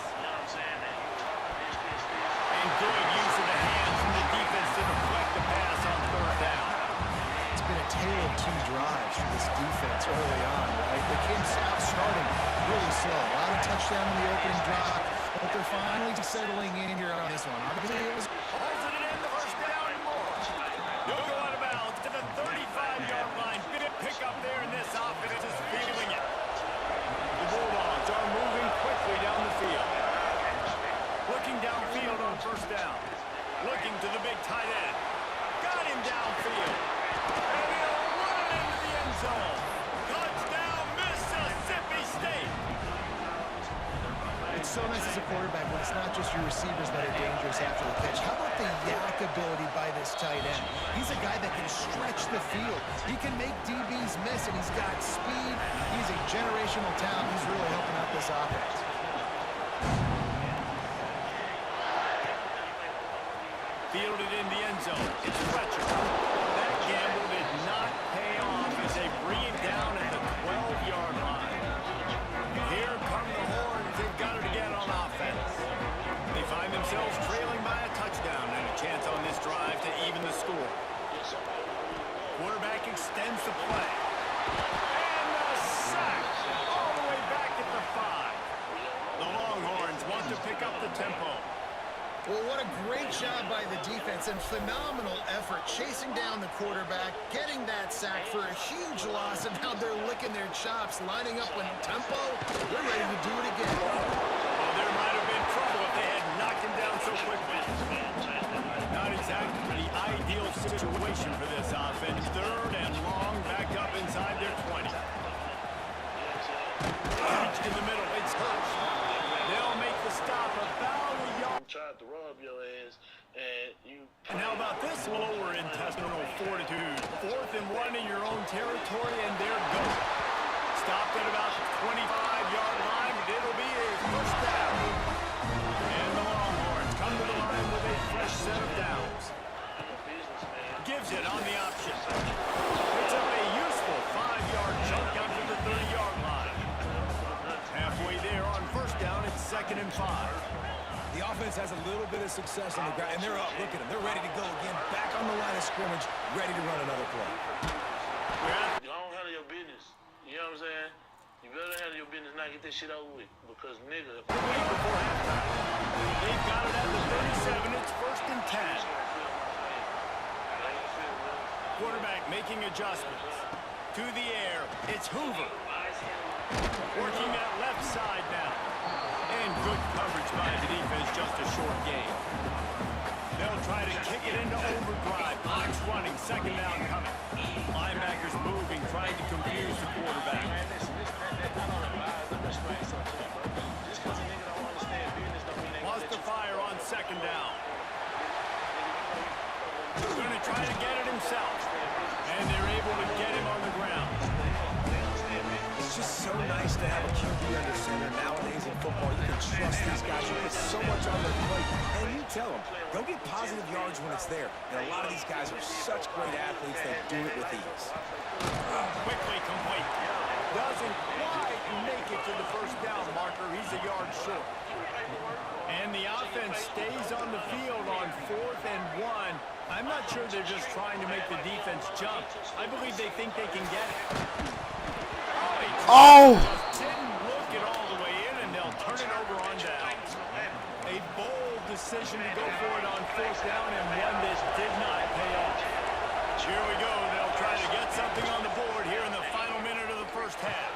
And good use of the hands from the defense to deflect the pass on third down. It's been a tale of two drives for this defense early on, right? They came out starting really slow. A lot of touchdown in the opening drive, but they're finally settling in here on this one. Obviously, it was... Holds it in the first down and more. He'll go out of bounds to the 35-yard line. Big pick up there in this offense is feeling it. The Bulldogs are moving quickly down the field. Looking downfield on first down. Looking to the big tight end. Got him downfield. And he'll run into the end zone. Touchdown, Mississippi State. It's so nice as a quarterback when it's not just your receivers that are dangerous after the catch. How about the yak ability by this tight end? He's a guy that can stretch the field. He can make DBs miss, and he's got speed. He's a generational talent. He's really helping out this offense. Fielded in the end zone. It's Fletcher. That gamble did not pay off as they bring him down at the 12-yard line. Here come the Horns. They've got it again on offense. They find themselves trailing by a touchdown and a chance on this drive to even the score. Quarterback extends the play. And a sack all the way back at the 5. The Longhorns want to pick up the tempo. Well, what a great job by the defense and phenomenal effort chasing down the quarterback, getting that sack for a huge loss, and now they're licking their chops, lining up with tempo. They're ready to do it again. Well, there might have been trouble if they had knocked him down so quickly. Not exactly the ideal situation for this offense. Third and long, back up inside their 20. Reached in the middle, it's Hurts. They'll make the stop about a yard. Tried to rob your ass, and you... And how about this lower intestinal fortitude? 4th and 1 in your own territory, and they're going. Stopped at about the 25-yard line, but it'll be a first down. And the Longhorns come to the line with a fresh set of downs. Gives it on the option. Picks up a useful 5-yard chunk out to the 30-yard line. Halfway there on first down, it's 2nd and 5. The offense has a little bit of success on the ground, and they're up. Look at them. They're ready to go again. Back on the line of scrimmage, ready to run another play. You don't handle your business. You know what I'm saying? You better handle your business, not get this shit over with. Because, nigga... Wait before halftime. They've got it at the 37. It's 1st and 10. Quarterback making adjustments. To the air, it's Hoover. Working that left side now. And good coverage by the defense, just a short game. They'll try to kick it into overdrive. Clock's running, 2nd down coming. Linebackers moving, trying to confuse the quarterback. Wants to fire on 2nd down. Going to try to get it himself. And they're able to get him on the ground. just so nice to have a QB under center nowadays in football. You can trust these guys. You put so much on their plate. And you tell them, go get positive yards when it's there. And a lot of these guys are such great athletes, they do it with ease. Quickly complete. Doesn't quite make it to the first down marker. He's a yard short. And the offense stays on the field on 4th and 1. I'm not sure they're just trying to make the defense jump. I believe they think they can get it. Oh! Didn't look it all the way in, and they'll turn it over on downs. A bold decision to go for it on 4th down, and one that did not pay off. Here we go. They'll try to get something on the board here in the final minute of the first half.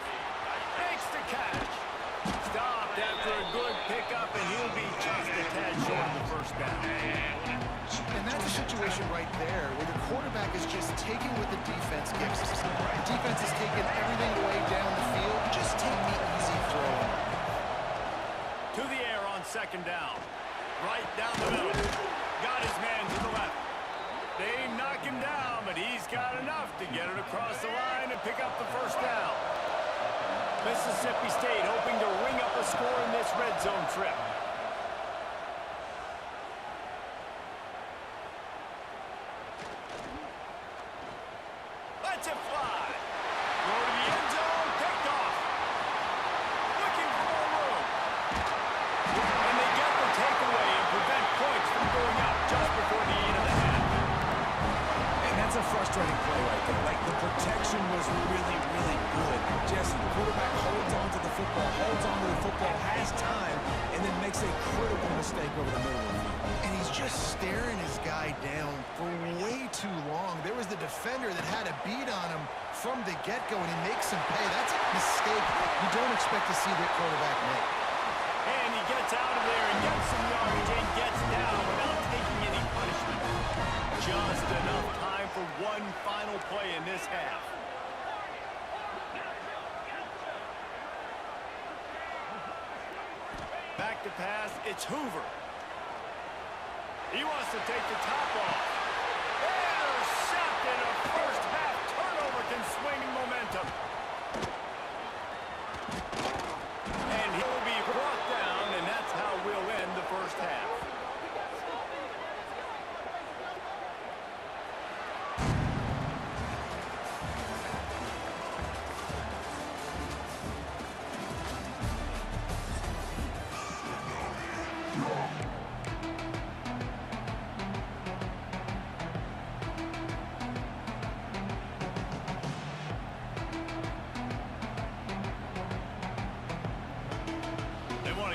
Makes the catch. Stopped after a good pickup, and he'll be just a tad short of the first down. And that's a situation right there where the quarterback is just taking what the defense gives us. The defense is taking everything away down the field. Just take the easy throw. To the air on 2nd down. Right down the middle. Got his man to the left. They knock him down, but he's got enough to get it across the line and pick up the first down. Mississippi State hoping to ring up a score in this red zone trip. Let's it fly. Go to the end zone, picked off. Looking for more room. And they get the takeaway and prevent points from going up just before the 8 of the half. And that's a frustrating play right there. Like, the protection was really, really good. Jesse, the quarterback holds on to the football, has time, and then makes a critical mistake over the middle of the field. And he's just staring his guy down for way too long. There was the defender that had a beat on him from the get-go, and he makes him pay. That's a mistake you don't expect to see the quarterback make. And he gets out of there and gets some yardage and gets down without taking any punishment. Just enough time for one final play in this half. Back to pass, it's Hoover. He wants to take the top off. Intercepted. A first half turnover can swing momentum. And he'll be brought down, and that's how we'll end the first half.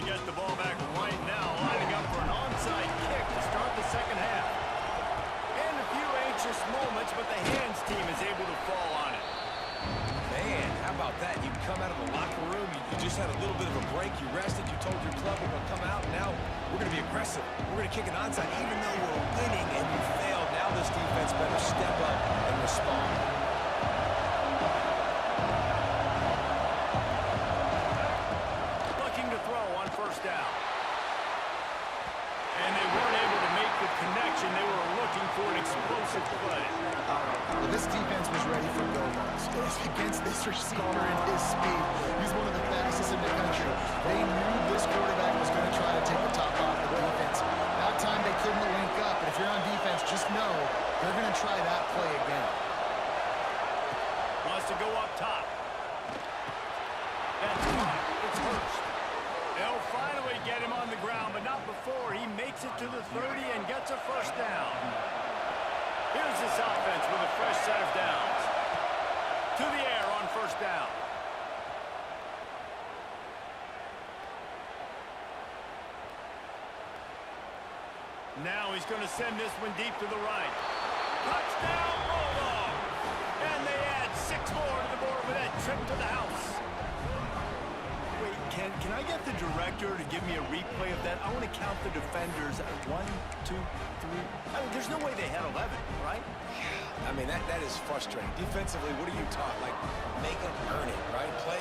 Get the ball back right now, lining up for an onside kick to start the second half. And a few anxious moments, but the hands team is able to fall on it. Man, how about that? You come out of the locker room, you just had a little bit of a break, you rested, you told your club we're going to come out, and now we're going to be aggressive. We're going to kick an onside, even though you're winning and you failed. Now this defense better step up and respond. Down. And they weren't able to make the connection. They were looking for an explosive play. Well, this defense was ready for go-balls. Against this receiver and his speed, he's one of the fastest in the country. They knew this quarterback was going to try to take the top off the defense. That time they couldn't link up, but if you're on defense, just know they're going to try that play again. Wants to go up top. That's fine. It's Hurst. They'll finally get him on the ground, but not before he makes it to the 30 and gets a first down. Here's this offense with a fresh set of downs. To the air on first down. Now he's going to send this one deep to the right. Touchdown, Bulldogs! And they add 6 more to the board with that trip to the house. Can I get the director to give me a replay of that? I want to count the defenders. 1, 2, 3. I mean, there's no way they had 11, right? I mean, that is frustrating. Defensively, what are you taught? Like, make them earn it, right? Play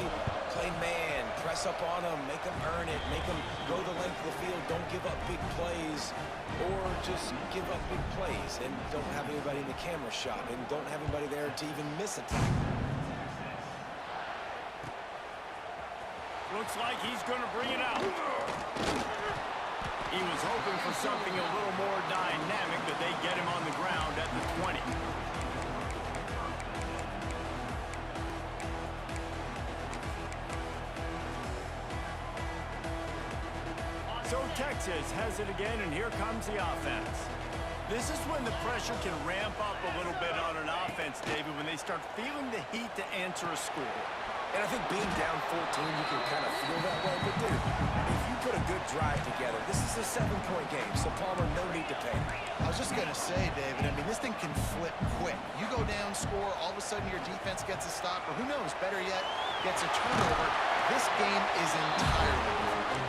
man, press up on them, make them earn it, make them go the length of the field, don't give up big plays, or just give up big plays and don't have anybody in the camera shot and don't have anybody there to even miss a tackle. looks like he's going to bring it out. He was hoping for something a little more dynamic, but they get him on the ground at the 20. So Texas has it again, and here comes the offense. This is when the pressure can ramp up a little bit on an offense, David, when they start feeling the heat to answer a score. And I think being down 14, you can kind of feel that way. But, dude, if you put a good drive together, this is a 7-point game, so Palmer, no need to panic. I was just going to say, David, I mean, this thing can flip quick. You go down, score, all of a sudden your defense gets a stop, or who knows, better yet, gets a turnover. This game is entirely different.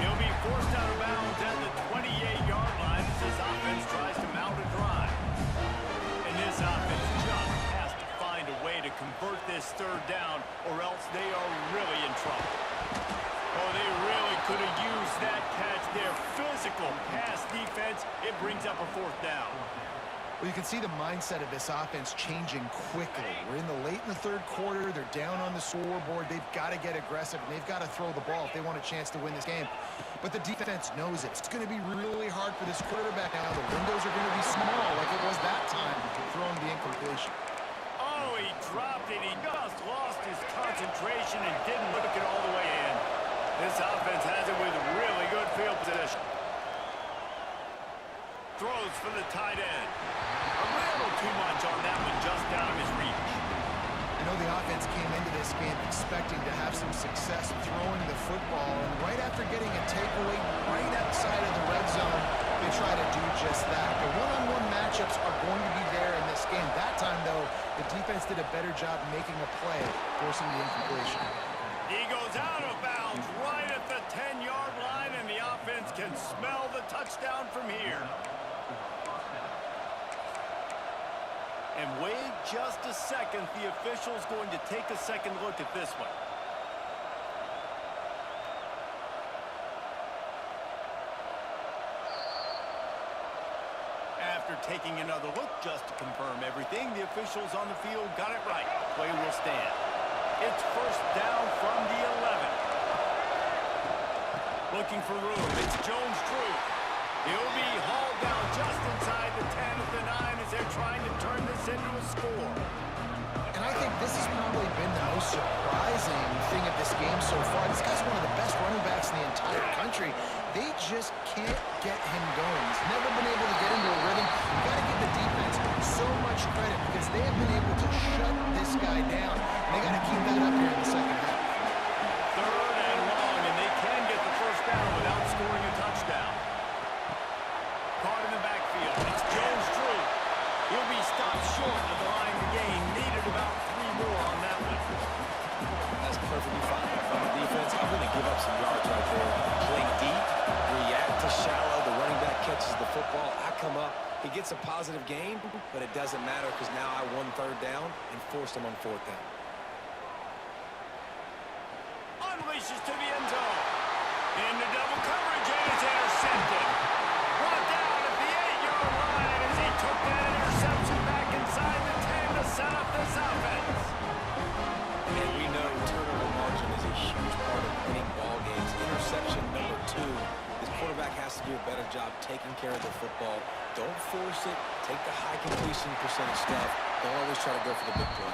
He'll be forced out of bounds at the 28-yard line as his offense tries to mount a drive. And this offense just has to find a way to convert this third down, or else they are really in trouble. Oh, they really could have used that catch there. Physical pass defense. It brings up a fourth down. Well, you can see the mindset of this offense changing quickly. We're in the late in the third quarter. They're down on the scoreboard. They've got to get aggressive, and they've got to throw the ball if they want a chance to win this game. But the defense knows it. It's going to be really hard for this quarterback now. The windows are going to be small like it was that time throwing the incompletion. Oh, he dropped it. He just lost his concentration and didn't look it all the way in. This offense has it with really good field position. Throws for the tight end. A little too much on that one, just out of his reach. I know the offense came into this game expecting to have some success throwing the football, and right after getting a takeaway right outside of the red zone, they try to do just that. The one-on-one matchups are going to be there in this game. That time, though, the defense did a better job making a play, forcing the incompletion. He goes out of bounds right at the 10-yard line, and the offense can smell the touchdown from here. And wait just a second, the official's going to take a second look at this one. After taking another look just to confirm everything, the officials on the field got it right. Play will stand. It's first down from the 11. Looking for room, it's Jones-Drew. He'll be hauled down just inside the 10 at the 9 as they're trying to turn this into a score. And I think this has probably been the most surprising thing of this game so far. This guy's one of the best running backs in the entire country. They just can't get him going. He's never been able to get into a rhythm. You've got to give the defense so much credit because they have been able to shut this guy down. And they got to keep that up here in the second half. Third and long, and they can get the first down without scoring a touchdown. Caught in the backfield. It's Jones-Drew. He'll be stopped short of the line to gain. Needed about 3 more on that one. That's perfectly fine from the defense. I'm going to give up some yards right there. Play deep, react to shallow. The running back catches the football. I come up. He gets a positive gain, but it doesn't matter because now I won third down and forced him on fourth down. Unleashes to the end zone. Into double coverage, and it's intercepted. Brought down at the 8-yard line as he took that interception back inside the 10 to set up this offense. And we know turnover margin is a huge part of winning ball games. Interception number 2. This quarterback has to do a better job taking care of the football. Don't force it. Take the high completion percentage stuff. Don't always try to go for the big play.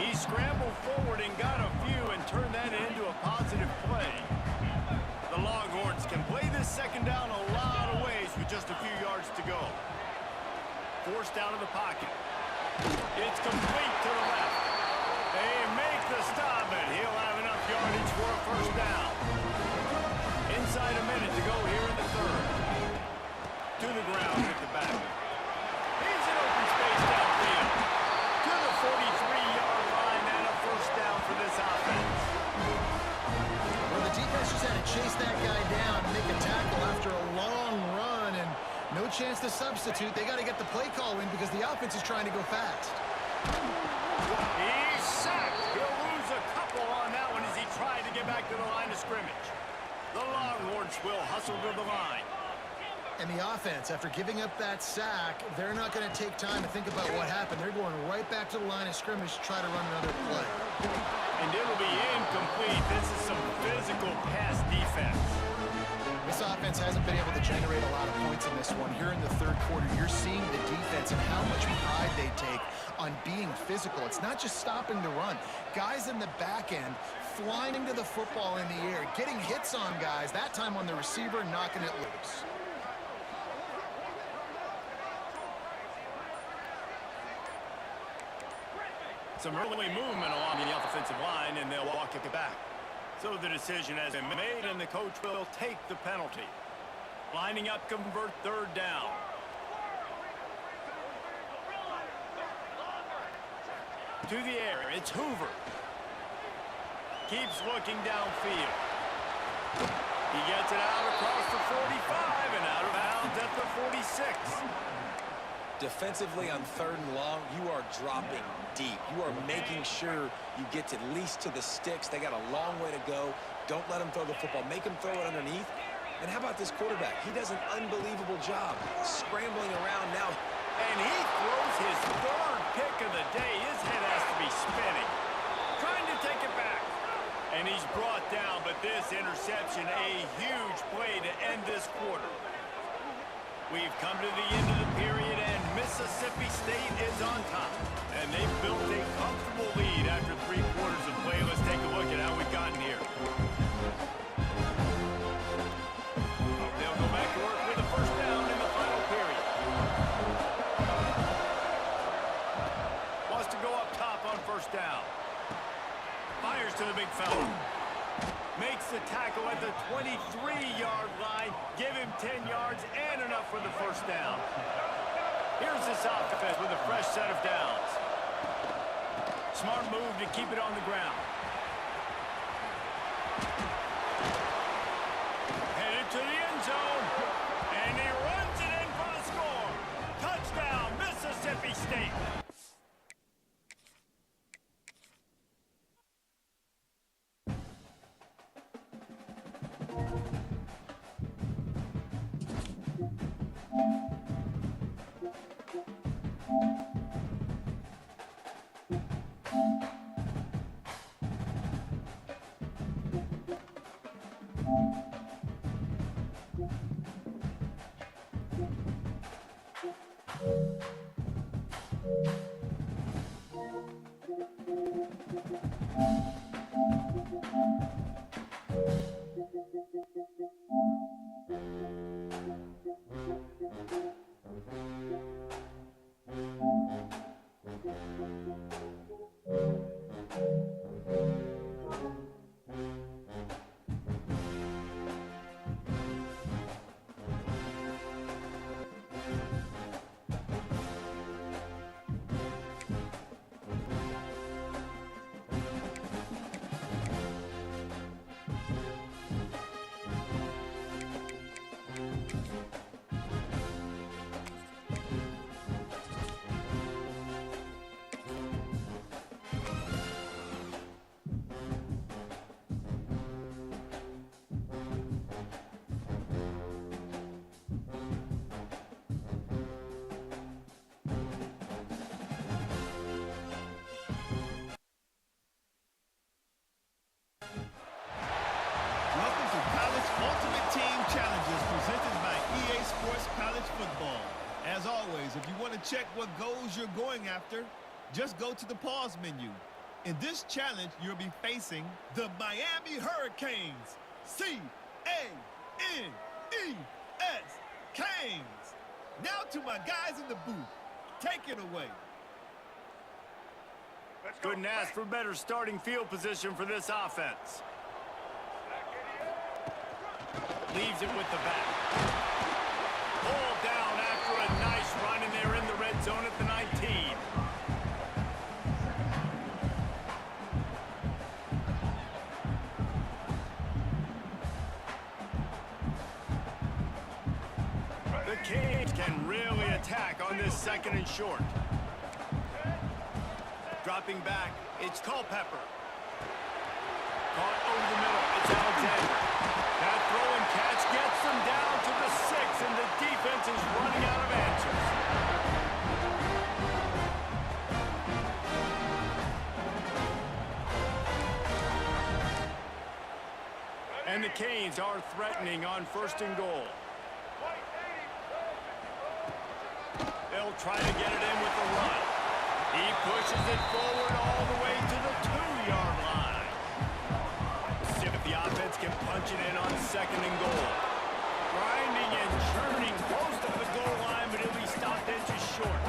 He scrambled forward and got a few and turned that into a positive play. The Longhorns can play this second down a lot of ways with just a few yards to go. Forced out of the pocket. It's complete to the left. They make the stop, and he'll have enough yardage for a first down. Inside a minute to go here in the third. To the ground at the back. He's in open space downfield. To the 43-yard line and a first down for this offense. Well, the defense just had to chase that guy down and make a tackle after a long run, and no chance to substitute. They got to get the play call in because the offense is trying to go fast. He's sacked. He'll lose a couple on that one as he tried to get back to the line of scrimmage. The Longhorns will hustle to the line. And the offense, after giving up that sack, they're not going to take time to think about what happened. They're going right back to the line of scrimmage to try to run another play. And it'll be incomplete. This is some physical pass defense. This offense hasn't been able to generate a lot of points in this one. Here in the third quarter, you're seeing the defense and how much pride they take on being physical. It's not just stopping the run. Guys in the back end flying into the football in the air, getting hits on guys, that time on the receiver, knocking it loose. Some early movement along the offensive line, and they'll walk it back. So the decision has been made, and the coach will take the penalty. Lining up, convert third down. To the air, it's Hoover. Keeps looking downfield. He gets it out across the 45 and out of bounds at the 46. Defensively on third and long, you are dropping deep. You are making sure you get at least to the sticks. They got a long way to go. Don't let them throw the football. Make them throw it underneath. And how about this quarterback? He does an unbelievable job scrambling around now. And he throws his third pick of the day. His head has to be spinning. Trying to take it back. And he's brought down, but this interception, a huge play to end this quarter. We've come to the end of the period, and Mississippi State is on top. And they've built a comfortable lead after 3 quarters of play. Let's take a look at how we've gotten here. They'll go back to work with a first down in the final period. Wants to go up top on first down. Fires to the big fella. Makes the tackle at the 23-yard line. Give him 10 yards and enough for the first down. Here's this offense with a fresh set of downs. Smart move to keep it on the ground. Headed to the end zone. And he runs it in for the score. Touchdown, Mississippi State. As always, if you want to check what goals you're going after, just go to the pause menu. In this challenge, you'll be facing the Miami Hurricanes. C-A-N-E-S. Canes. Now to my guys in the booth. Take it away. Couldn't ask for better starting field position for this offense. Leaves it with the back. Pulled down after a nice run, and they're in the red zone at the 19. The Canes can really attack on this second and short. Dropping back, it's Culpepper. Caught over the middle, it's Alexander. That throw and catch gets them down to the 6, and the defense is running out of answers. And the Canes are threatening on 1st and goal. They'll try to get it in with the run. He pushes it forward all the way to the 2-yard line. See if the offense can punch it in on 2nd and goal. Grinding and churning close to the goal line, but he'll be stopped inches short.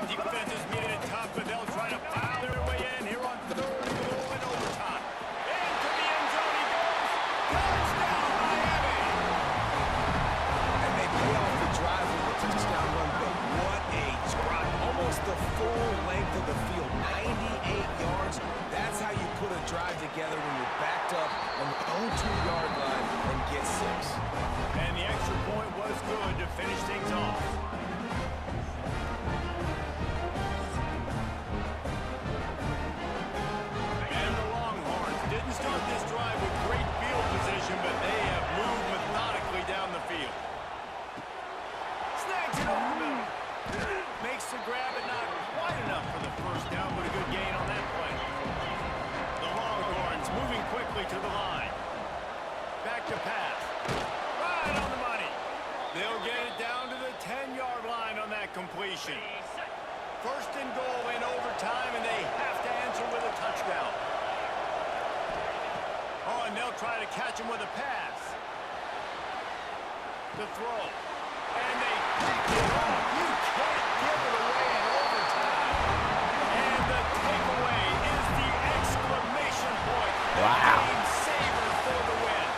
The defense is meeting it tough, but they'll try to pile their way in here on 3rd and goal in overtime. Into the end zone he goes. Touchdown, Miami! And they pay off the drive with a touchdown run, but what a drive. Almost the full length of the field, 98 yards. That's how you put a drive together when you're backed up on the own 2-yard line and get 6. And the extra point was good to finish things off. And the Longhorns didn't start this drive with great field position, but they have moved methodically down the field. Snags it over the middle. Makes the grab, but not quite enough for the 1st down, but a good gain on that play. The Longhorns moving quickly to the line. Back to pass. Right on the money. They'll get it down to the 10-yard line on that completion. 1st and goal in overtime, and they have to answer with a touchdown. Oh, and they'll try to catch him with a pass. The throw. And they pick it off. You can't give it away in overtime. And the takeaway is the exclamation point. Wow. Game saver for the win.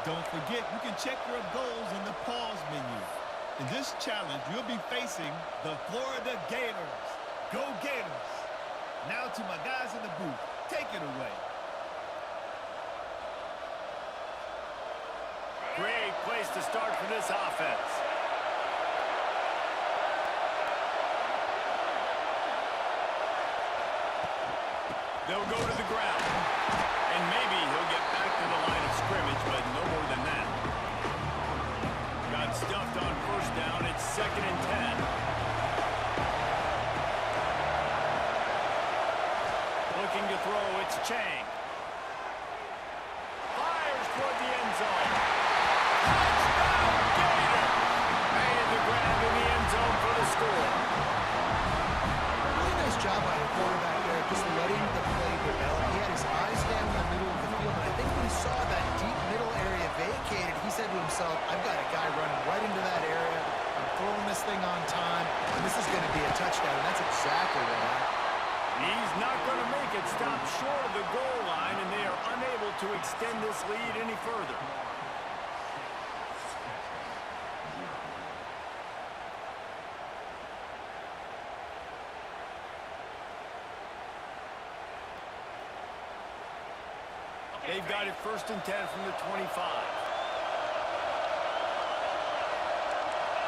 Don't forget, you can check your goals in the pause menu. In this challenge, you'll be facing the Florida Gators. Go Gators! Now to my guys in the booth. Take it away. Great place to start for this offense. They'll go to the ground. And maybe he'll get back to the line of scrimmage, but no more than that. Got stuffed on 1st down. It's 2nd and 10. Looking to throw, it's Chang. Fires toward the end zone. Touchdown, Gators! Made the grab in the end zone for the score. Really nice job by the quarterback there, just letting the play develop. He had his eyes down in the middle of the field, and I think when he saw that deep middle area vacated, he said to himself, I've got a guy running right into that area. I'm throwing this thing on time, and this is going to be a touchdown, and that's exactly what happened. He's not going to make it. Stop short of the goal line, and they are unable to extend this lead any further. They've got it 1st and 10 from the 25.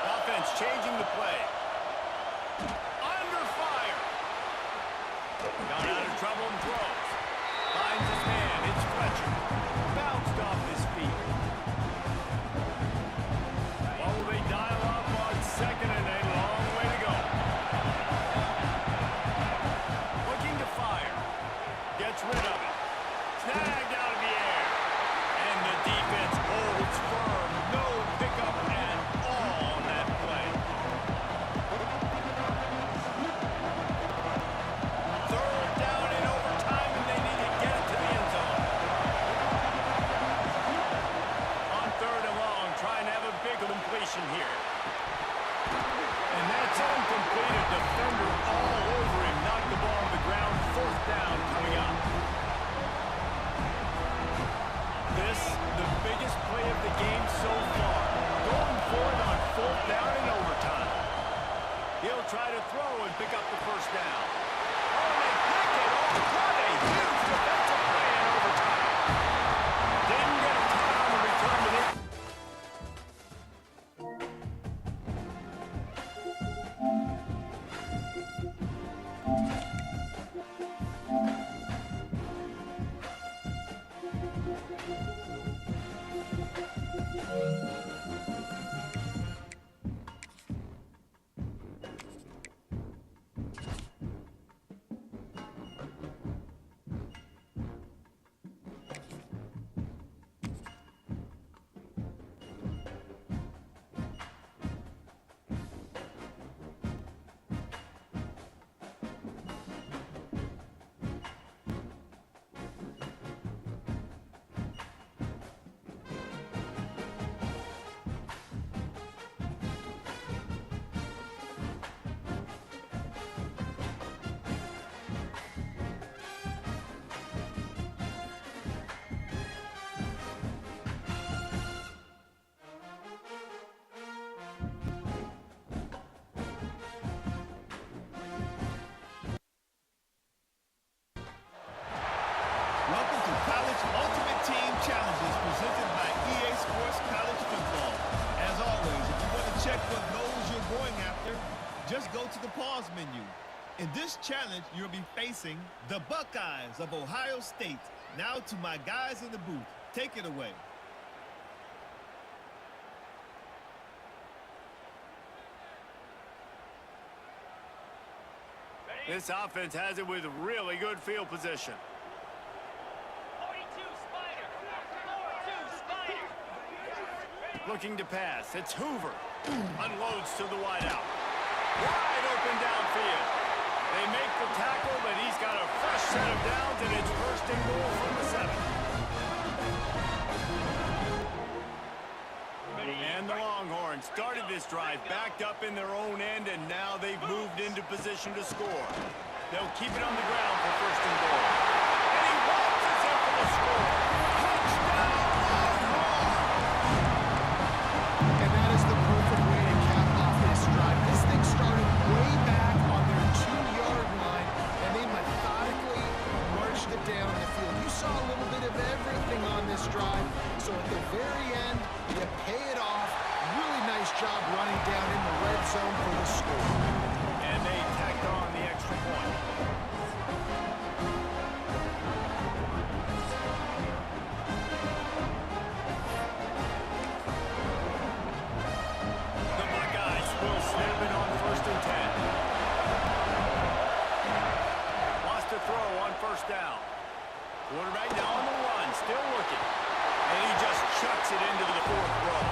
Offense changing the play. Under fire. Got out of trouble and throws. Finds his man. It's Fletcher. Bounced off his feet. this, the biggest play of the game so far. Going for it on 4th down in overtime. He'll try to throw and pick up the first down. Oh, and they pick it off. What a huge defensive play in overtime. Didn't get a ton on the return to this. Welcome to College Ultimate Team Challenges presented by EA Sports College Football. As always, if you want to check what goals you're going after, just go to the pause menu. In this challenge, you'll be facing the Buckeyes of Ohio State. Now to my guys in the booth. Take it away. This offense has it with really good field position. Looking to pass. It's Hoover. Unloads to the wideout. Wide open downfield. They make the tackle, but he's got a fresh set of downs, and it's 1st and goal from the 7. And the Longhorns started this drive backed up in their own end, and now they've moved into position to score. They'll keep it on the ground for 1st and goal. And he waltzes in for the score. Touchdown, Longhorns! And that is the perfect way to cap off this drive. This thing started way back on their 2-yard line, and they methodically marched it down the field. You saw a little bit of everything on this drive, so at the very end, you pay it off. Really nice job running down in the red zone for the score. And they tacked on the extra point. The Buckeyes will snap it on 1st and 10. Wants to throw on 1st down. Quarterback now on the run, still looking. And he just chucks it into the 4th row.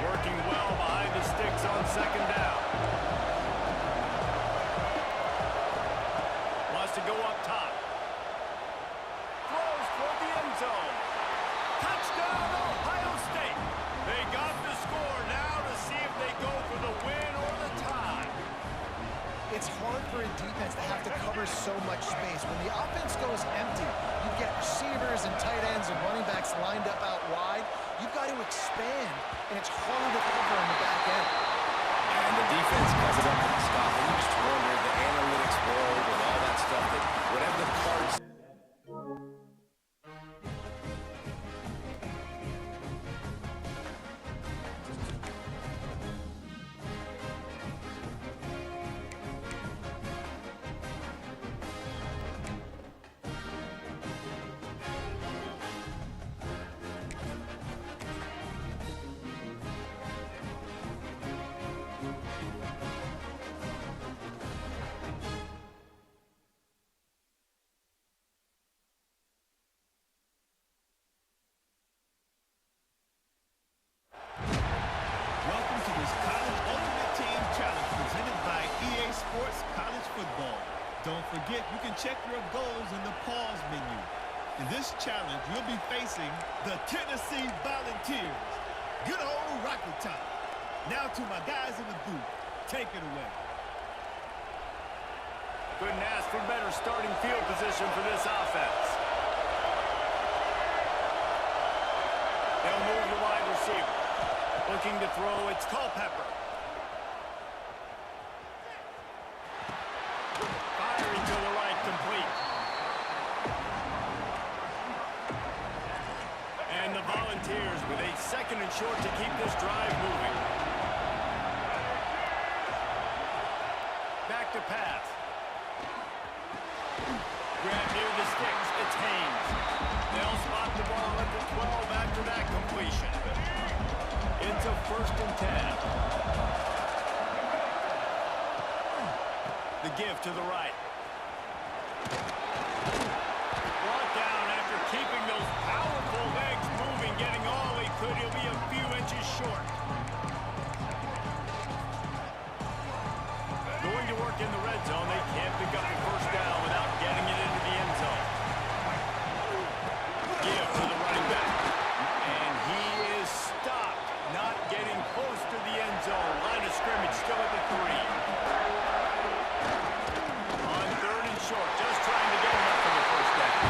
Working well behind the sticks on 2nd down. Wants to go up top. Throws toward the end zone. Touchdown, Ohio State. They got the score now to see if they go for the win or the tie. It's hard for a defense to have to cover so much space. When the offense goes empty, you get receivers and tight ends and running backs lined up out wide. You've got to expand, and it's harder to cover on the back end. And the defense has it up in the stop. And you just wonder, the analytics world and all that stuff, that whatever the cards... Welcome to this College Ultimate Team Challenge presented by EA Sports College Football. Don't forget, you can check your goals in the pause menu. In this challenge, you'll be facing the Tennessee Volunteers. Good old Rocky Top. Now to my guys in the booth. Take it away. Couldn't ask for better starting field position for this offense. They'll move the wide receiver. Looking to throw, it's Culpepper. Firing to the right, complete. And the Volunteers with a 2nd and short to keep this drive moving. Back to pass. Grab near the sticks. It's Haynes. They'll spot the ball at the 12 after that completion. It's a 1st and 10. The give to the right. Brought down after keeping those powerful legs moving, getting all he could. He'll be a few inches short. Going to work in the red zone. They can't pick up the 1st down without getting it into the end zone. Give to the running back. And he is stopped. Not getting close to the end zone. Line of scrimmage still at the 3. On 3rd and short. Just trying to get enough for the 1st down.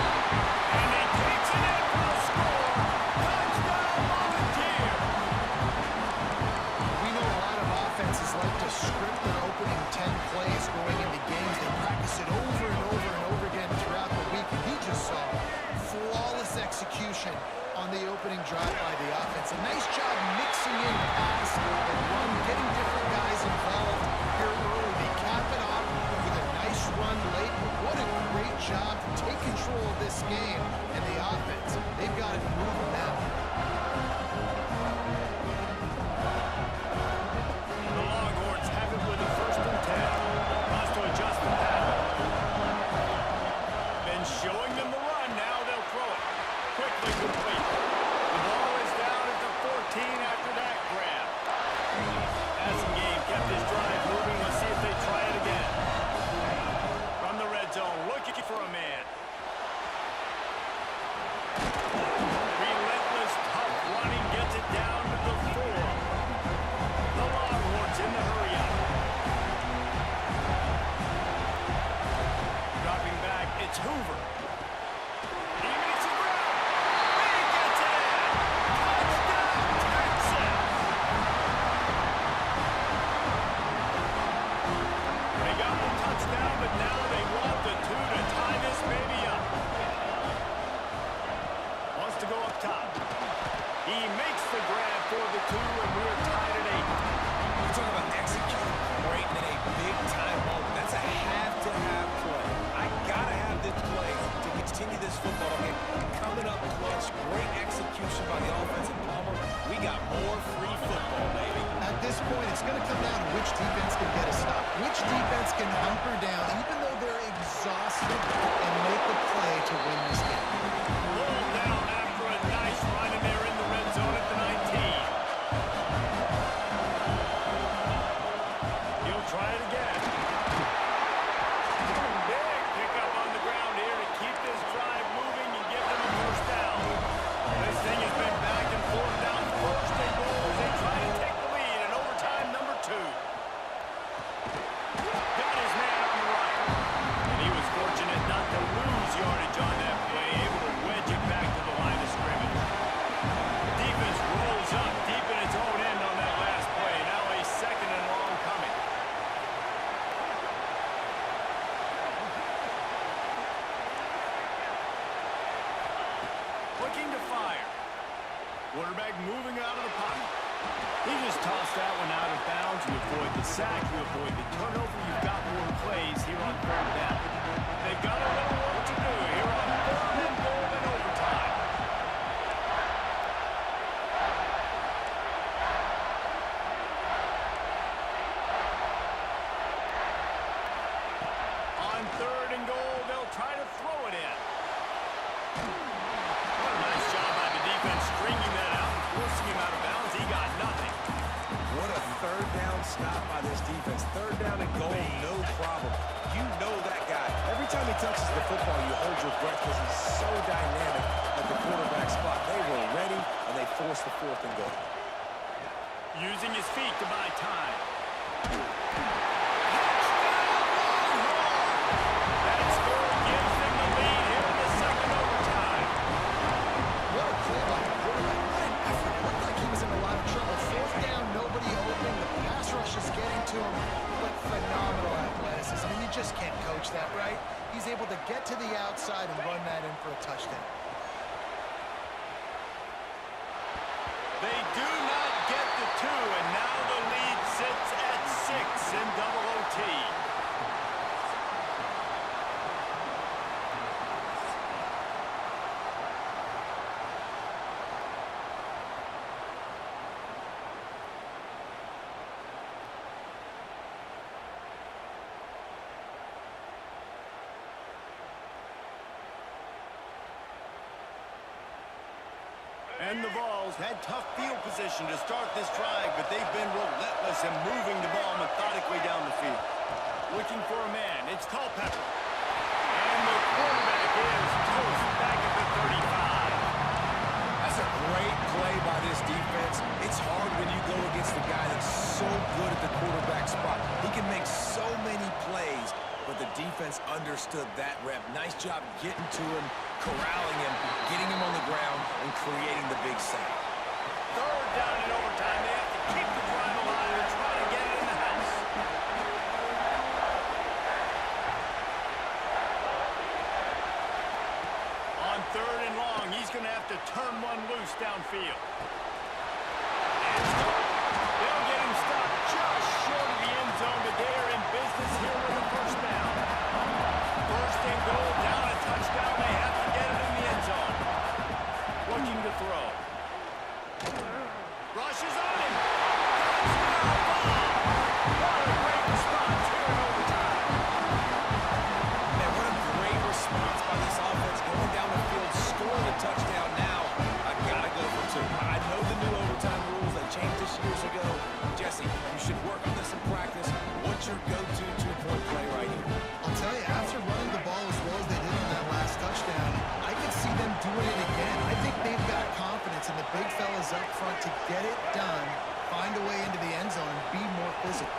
And he takes it in for a score. Touchdown, Volunteer. We know a lot of offenses like to script their opening 10 plays going into games. They practice it over and over and over again throughout the week. And he just saw flawless execution on the opening drive by the offense. A nice job mixing in pass and run, getting different guys involved here early. They cap it off with a nice run late. What a great job to take control of this game. And the offense, they've got it moving now. The Longhorns have it with a 1st and 10. Wants to adjust the pattern. Been showing them the run. Now they'll throw it. Quickly complete. The ball is down at the 14 after that grab. Passing game kept his drive moving. Let's see if they try it again. From the red zone, looking for a man. Relentless, tough running gets it down to the 4. The Longhorns in the hurry up. Dropping back, it's Hoover. He makes a grab. And he gets it in. Touchdown, Texas. They got the touchdown, but now they want the 2 to tie this baby up. Wants to go up top. He makes the grab for the 2, and we're tied at 8. You're talking about executing great in a big-time moment. That's a have-to-have play. I gotta have this play to continue this football game. Coming up clutch, great execution by the offensive Palmer. We got more free football, baby. At this point, it's going to come down to which defense can get a stop. Which defense can hunker down, even though they're exhausted, and make a play to win this game. Roll down after a nice run, and they're in the red zone at the 19. He'll try it again. Big pickup on the ground here to keep this drive moving and give them a 1st down. This thing has been back and forth down 1st and goal as they try to take the lead in overtime number 2. Got his man on the right. And he was fortunate not to lose yardage on that play, able to wedge it back to the line of scrimmage. Defense rolls up deep in its own end on that last play. Now a 2nd and long coming. Looking to fire. Quarterback moving out of the pocket. He just tossed that one out of bounds. You avoid the sack, you avoid the turnover. You've got more plays here on 3rd down. They've got a little work to do here on 3rd and goal in overtime. On 3rd and goal, they'll try to throw it in. What a nice job by the defense stringing that out and forcing him out of bounds. He got nothing. What a 3rd down stop by this defense. 3rd down and goal, no problem. You know that guy. Every time he touches the football, you hold your breath because he's so dynamic at the quarterback spot. They were ready, and they forced the 4th and goal. Using his feet to buy time. get to the outside and run that in for a touchdown. They do not get the 2, and now the lead sits at 6 in double OT. And the Vols had tough field position to start this drive, but they've been relentless in moving the ball methodically down the field. Looking for a man, it's Culpepper. And the quarterback is toast back at the 35. That's a great play by this defense. It's hard when you go against a guy that's so good at the quarterback spot. He can make so many plays, but the defense understood that rep. Nice job getting to him, corralling him, getting him on the ground, and creating the big sack. Third down in overtime. They have to keep the drive alive and try to get it in the house. On 3rd and long, he's going to have to turn one loose downfield. And stop. They'll get him stopped just short of the end zone, but they are in business here with a first down. First and goal, down a touchdown. They have to get it in the end zone. Looking to throw. Rushes on him. What a great response here in overtime. Man, what a great response by this offense. Going down the field, scoring a touchdown now. I gotta go for 2. I know the new overtime rules that changed this years ago. Jesse, you should work on this in practice. What's your go-to 2-point play right here? I'll tell you, after running the ball as well as they did on that last touchdown, I can see them doing it again. I think they've got confidence in the big fellas up front to get it done, find a way into the end zone, and be more physical.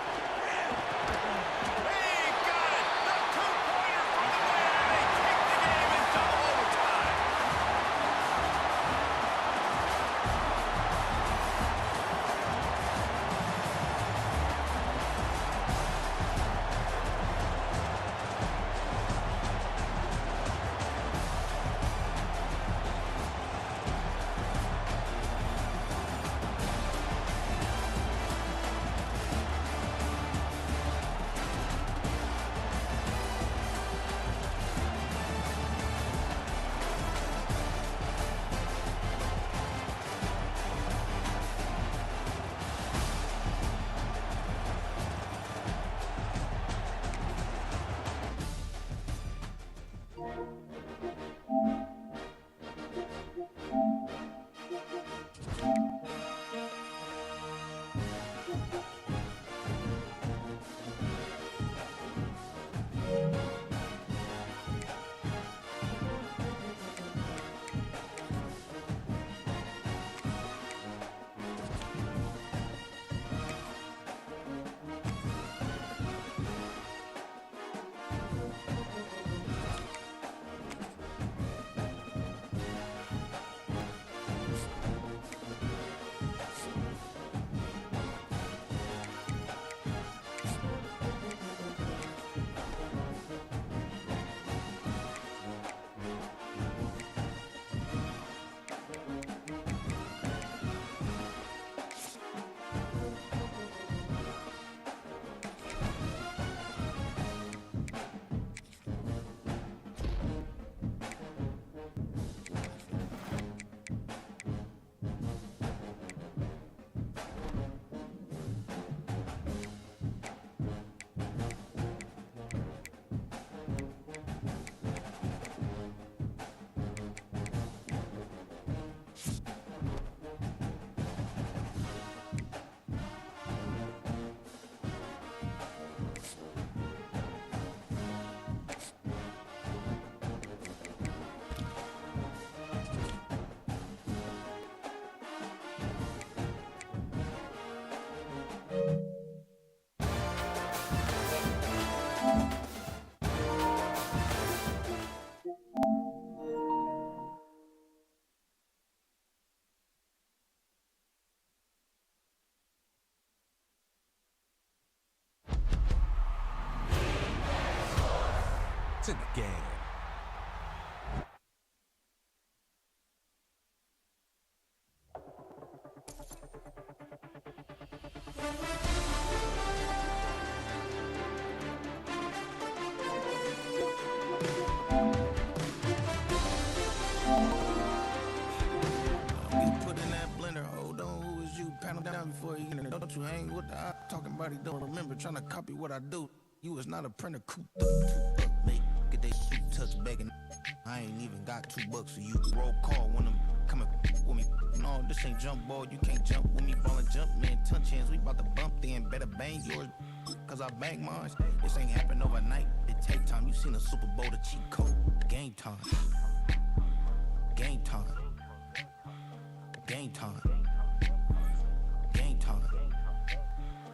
It's in the game. Get put in that blender. Hold on, who is you? Panel down before you get in there. Don't you hang with the eye? Talking about he don't remember. Trying to copy what I do. You was not a printer. Cooped up. Make get they suit touch begging. I ain't even got $2 for you. Roll call when I'm coming with me. No, this ain't jump ball. You can't jump with me. Ballin' jump, man. Touch hands. We bout to bump then. Better bang yours. Cause I bang mine. This ain't happen overnight. It take time. You seen a Super Bowl, the cheat code. Game time. Game time. Game time. Game time.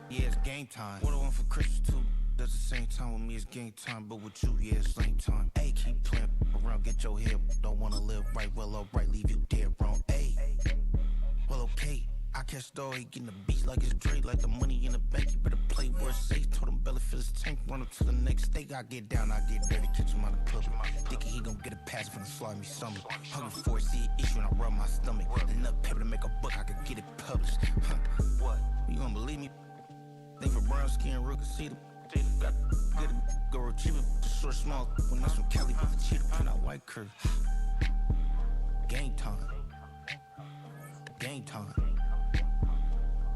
Yeah, it's game time. What I want for Christmas too. Does the same time with me, it's game time. But with you, yeah, it's same time. Hey, keep playing around, get your head. Don't wanna live right, well, alright, leave you dead wrong. Hey, well, okay. I catch the dog, he getting the beat like it's Dre, like the money in the bank. You better play where it's safe. Told him Belly fill his tank, run up to the next state. I get down, I get dirty, catch him on the club. Thinking he gon' get a pass from the slimy summer. Hungry for it, see an issue and I rub my stomach. Enough paper to make a book, I could get it published. What? You don't believe me? Think for brown skin, real can see them. Got get it, go retrieve it, just short small. When that's from Cali, but the cheetah print out white curve. Game time. Game time.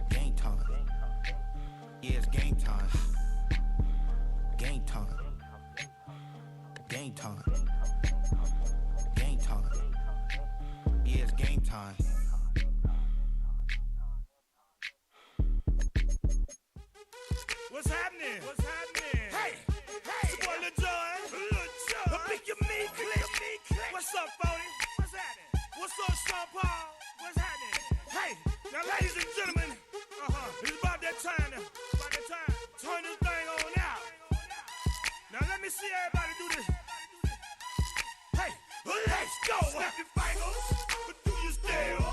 Game time. Yeah, it's game time. Game time. Game time. Game time. Yeah, it's game time. What's happening? What's happening? Hey, it's your boy Lil Jon. I think you mean click. What's up, Phony? What's happening? What's up, Sean Paul? What's happening? Hey, now ladies and gentlemen, it's about that time now. About that time. Turn this thing on out. Now let me see everybody do this. Hey, let's go. Snap your fingers, but do you still?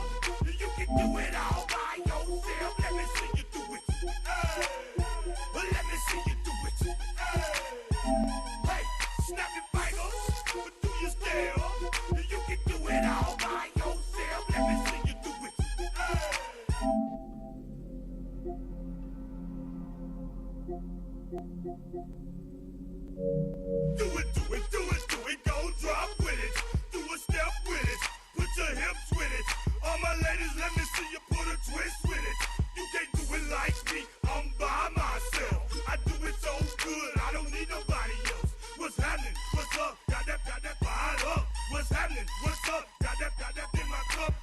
You can do it all by yourself. Let me see you do it. Let me see you do it. Hey, snap your fingers, but do you still? You can do it all by yourself. Let me see you do it. Do it, go drop with it. Do a step with it. Put your hips with it. All my ladies, let me see you put a twist with it. You can't do it like me, I'm by myself. I do it so good, I don't need nobody else. What's happening? What's up? Got that fired up. What's happening? What's up? Got that in my cup.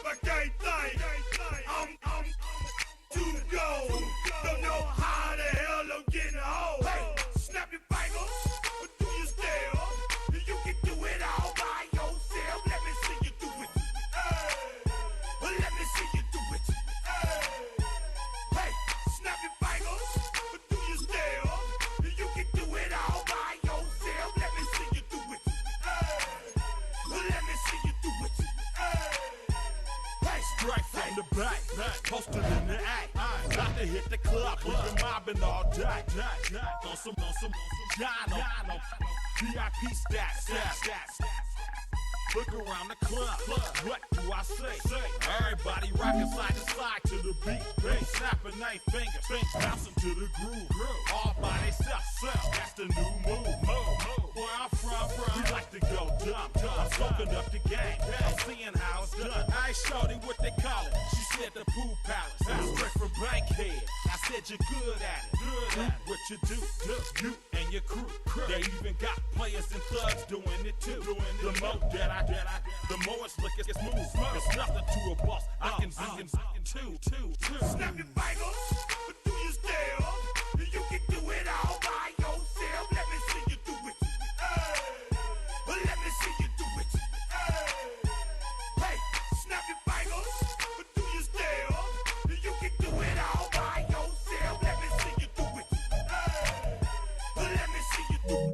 I can't think. I'm to go. Don't know how the hell I'm getting home. Hey, snap your fingers, but do you still? You can do it all by yourself. Let me see you do it. Let me see you do it. Hey, snap your fingers, but do you still? You can do it all by yourself. Let me see you do it. Let me see you do it. Hey, straight from the back, posted in the act. About to hit the club, we've been mobbing all day. On some Jono, VIP stats. Look around the club, what do I say? Everybody rockin' side to side to the beat. Snapping their fingers, bouncing to the groove. All by themselves, that's the new move. Where I'm from, we like to go dumb. I'm soaking up the game, I'm seeing how it's done. I ain't shorty what they call it. She said the pool palace, straight from Bankhead. I said you're good at it. What you do, you and your crew. They even got players and thugs doing it too. The more that I the more it's looking smooth. It's nothing to a boss. I can two. Snap your fingers, but do you still? You can do it all by yourself. Let me see you do it. Let me see you do it. Hey, snap your fingers, but do you still? You can do it all by yourself. Let me see you do it. Let me see you do it.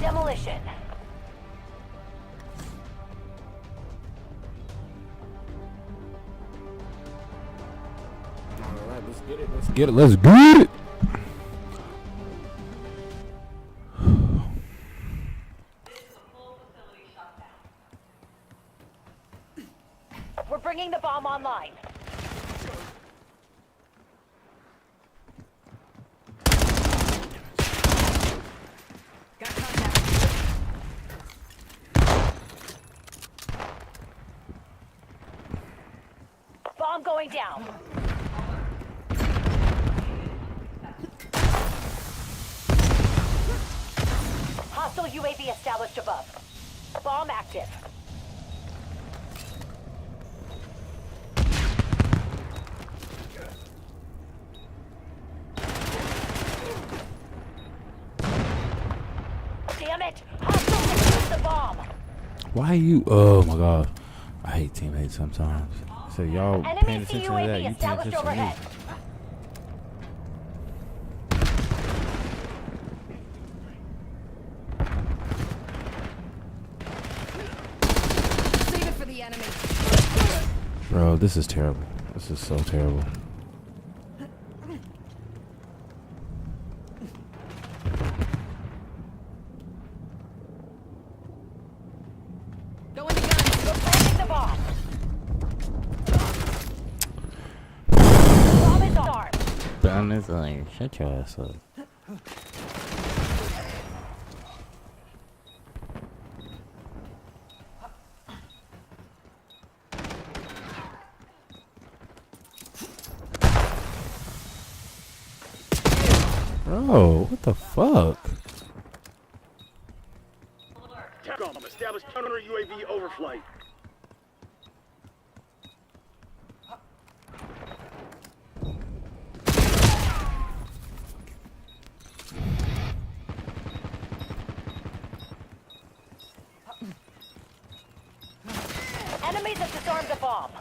demolition. Alright, let's get it. Let's get it. Let's get it. We're bringing the bomb online. Bomb going down. Hostile UAV established above. Bomb active. Damn it! Hostile defused the bomb. Why are you? Oh my god, I hate teammates sometimes. So y'all paying Enemy attention to CUAV that? You paying established attention to me? overhead. Save it for the enemy. Bro, this is terrible. This is so terrible. Go in the gun. We're planting the bomb. Bomb is armed. Down this lane. Shut your ass up. Bro, what the fuck? TACOM, establish counter UAV overflight. Enemies have disarmed the bomb.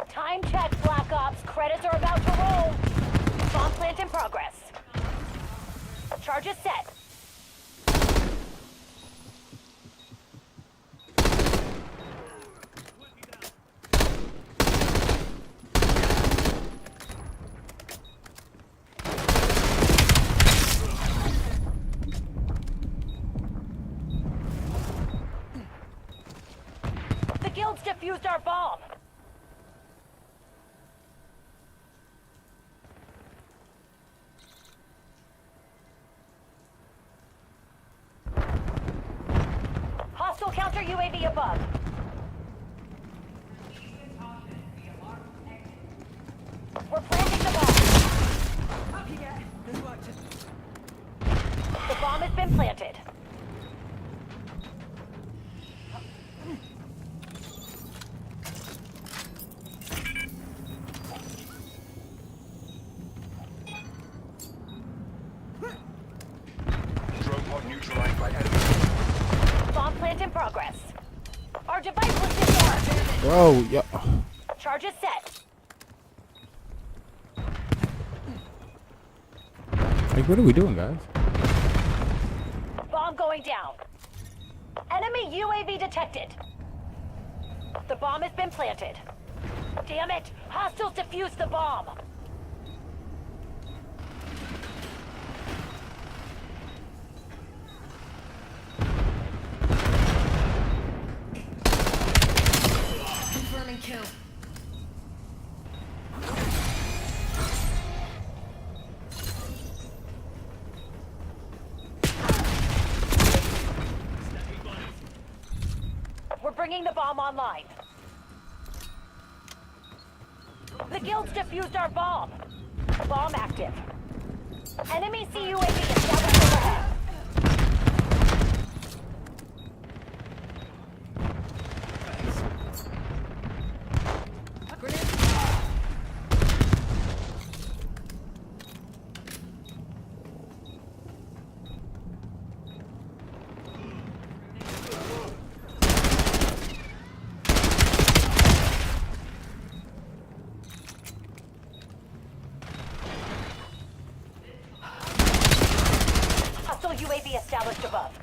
Time check, Black Ops. Credits are about to roll. Bomb plant in progress. Charges set. The guild's defused our bomb. Hostile counter UAV above. We're planting the bomb. The bomb has been planted. Drone pod neutralized by enemy. Bomb plant in progress. Our device was disarmed. Bro, yeah. Charges set. Like, what are we doing, guys? Bomb going down. Enemy UAV detected. The bomb has been planted. Damn it! Hostiles defused the bomb. Confirming kill. We're bringing the bomb online. The guild's defused our bomb. Bomb active. Enemy CUAV established overhead. UAV established above.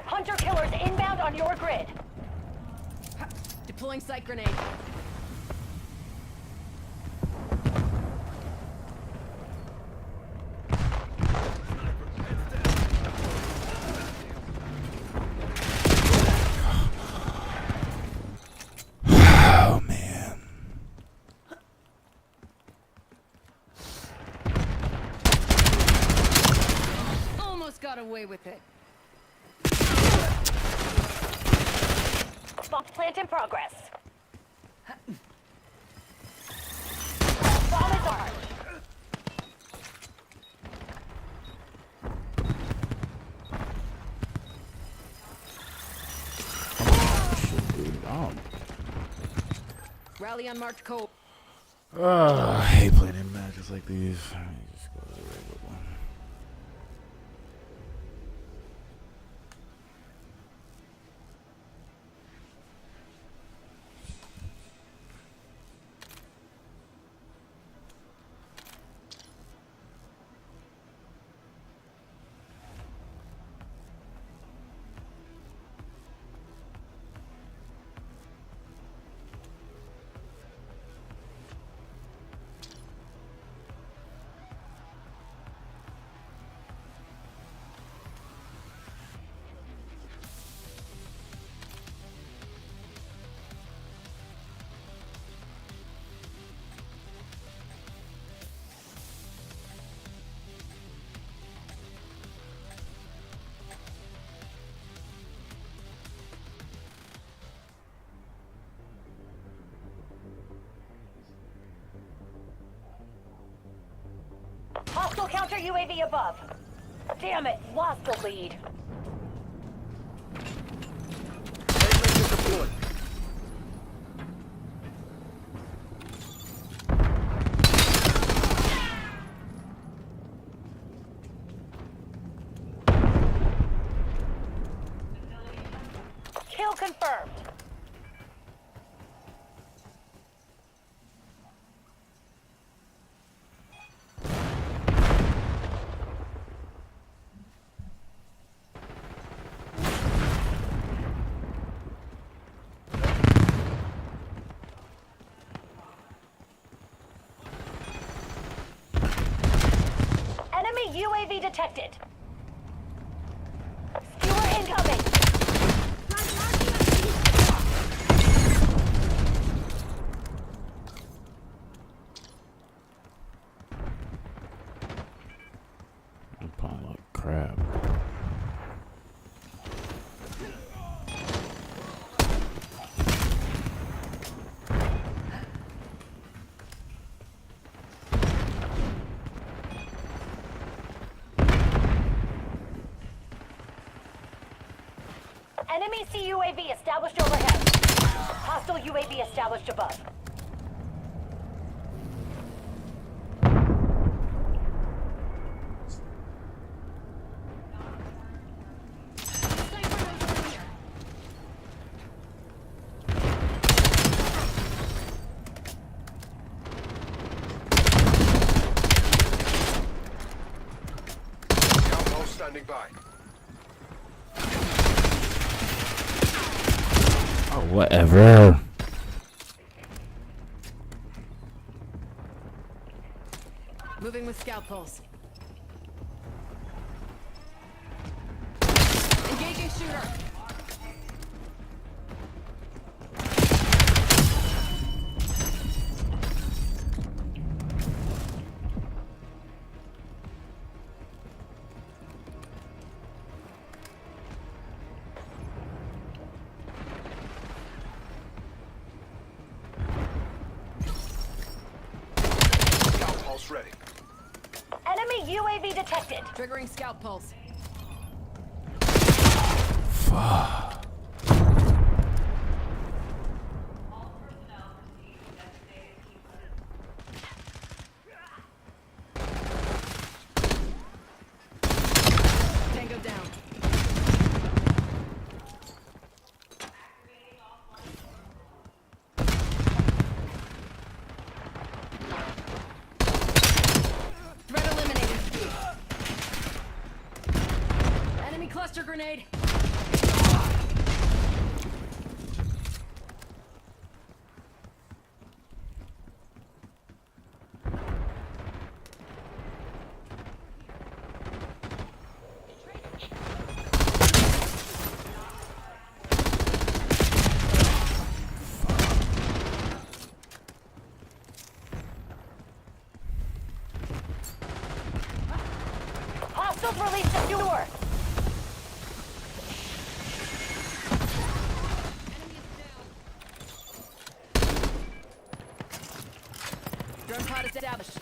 Hunter killers inbound on your grid. Deploying sight grenade. Oh man. Almost got away with it. Bomb plant in progress. Bomb is armed. Rally on marked coal. I hate playing in matches like these. Just go to the regular one. Hostile counter UAV above. Damn it, lost the lead. Kill confirmed. Enemy UAV detected. Skewer incoming. I'm playing like crap. Enemy CUAV established overhead. Hostile UAV established above. Scout standing by. Oh, whatever. Moving with scout pulse. Engaging shooter. Scout pulse ready. Enemy UAV detected. Triggering scout pulse. Fuck. Tango down. cluster grenade. Hostiles released the sewer. Drone pod established.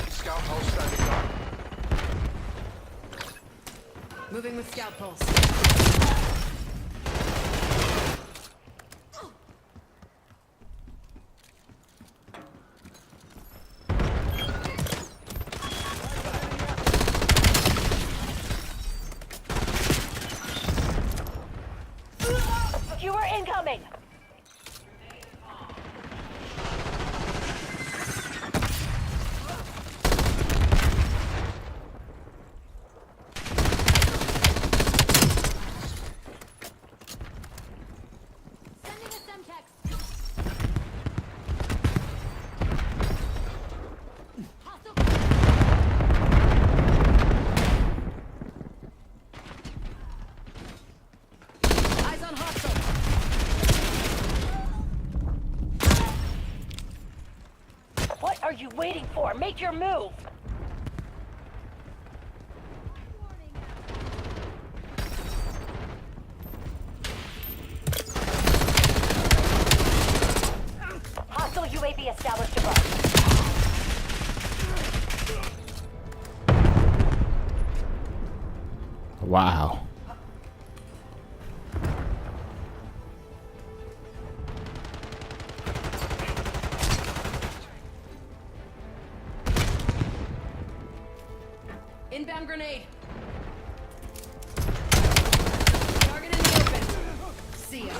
Scout pulse standing up. Moving with scout pulse. Skewer incoming. Sending a Semtex. Eyes on hostile. What are you waiting for? Make your move. Hostile UAV established above. Wow. Inbound grenade. Target in the open. See ya.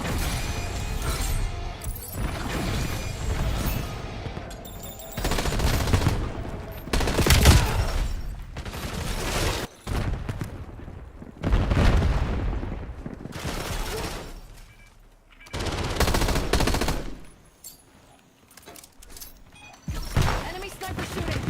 Enemy sniper shooting.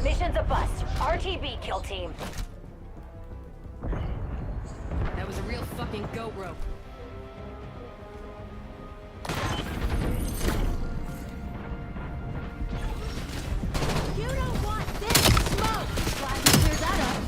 Mission's a bust. RTB kill team. That was a real fucking goat rope. You don't want this smoke. Glad you cleared that up.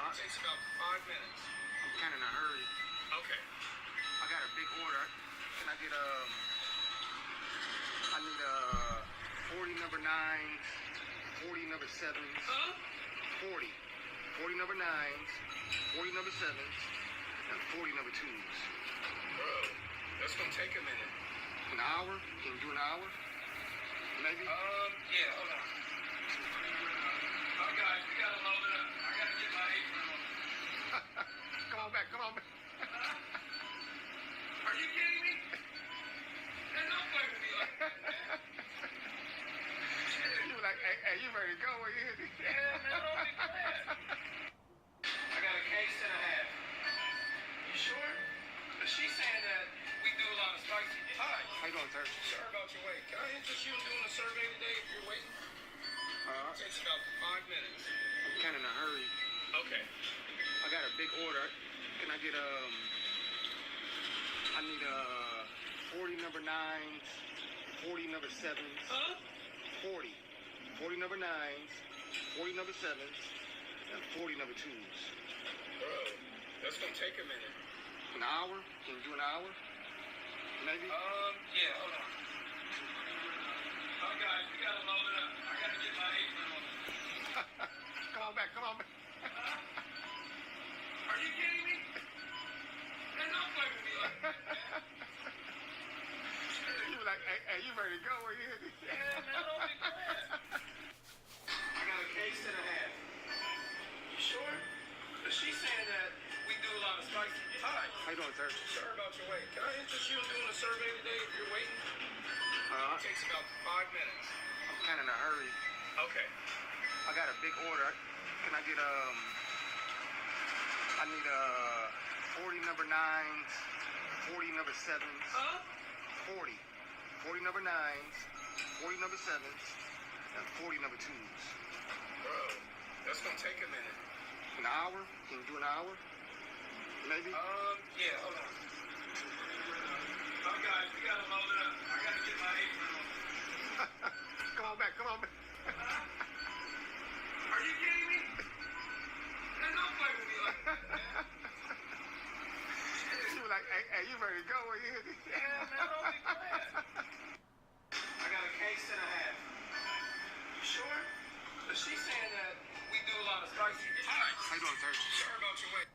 Takes about 5 minutes. I'm kind of in a hurry. Okay. I got a big order. Can I get I need 40 number 9s, 40 number 7s. Huh? 40. 40 number 9s, 40 number 7s, and 40 number 2s. Bro, that's gonna take a minute. An hour? Can you do an hour? Maybe? Yeah, hold on. Oh, guys, we gotta load it up. I gotta get my apron on. Come on back, come on back. Are you kidding me? And don't play with me like that. You were like, hey, you ready to go? Yeah, man, don't be glad. I got a case and a half. You sure? But she's saying that we do a lot of spicy pies. How you doing, sir? Sorry about your wait. Can I interest you in doing a survey today if you're waiting? Takes about 5 minutes. I'm kind of in a hurry. Okay. I got a big order. Can I get I need 40 number 9s, 40 number 7s. Huh? 40. 40 number 9s, 40 number 7s, and 40 number 2s. Bro, that's gonna take a minute. An hour? Can you do an hour? Maybe? Yeah, hold on. Oh, guys, we gotta load it up. I gotta get my apron on. Come on back, come on back. Are you kidding me? And don't play with me like that. You were like, hey, you ready to go? Yeah, man, don't be glad. I got a case and a half. You sure? But she's saying that we do a lot of spicy pies. How you doing, sir? Sorry about your wait. Can I interest you in doing a survey today if you're waiting? Takes about 5 minutes. I'm kind of in a hurry. Okay. I got a big order. Can I get I need 40 number 9s, 40 number 7s. Huh? 40. 40 number 9s, 40 number 7s, and 40 number 2s. Bro, that's gonna take a minute. An hour? Can you do an hour? Maybe? Yeah, hold on. Oh, guys, we gotta load it up. I gotta get my apron on. Come on back, come on back. Are you kidding me? And don't play with me like that. You were like, hey, you ready to go? Yeah, man, don't be glad. I got a case and a half. You sure? But she's saying that we do a lot of spicy pies. How you doing, sir? Sorry about your wait.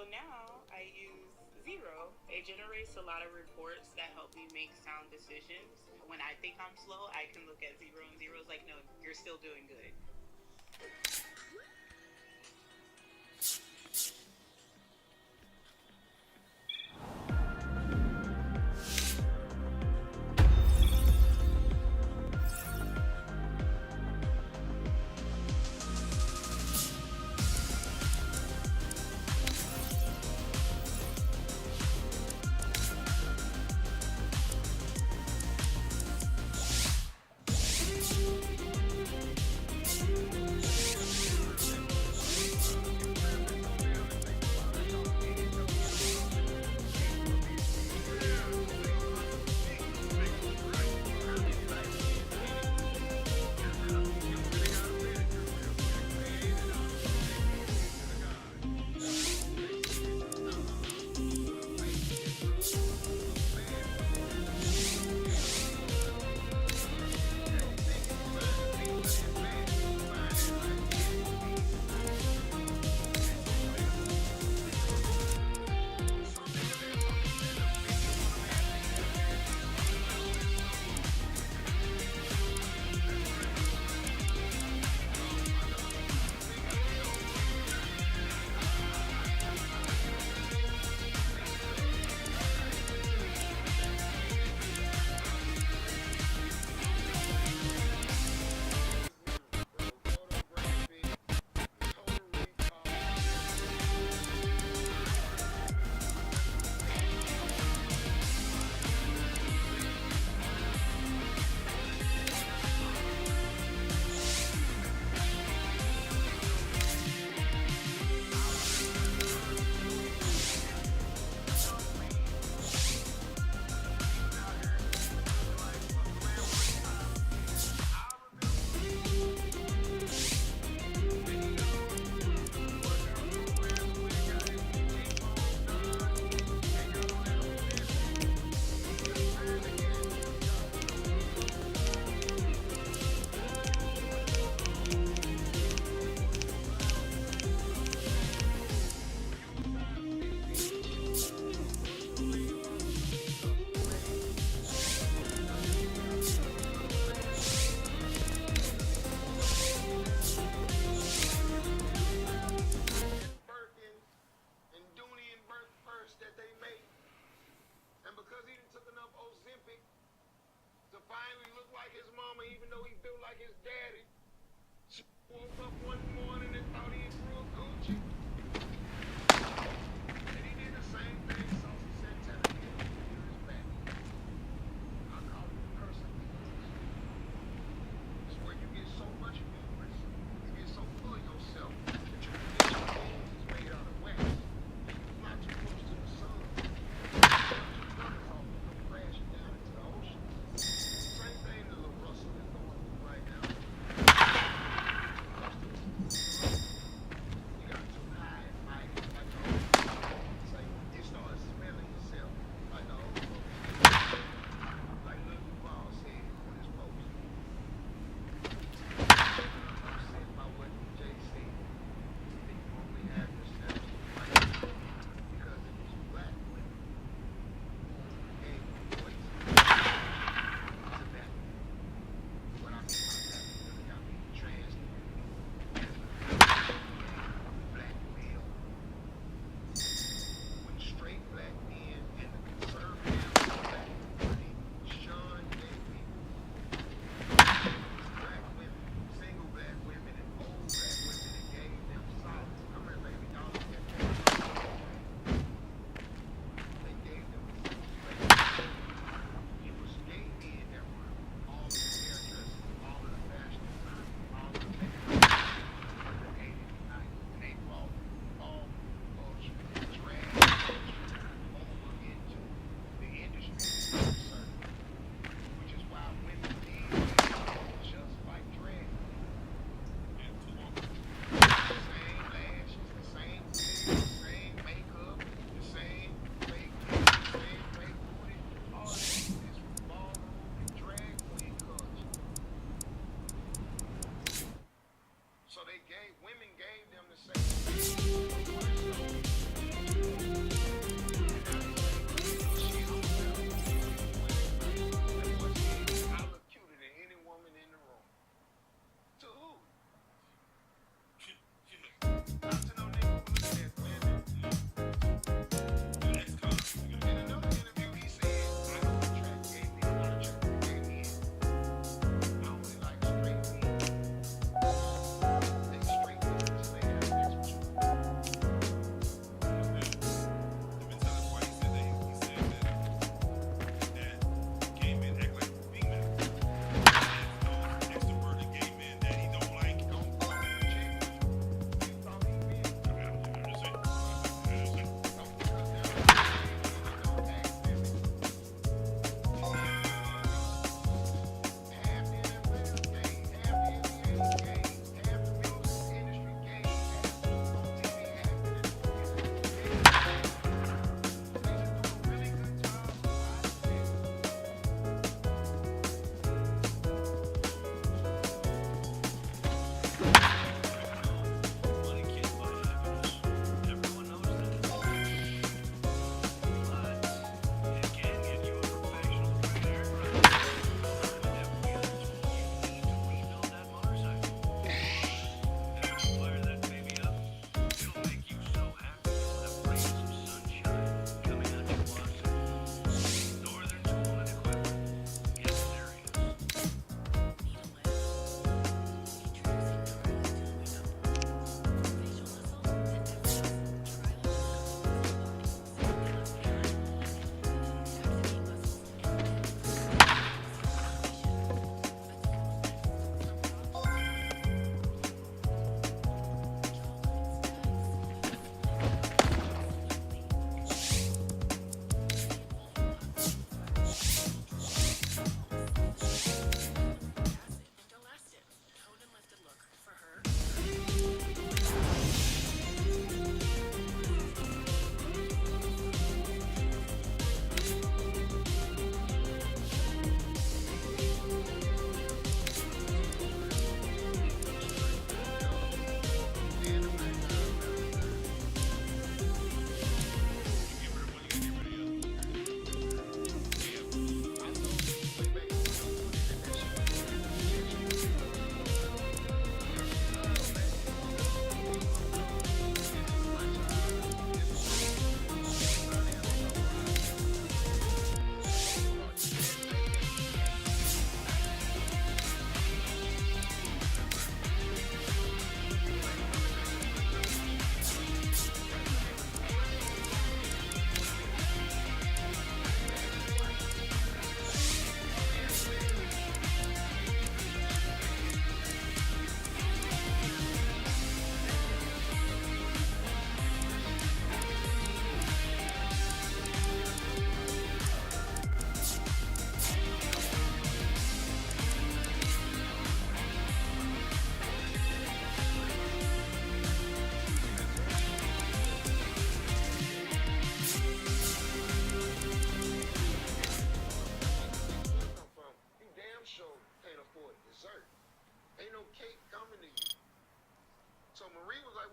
So now I use Zero. It generates a lot of reports that help me make sound decisions. When I think I'm slow, I can look at Zero, and Zero's like, no, you're still doing good.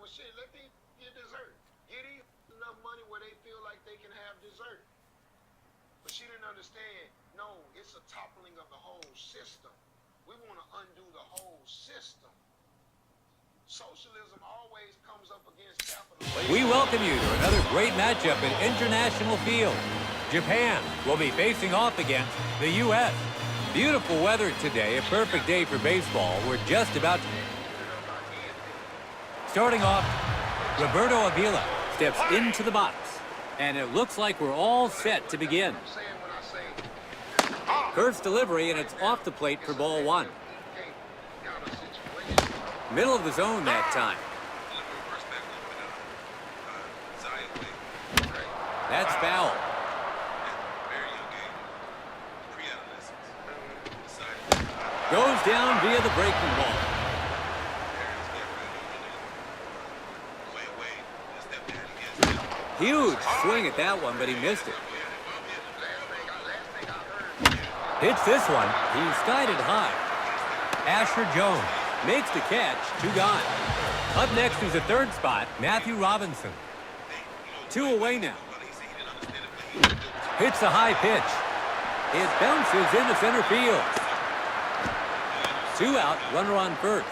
Well, shit, let these get dessert. Get these enough money where they feel like they can have dessert. But she didn't understand. No, it's a toppling of the whole system. We want to undo the whole system. Socialism always comes up against capitalism. We welcome you to another great matchup in International Field. Japan will be facing off against the U.S. Beautiful weather today, a perfect day for baseball. We're just about to... Starting off, Roberto Avila steps into the box. And it looks like we're all set to begin. First delivery, and it's off the plate for ball one. Middle of the zone that time. That's foul. Goes down via the breaking ball. Huge swing at that one, but he missed it. Hits this one. He's skied it high. Asher Jones makes the catch. 2 gone. Up next is the third spot, Matthew Robinson. 2 away now. Hits a high pitch. It bounces into center field. 2 out, runner on first.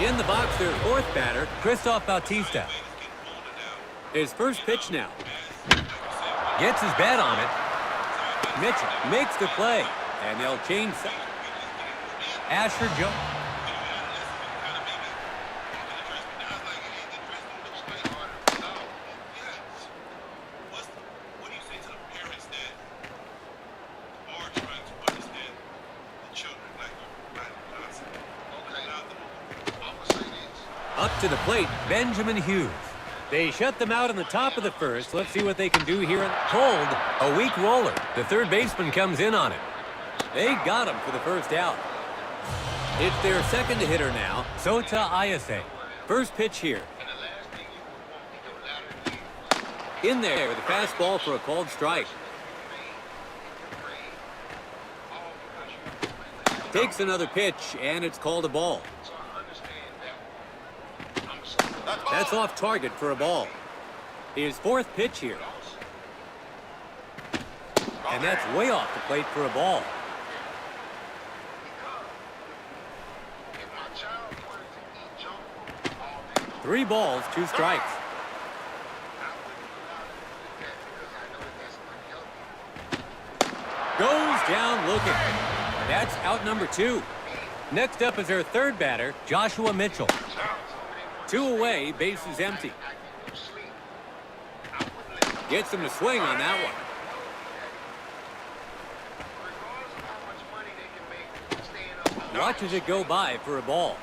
In the box, their fourth batter, Christoph Bautista. His first pitch now. Gets his bat on it. Mitchell makes the play, and they'll change. Asher Jones. Up to the plate, Benjamin Hughes. They shut them out in the top of the first. Let's see what they can do here. Cold, a weak roller. The third baseman comes in on it. They got him for the first out. It's their second hitter now, Sota Ayase. First pitch here. In there with a fastball for a called strike. Takes another pitch, and it's called a ball. That's off target for a ball. His fourth pitch here. And that's way off the plate for a ball. Three balls, 2 strikes. Goes down looking. That's out number 2. Next up is our third batter, Joshua Mitchell. 2 away, base is empty. Gets him to swing on that one. Watches it go by for a ball.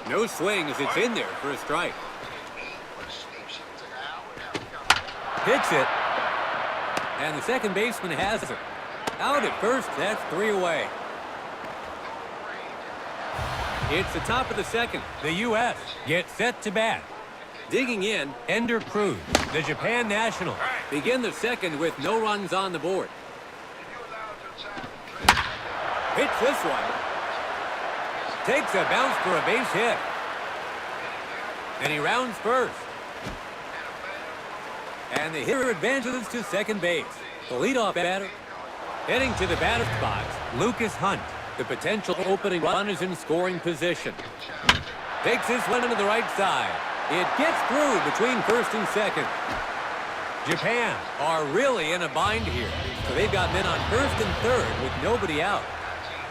No swing as it's in there for a strike. Hits it. And the second baseman has it. Out at first, that's 3 away. It's the top of the second. The U.S. gets set to bat. Digging in, Ender Cruz, the Japan national. Begin the second with no runs on the board. Hits this one. Takes a bounce for a base hit. And he rounds first. And the hitter advances to second base. The leadoff batter. Heading to the batter's box, Lucas Hunt. The potential opening run is in scoring position. Takes this one into the right side. It gets through between first and second. Japan are really in a bind here. So they've got men on first and third with nobody out.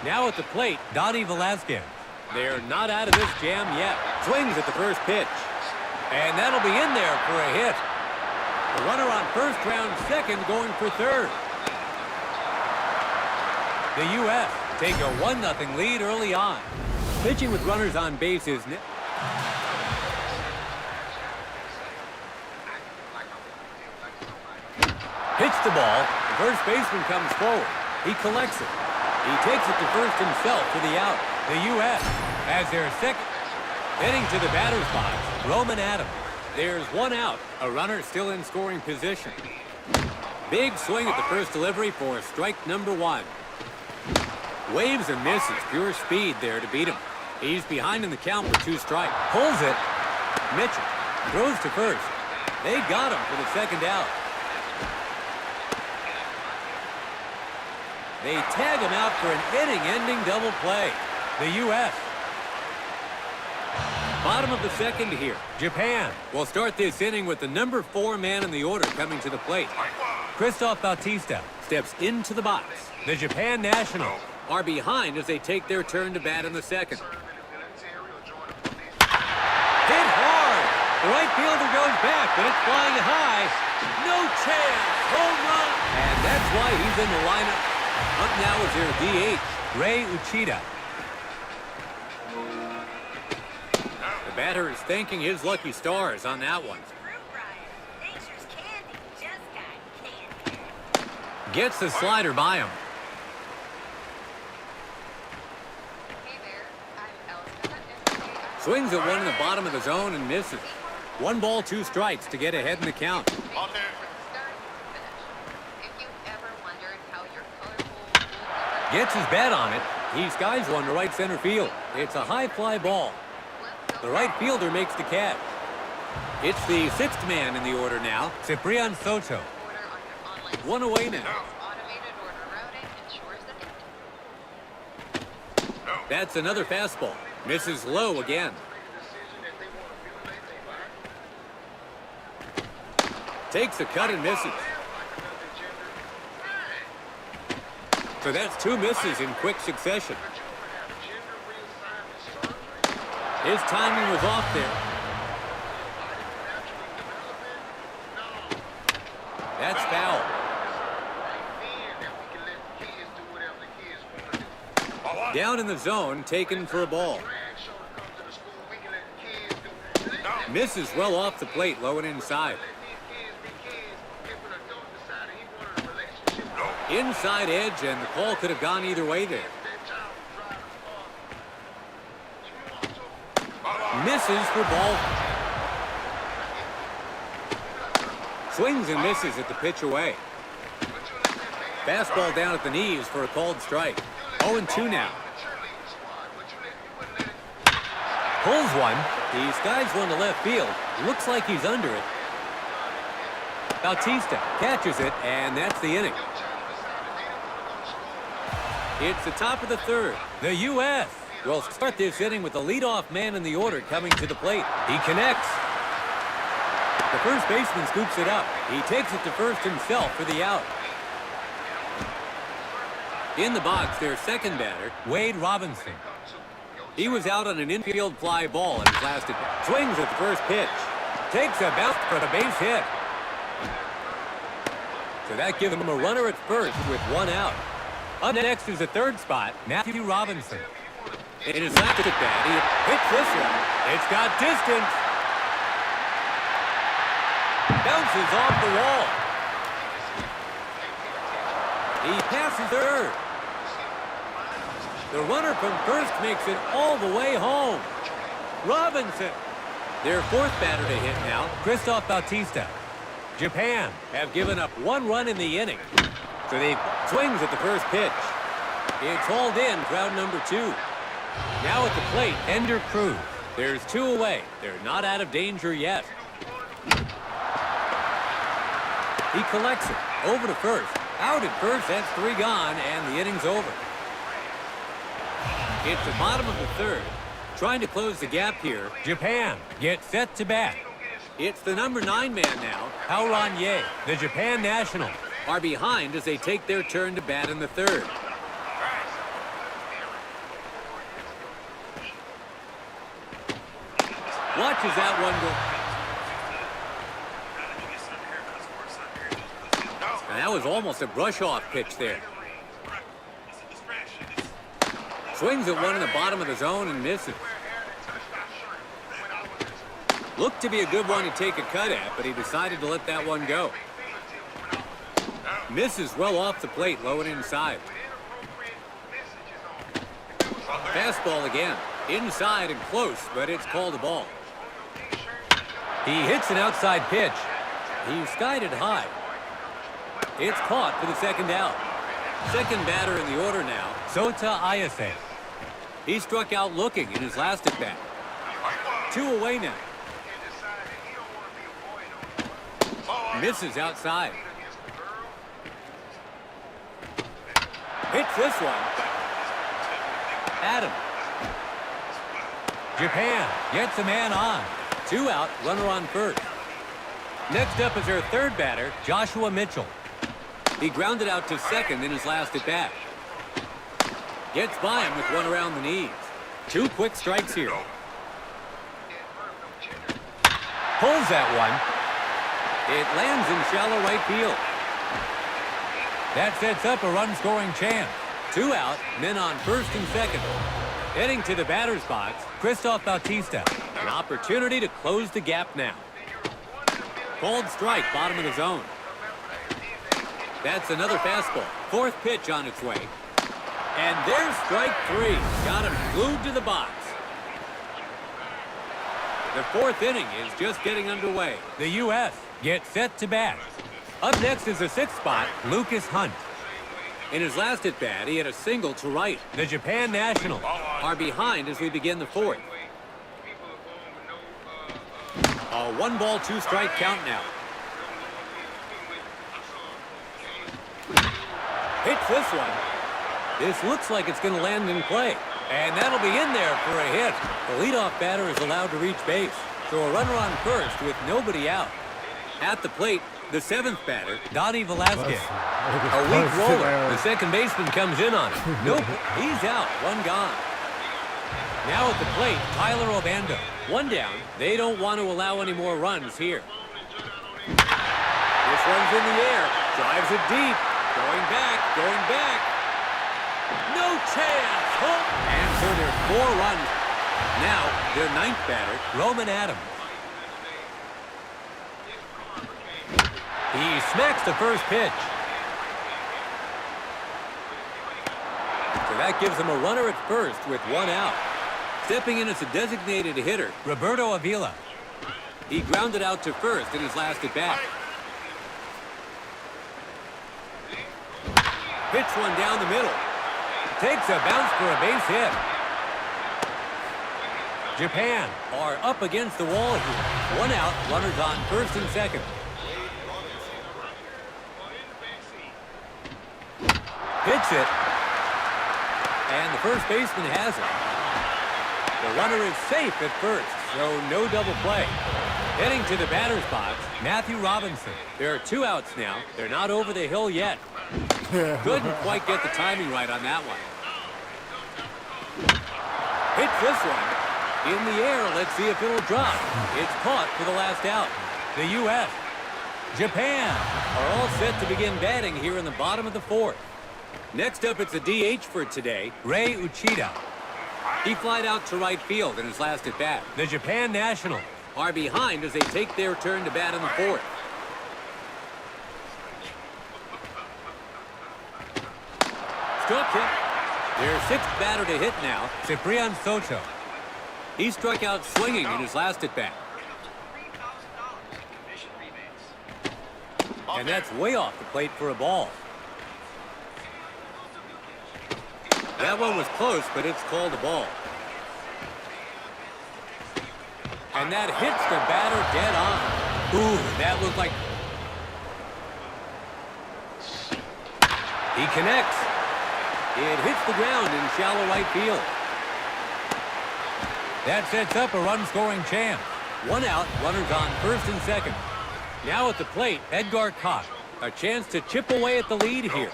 Now at the plate, Dottie Velasquez. They're not out of this jam yet. Swings at the first pitch. And that'll be in there for a hit. The runner on first, round second, going for third. The U.S. take a 1-0 lead early on. Pitching with runners on bases. Hits the ball. The first baseman comes forward. He collects it. He takes it to first himself for the out. The U.S. has their second. Heading to the batter's box, Roman Adams. There's 1 out. A runner still in scoring position. Big swing at the first delivery for strike number 1. Waves and misses. Pure speed there to beat him. He's behind in the count with 2 strikes. Pulls it. Mitchell throws to first. They got him for the second out. They tag him out for an inning-ending double play. The U.S. Bottom of the second here. Japan will start this inning with the number 4 man in the order coming to the plate. Christoph Bautista steps into the box. The Japan Nationals are behind as they take their turn to bat in the second. Hit hard. The right fielder goes back, but it's flying high. No chance. Home run. And that's why he's in the lineup. Up now is their DH, Ray Uchida. The batter is thanking his lucky stars on that one. Gets the slider by him. Swings at one in the bottom of the zone and misses. 1 ball, 2 strikes to get ahead in the count. Gets his bat on it. He skies one to right center field. It's a high fly ball. The right fielder makes the catch. It's the 6th man in the order now, Ciprian Soto. 1 away now. That's another fastball. Misses low again. Takes a cut and misses. So that's 2 misses in quick succession. His timing was off there. That's foul. Down in the zone, taken for a ball. Misses well off the plate, low and inside. Inside edge, and the call could have gone either way there. Misses for ball. Swings and misses at the pitch away. Fastball down at the knees for a called strike. 0-2 now. Pulls one. He skies one to left field. Looks like he's under it. Bautista catches it, and that's the inning. It's the top of the third. The U.S. will start this inning with the leadoff man in the order coming to the plate. He connects. The first baseman scoops it up. He takes it to first himself for the out. In the box, their second batter, Wade Robinson. He was out on an infield fly ball in his last at-bat. Swings at the first pitch. Takes a bounce for the base hit. So that gives him a runner at first with 1 out. Up next is the third spot, Matthew Robinson. In his last at-bat, he hits this one. It's got distance. Bounces off the wall. He passes third. The runner from first makes it all the way home. Robinson. Their 4th batter to hit now, Christoph Bautista. Japan have given up 1 run in the inning. So they swings at the first pitch. It's hauled in, crowd number 2. Now at the plate, Ender Cruz. There's 2 away. They're not out of danger yet. He collects it. Over to first. Out at first, that's 3 gone, and the inning's over. It's the bottom of the third. Trying to close the gap here. Japan gets set to bat. It's the number 9 man now, Haoran Ye. The Japan Nationals are behind as they take their turn to bat in the third. Watches that one go. And that was almost a brush-off pitch there. Swings at one in the bottom of the zone and misses. Looked to be a good one to take a cut at, but he decided to let that one go. Misses well off the plate, low and inside. Fastball again. Inside and close, but it's called a ball. He hits an outside pitch. He skied it high. It's caught for the second out. Second batter in the order now, Sota Ayase. He struck out looking in his last at-bat. 2 away now. Misses outside. Hits this one. Adam. Japan gets a man on. 2 out, runner on first. Next up is their third batter, Joshua Mitchell. He grounded out to second in his last at-bat. Gets by him with one around the knees. 2 quick strikes here. Pulls that one. It lands in shallow right field. That sets up a run-scoring chance. 2 out, men on first and second. Heading to the batter's box, Christoph Bautista. An opportunity to close the gap now. Called strike, bottom of the zone. That's another fastball. 4th pitch on its way. And there's strike 3. Got him glued to the box. The 4th inning is just getting underway. The U.S. gets set to bat. Up next is the 6th spot, Lucas Hunt. In his last at-bat, he had a single to right. The Japan Nationals are behind as we begin the 4th. A 1-ball, 2-strike count now. Hits this one. This looks like it's going to land in play. And that'll be in there for a hit. The leadoff batter is allowed to reach base. So a runner on first with nobody out. At the plate, the 7th batter, Donnie Velasquez. A weak roller. The second baseman comes in on him. Nope, he's out. 1 gone. Now at the plate, Tyler Obando. 1 down. They don't want to allow any more runs here. This one's in the air. Drives it deep. Going back. No chance. Hook. And so there's 4 runs. Now, their 9th batter, Roman Adams. He smacks the first pitch. So that gives him a runner at first with 1 out. Stepping in as a designated hitter, Roberto Avila. He grounded out to first in his last at-bat. Hits one down the middle. Takes a bounce for a base hit. Japan are up against the wall here. 1 out, runners on first and second. Hits it. And the first baseman has it. The runner is safe at first, so no double play. Heading to the batter's box, Matthew Robinson. There are 2 outs now. They're not over the hill yet. Couldn't quite get the timing right on that one. Hits this one. In the air, let's see if it'll drop. It's caught for the last out. The U.S. Japan are all set to begin batting here in the bottom of the 4th. Next up, it's a DH for today, Rei Uchida. He flied out to right field in his last at-bat. The Japan Nationals are behind as they take their turn to bat in the 4th. Struck him. Their 6th batter to hit now, Ciprian Soto. He struck out swinging in his last at-bat. And that's way off the plate for a ball. That one was close, but it's called a ball. And that hits the batter dead on. Ooh, that looked like... He connects. It hits the ground in shallow right field. That sets up a run-scoring chance. 1 out, runners on first and second. Now at the plate, Edgar Koch. A chance to chip away at the lead here.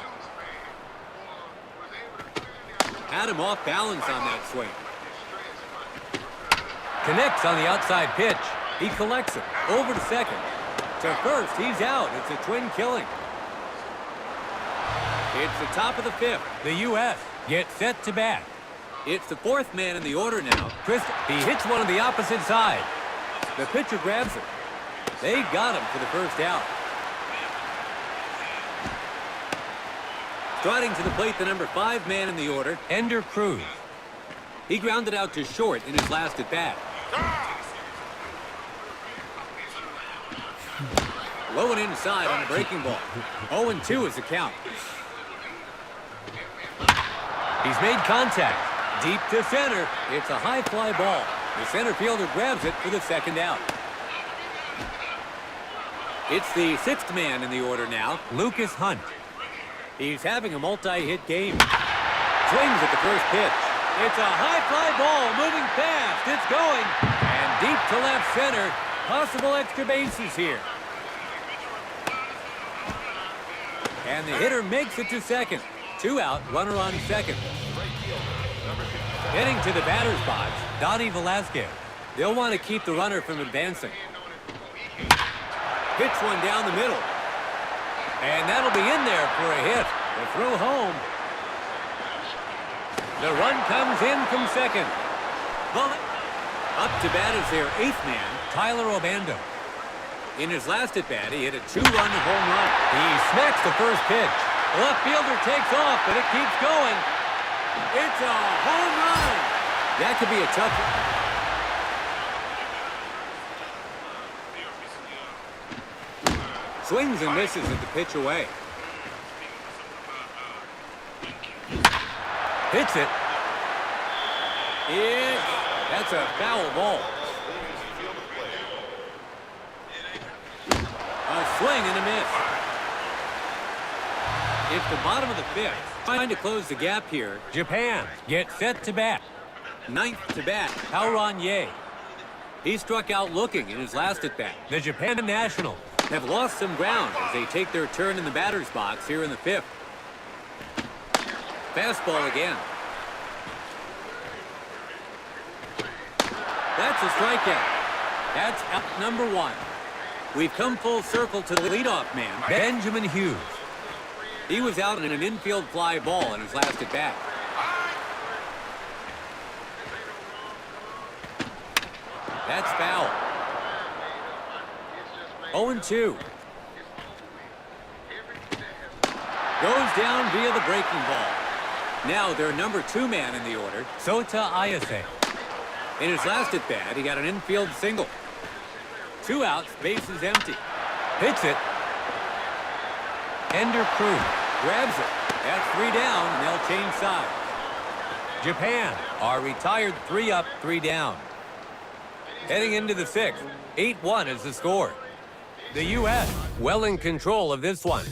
Had him off balance on that swing. Connects on the outside pitch. He collects it. Over to second. To first, he's out. It's a twin killing. It's the top of the 5th. The U.S. gets set to bat. It's the 4th man in the order now. He hits one on the opposite side. The pitcher grabs it. They got him for the first out. Striding to the plate, the number 5 man in the order, Ender Cruz. He grounded out to short in his last at-bat. Low and inside on a breaking ball. 0-2 is the count. He's made contact. Deep to center. It's a high fly ball. The center fielder grabs it for the second out. It's the sixth man in the order now, Lucas Hunt. He's having a multi-hit game. Swings at the first pitch. It's a high fly ball moving fast. It's going. And deep to left center. Possible extra bases here. And the hitter makes it to second. 2 out, runner on second. Heading to the batter's box, Donnie Velasquez. They'll want to keep the runner from advancing. Hits one down the middle. And that'll be in there for a hit. The throw home. The run comes in from second. Up to bat is their 8th man, Tyler Obando. In his last at-bat, he hit a 2-run home run. He smacks the first pitch. The left fielder takes off, but it keeps going. It's a home run. That could be a tough one. Swings and misses at the pitch away. Hits it. That's a foul ball. A swing and a miss. It's the bottom of the 5th. Trying to close the gap here. Japan gets set to bat. 9th to bat, Haoran Ye. He struck out looking in his last at-bat. The Japan Nationals have lost some ground as they take their turn in the batter's box here in the 5th. Fastball again. That's a strikeout. That's out number 1. We've come full circle to the leadoff man, Benjamin Hughes. He was out in an infield fly ball in his last at-bat. That's foul. 0-2. Goes down via the breaking ball. Now their number 2 man in the order, Sota Ayase. In his last at-bat, he got an infield single. 2 outs, bases empty. Hits it. Ender Cruz grabs it. That's 3 down, and they'll change sides. Japan are retired 3 up, 3 down. Heading into the 6th, 8-1 is the score. The U.S. well in control of this one.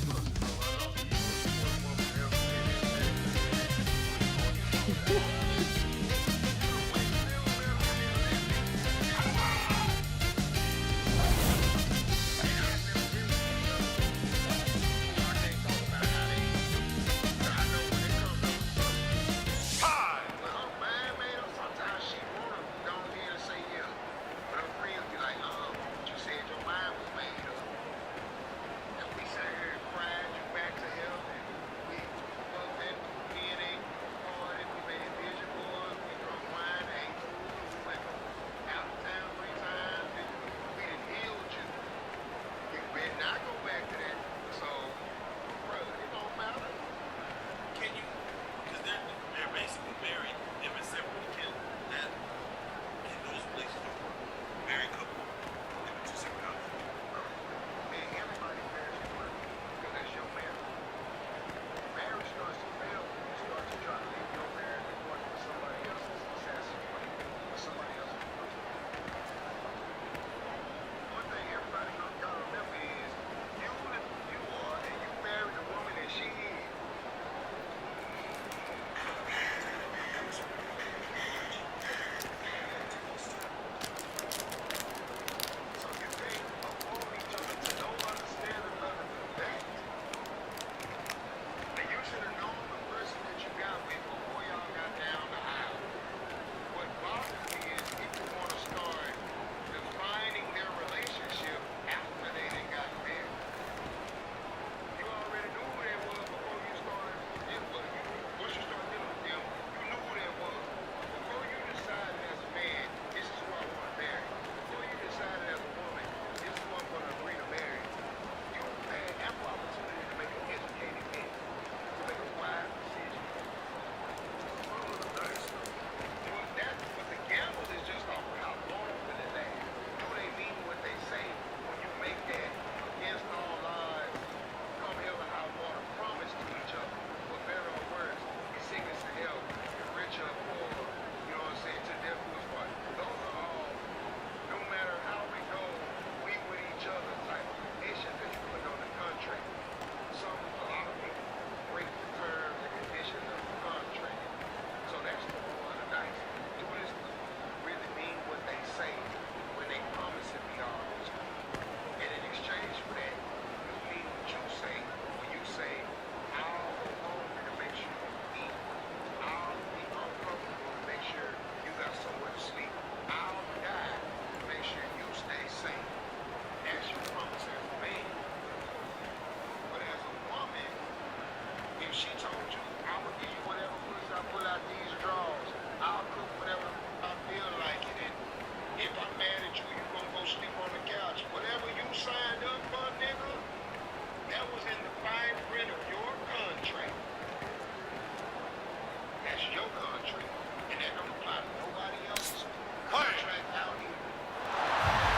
Crying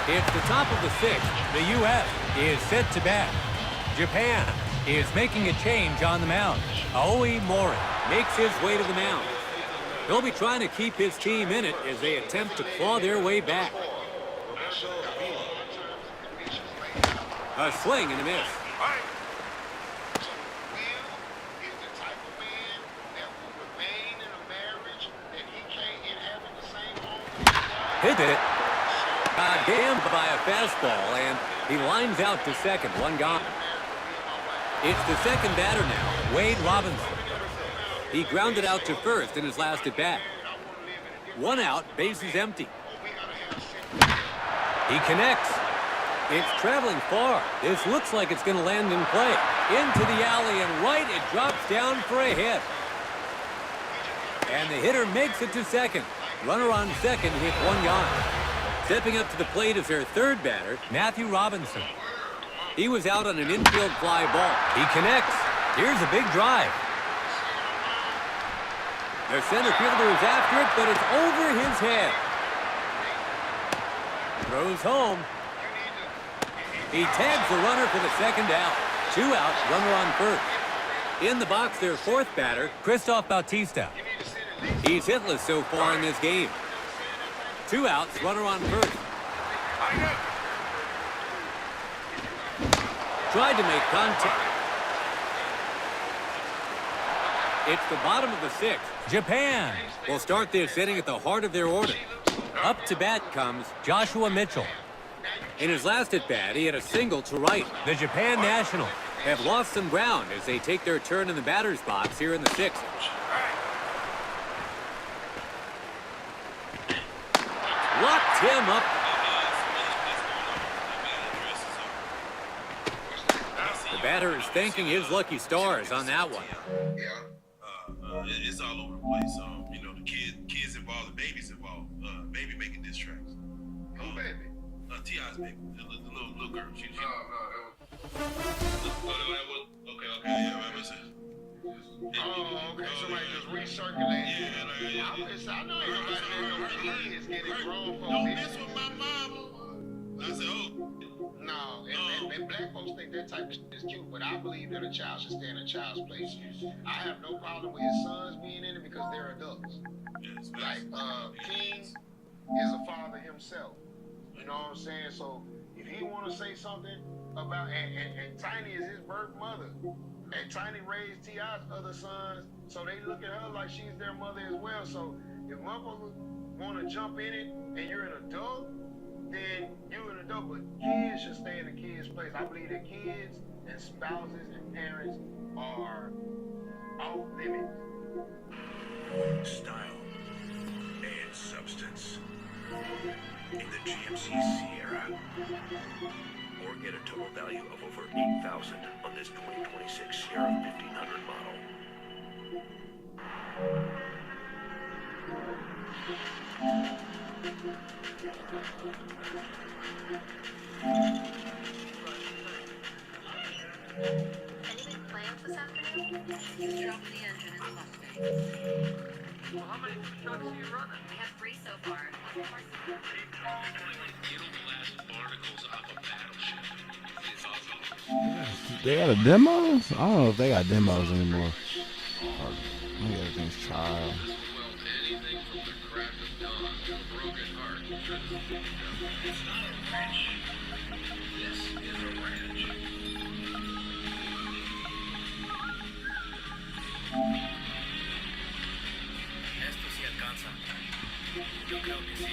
It's the top of the sixth. The U.S. is set to bat. Japan is making a change on the mound. Aoi Mori makes his way to the mound. He'll be trying to keep his team in it as they attempt to claw their way back. A swing and a miss. Hit it. Got jammed by a fastball, and he lines out to second. One gone. It's the second batter now, Wade Robinson. He grounded out to first in his last at-bat. One out, bases empty. He connects. It's traveling far. This looks like it's going to land in play. Into the alley and right, it drops down for a hit. And the hitter makes it to second. Runner on second, hit one gone. Stepping up to the plate is their third batter, Matthew Robinson. He was out on an infield fly ball. He connects. Here's a big drive. The center fielder is after it, but it's over his head. Throws home. He tags the runner for the second out. 2 out, runner on first. In the box, their fourth batter, Christoph Bautista. He's hitless so far in this game. 2 outs, runner on first. Tried to make contact. It's the bottom of the sixth. Japan will start this inning at the heart of their order. Up to bat comes Joshua Mitchell. In his last at-bat, he had a single to right. The Japan Nationals have lost some ground as they take their turn in the batter's box here in the sixth. Locked him up. The batter is thanking his lucky stars on that one. It's all over the place. You know, the kids involved, the babies involved. Baby making diss tracks. Who baby? T.I.'s baby, the little girl. She okay, yeah, what was it? Oh, okay, somebody just recirculated. I know everybody know kids getting grown folks. Don't mess with my mama. I said, oh. No, and black folks think that type of shit is cute, but I believe that a child should stay in a child's place. I have no problem with his sons being in it because they're adults. Yes, like, King is a father himself. You know what I'm saying? So, if he want to say something about, and Tiny is his birth mother, and Tiny raised T.I.'s other sons, so they look at her like she's their mother as well. So, if motherfuckers want to jump in it, and you're an adult, then you're an adult, but kids should stay in the kids' place. I believe that kids and spouses and parents are off limits. Style and substance in the GMC Sierra. Or get a total value of over $8,000 on this 2026 Sierra 1500 model. Anything planned this afternoon? Drop the engine in the Mustang. Well, how many trucks are you running? We have 3 so far. They got a demo? I don't know if they got demos anymore. Maybe everything's trial. Esto sí alcanza. Yo creo que sí.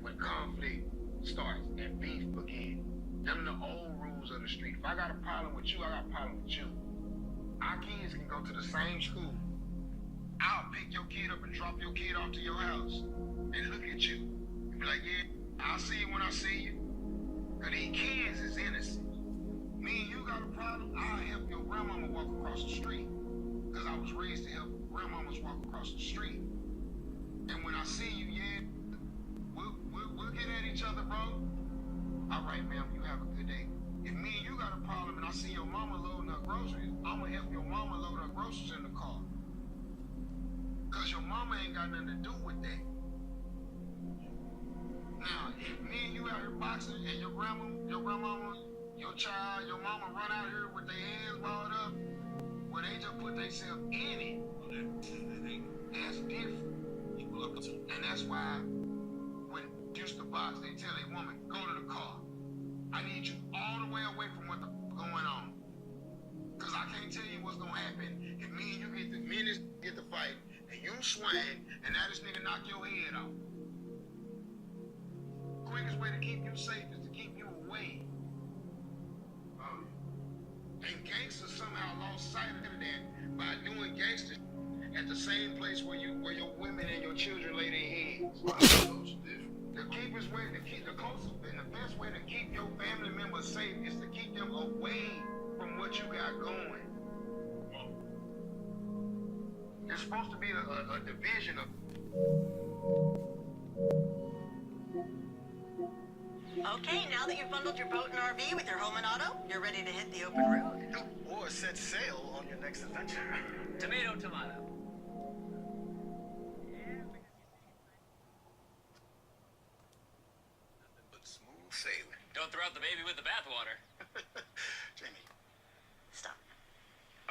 When conflict starts and beef begins, them are the old rules of the street. If I got a problem with you, I got a problem with you. Our kids can go to the same school. I'll pick your kid up and drop your kid off to your house and look at you and be like, yeah, I'll see you when I see you. Cause these kids is innocent. Me and you got a problem, I'll help your grandmama walk across the street. Cause I was raised to help grandmamas walk across the street. And when I see you, yeah, we'll get at each other, bro. All right, ma'am, you have a good day. If me and you got a problem and I see your mama loading her groceries, I'm gonna help your mama load her groceries in the car. Cause your mama ain't got nothing to do with that. Now, if me and you out here boxing and your grandmama, your child, your mama run out here with their hands balled up, well, they just put themselves in it. That's different. And that's why when used to box, they tell a woman, go to the car. I need you all the way away from what's going on. Cause I can't tell you what's gonna happen if me and you get the fight and you swing and now this nigga knock your head off. Quickest way to keep you safe is to keep you away. And gangsters somehow lost sight of that by doing gangster at the same place where your women and your children lay their heads. The cheapest way to keep the closest and the best way to keep your family members safe is to keep them away from what you got going. There's supposed to be a division of. Okay, now that you've bundled your boat and RV with your home and auto, you're ready to hit the open road. Or set sail on your next adventure. Tomato, tomato. Smooth sailing. Don't throw out the baby with the bathwater. Jamie. Stop.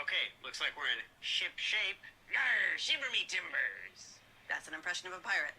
Okay, looks like we're in ship shape. Yarr, shiver me timbers. That's an impression of a pirate.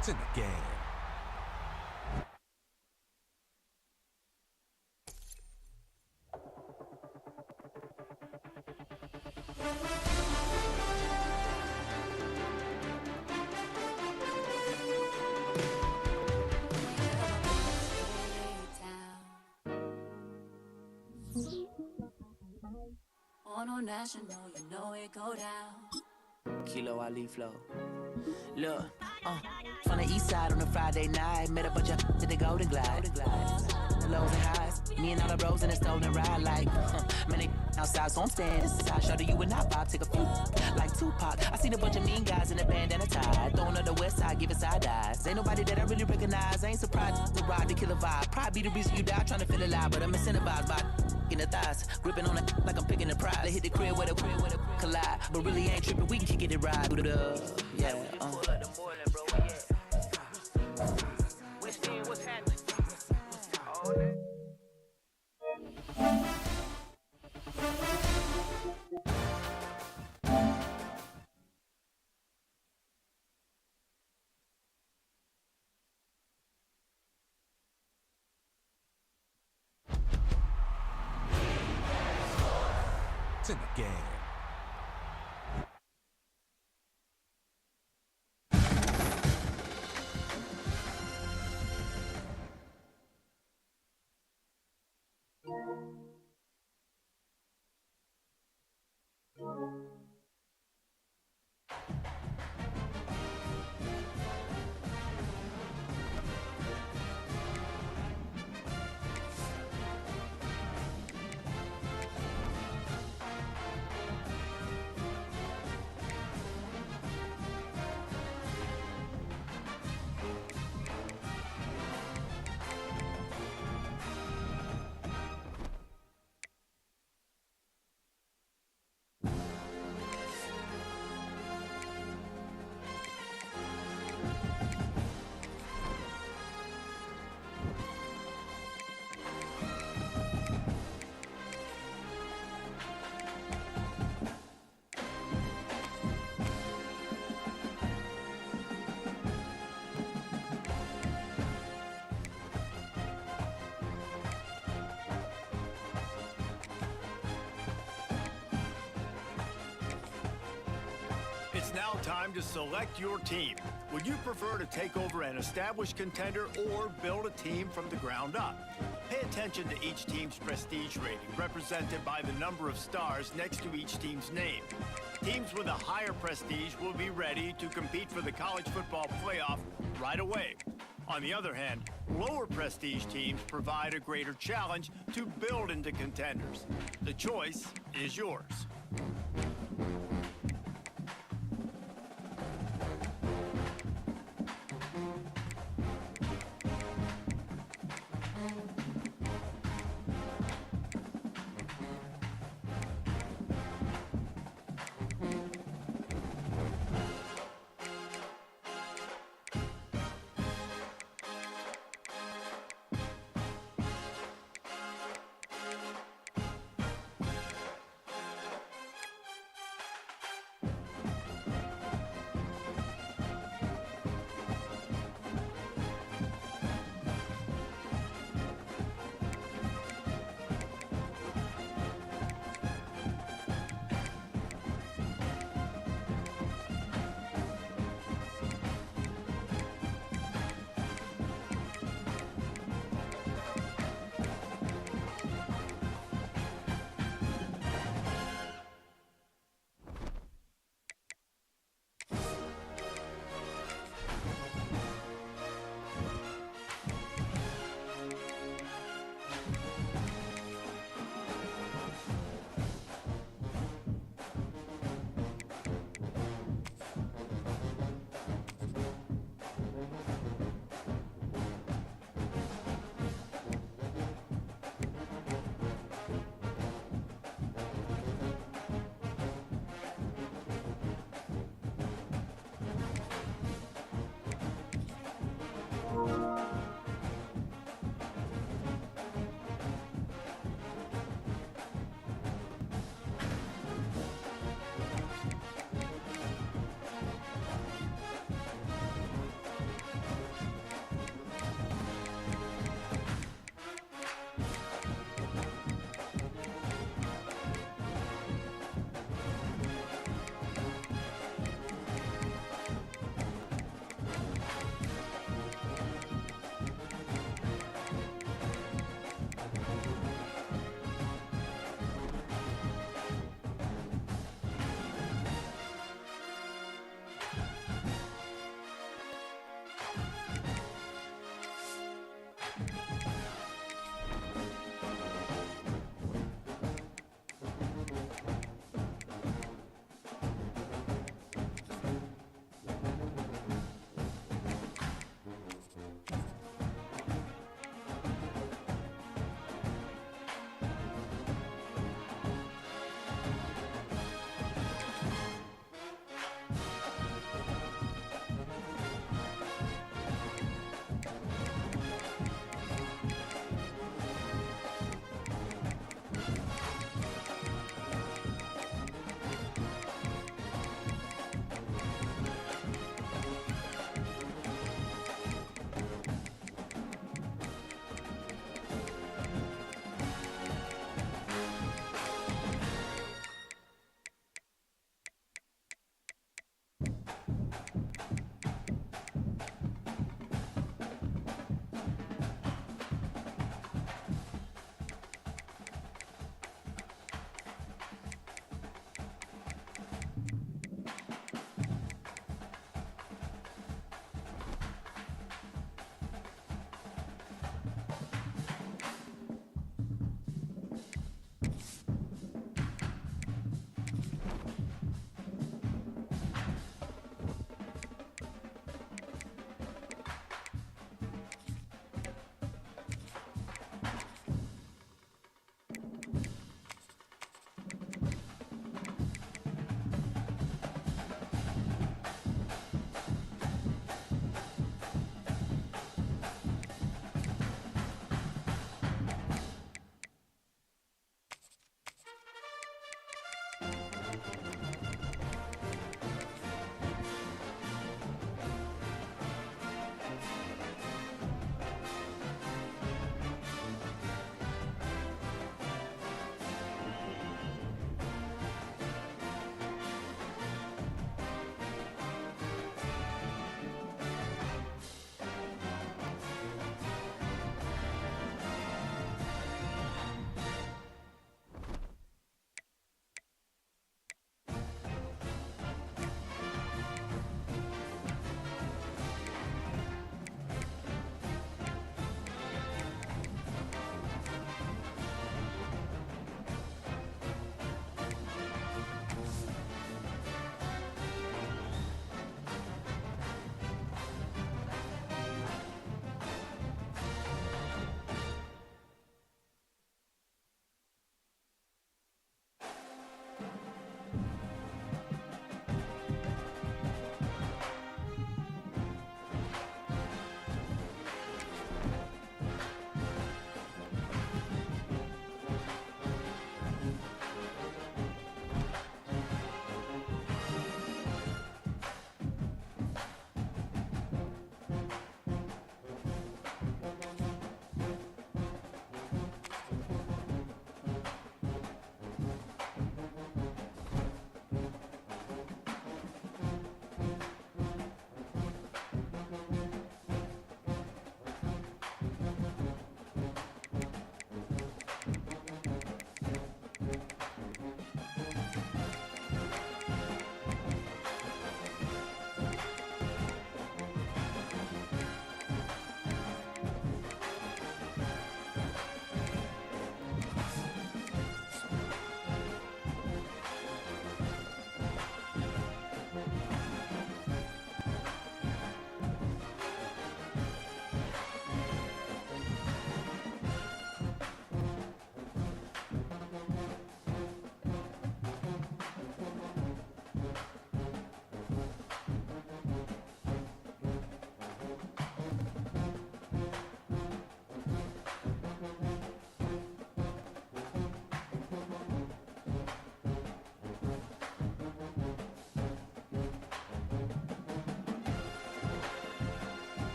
It's in the game. On national, you know it go down. Kilo Ali flow. Look, from the east side on a Friday night, met a bunch of to the Golden Glide. The lows and highs, me and all the bros in a stolen ride like, man, they outside, so I'm staying inside. Show to you and I vibe, take a few like Tupac. I seen a bunch of mean guys in a band and a tie, throwing up the west side, giving side eyes. Ain't nobody that I really recognize. I ain't surprised to ride the killer vibe. Probably be the reason you die trying to feel alive, but I'm incentivized by in the thighs, gripping on it like I'm picking a prize. They hit the crib with a collide, but really ain't tripping. We can kick it and ride. Yeah. What's happening? in the game. It's now time to select your team. Would you prefer to take over an established contender or build a team from the ground up? Pay attention to each team's prestige rating, represented by the number of stars next to each team's name. Teams with a higher prestige will be ready to compete for the college football playoff right away. On the other hand, lower prestige teams provide a greater challenge to build into contenders. The choice is yours.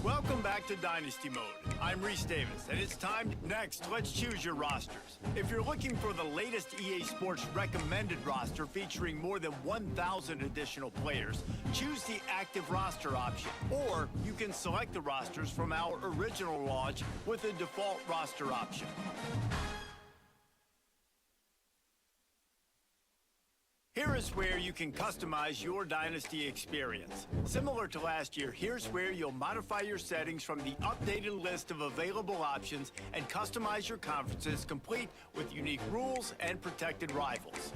Welcome back to Dynasty Mode. I'm Reese Davis, and it's time. Next, let's choose your rosters. If you're looking for the latest EA Sports recommended roster featuring more than 1,000 additional players, choose the active roster option. Or you can select the rosters from our original launch with the default roster option. Here is where you can customize your Dynasty experience. Similar to last year, here's where you'll modify your settings from the updated list of available options and customize your conferences, complete with unique rules and protected rivals.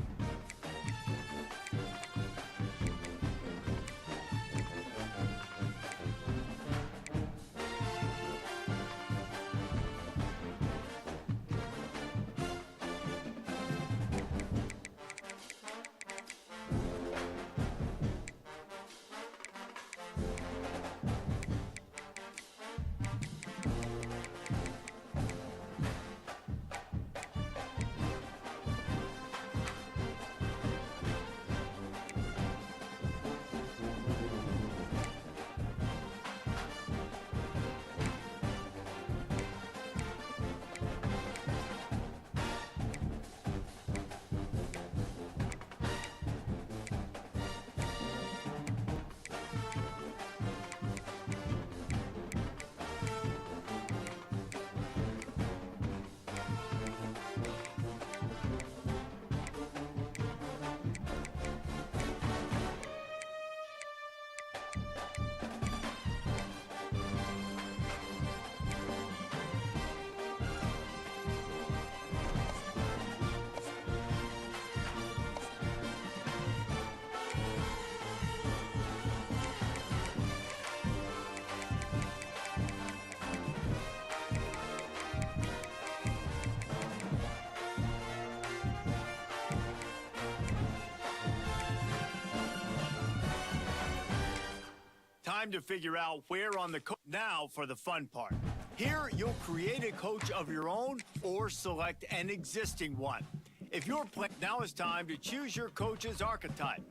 Time to figure out where on the now for the fun part. Here, you'll create a coach of your own or select an existing one. If you're playing, now is time to choose your coach's archetype.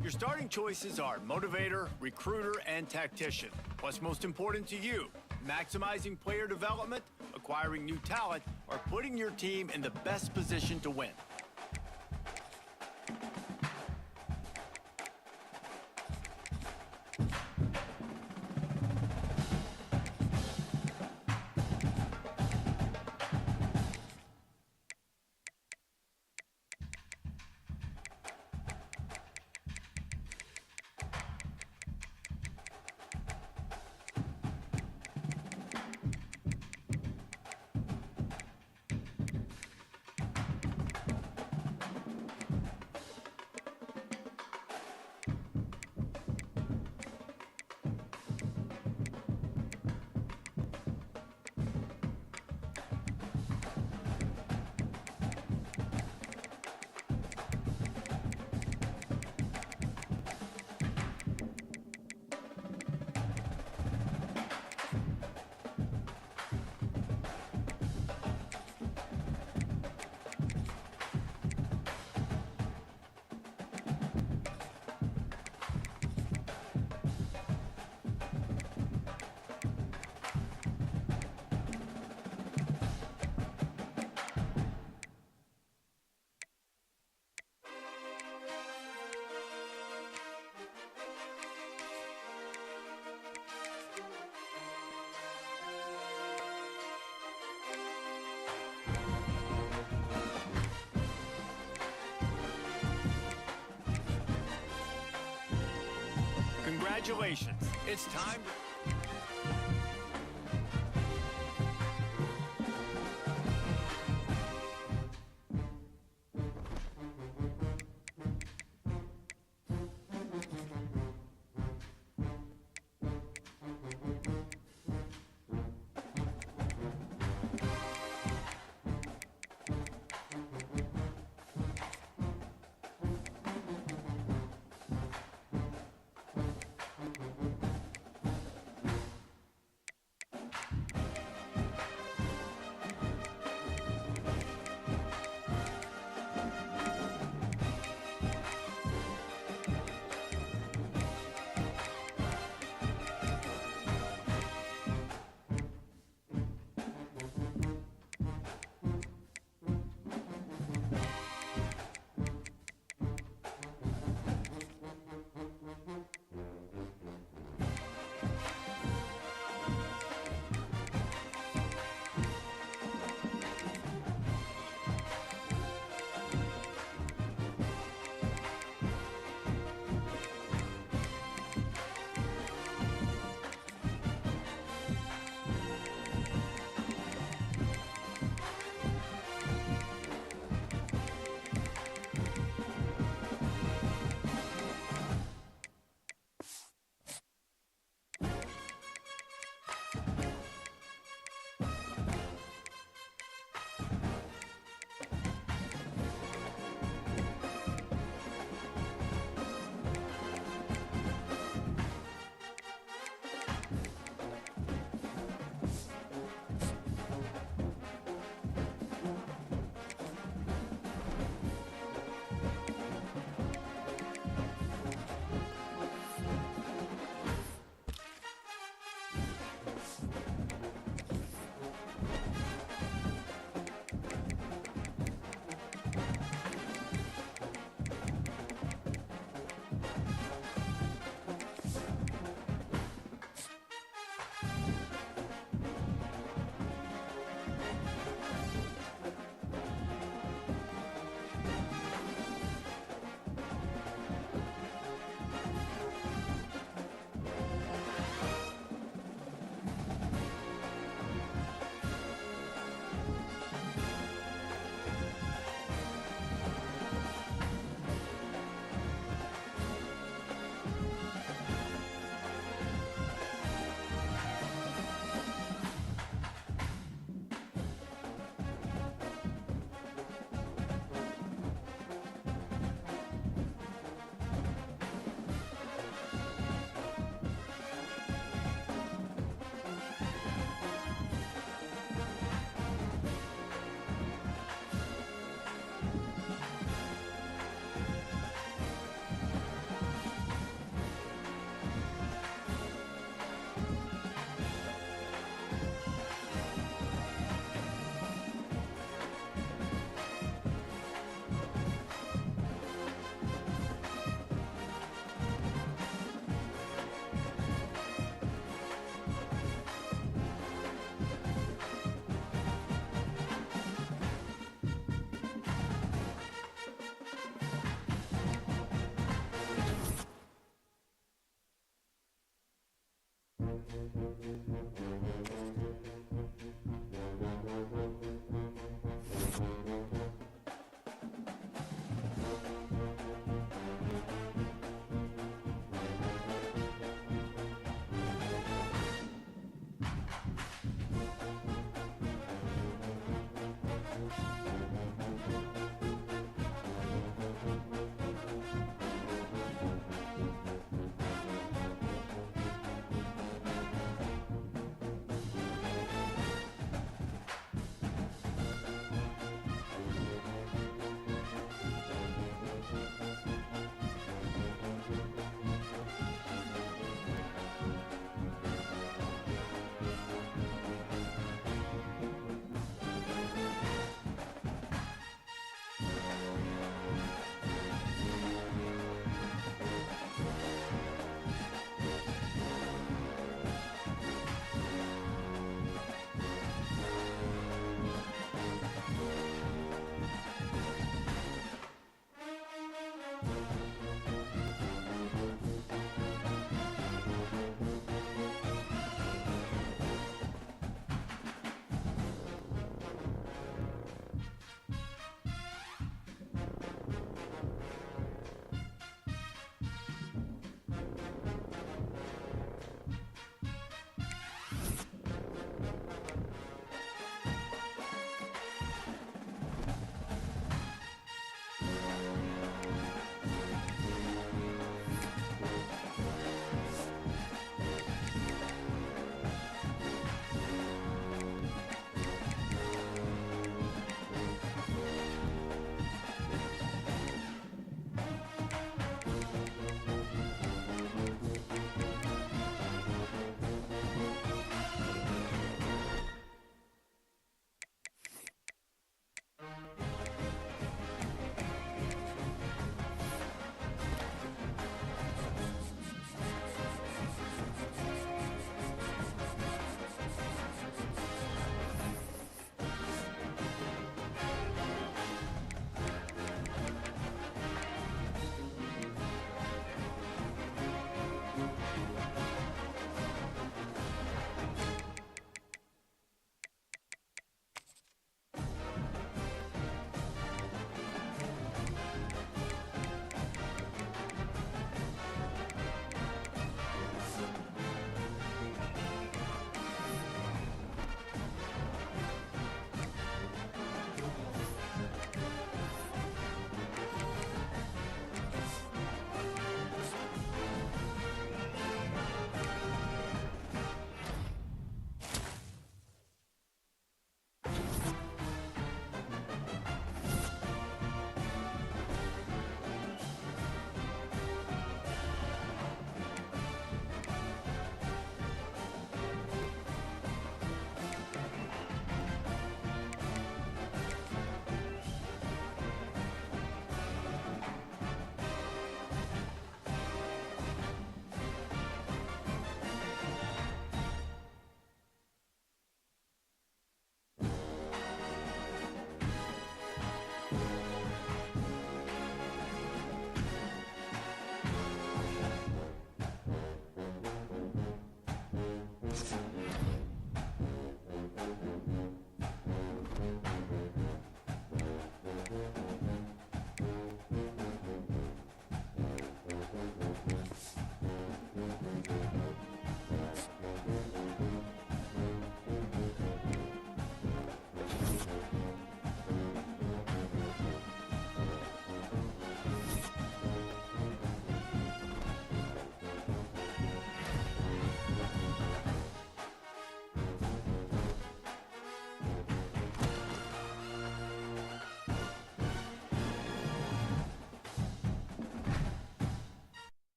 Your starting choices are motivator, recruiter, and tactician. What's most important to you? Maximizing player development, acquiring new talent, or putting your team in the best position to win. Congratulations. It's time to...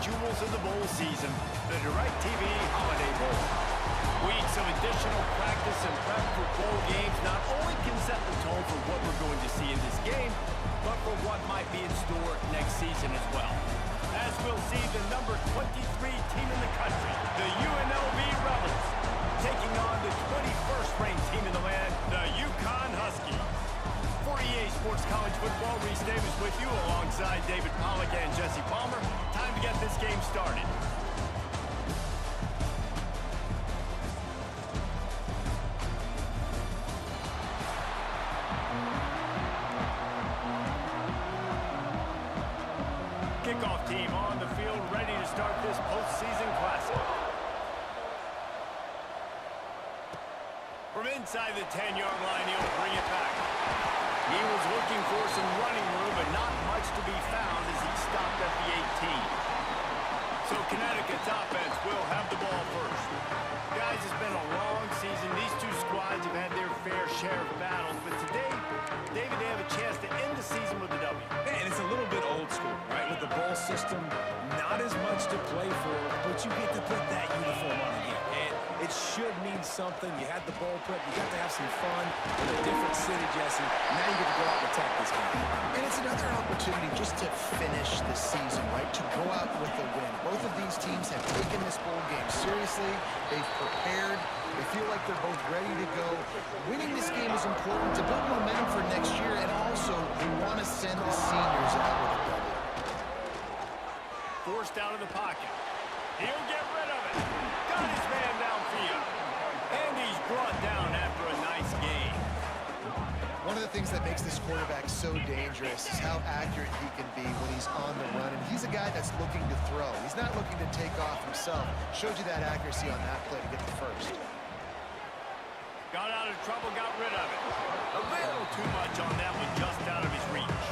jewels of the bowl season, the DirecTV Holiday Bowl. Weeks of additional practice and prep for bowl games not only can set the tone for what we're going to see in this game, but for what might be in store next season as well. As we'll see the number 23 team in the country, the UNLV Rebels, taking on the 21st ranked team in the land, the UConn Huskies. For EA Sports College Football, Reese Davis with you alongside David Pollack and Jesse Palmer. Time to get this game started. Kickoff team on the field, ready to start this postseason classic. From inside the 10-yard line, he'll bring it back. He was looking for some running room, but not much to be found as he stopped at the 18. So Connecticut's offense will have the ball first. Guys, it's been a long season. These two squads have had their fair share of battles, but today, David, they have a chance to end the season with a W. And it's a little bit old school, right? With the bowl system, not as much to play for, but you get to put that uniform on again. And it should mean something. You had the bowl prep. You got to have some fun in a different city, Jesse. Now you get to go out and attack this game. And it's another opportunity just to finish the season, right? To go out with a win. Both of these teams have taken this bowl game seriously. They've prepared. They feel like they're both ready to go. Winning this game is important to build momentum for next year, and also we want to send the seniors out with a W. Forced out of the pocket. He'll get rid of it. Got his man downfield. And he's brought down after a nice game. One of the things that makes this quarterback so dangerous is how accurate he can be when he's on the run. And he's a guy that's looking to throw. He's not looking to take off himself. Showed you that accuracy on that play to get the first. Got out of trouble, got rid of it. A little too much on that one, just out of his reach.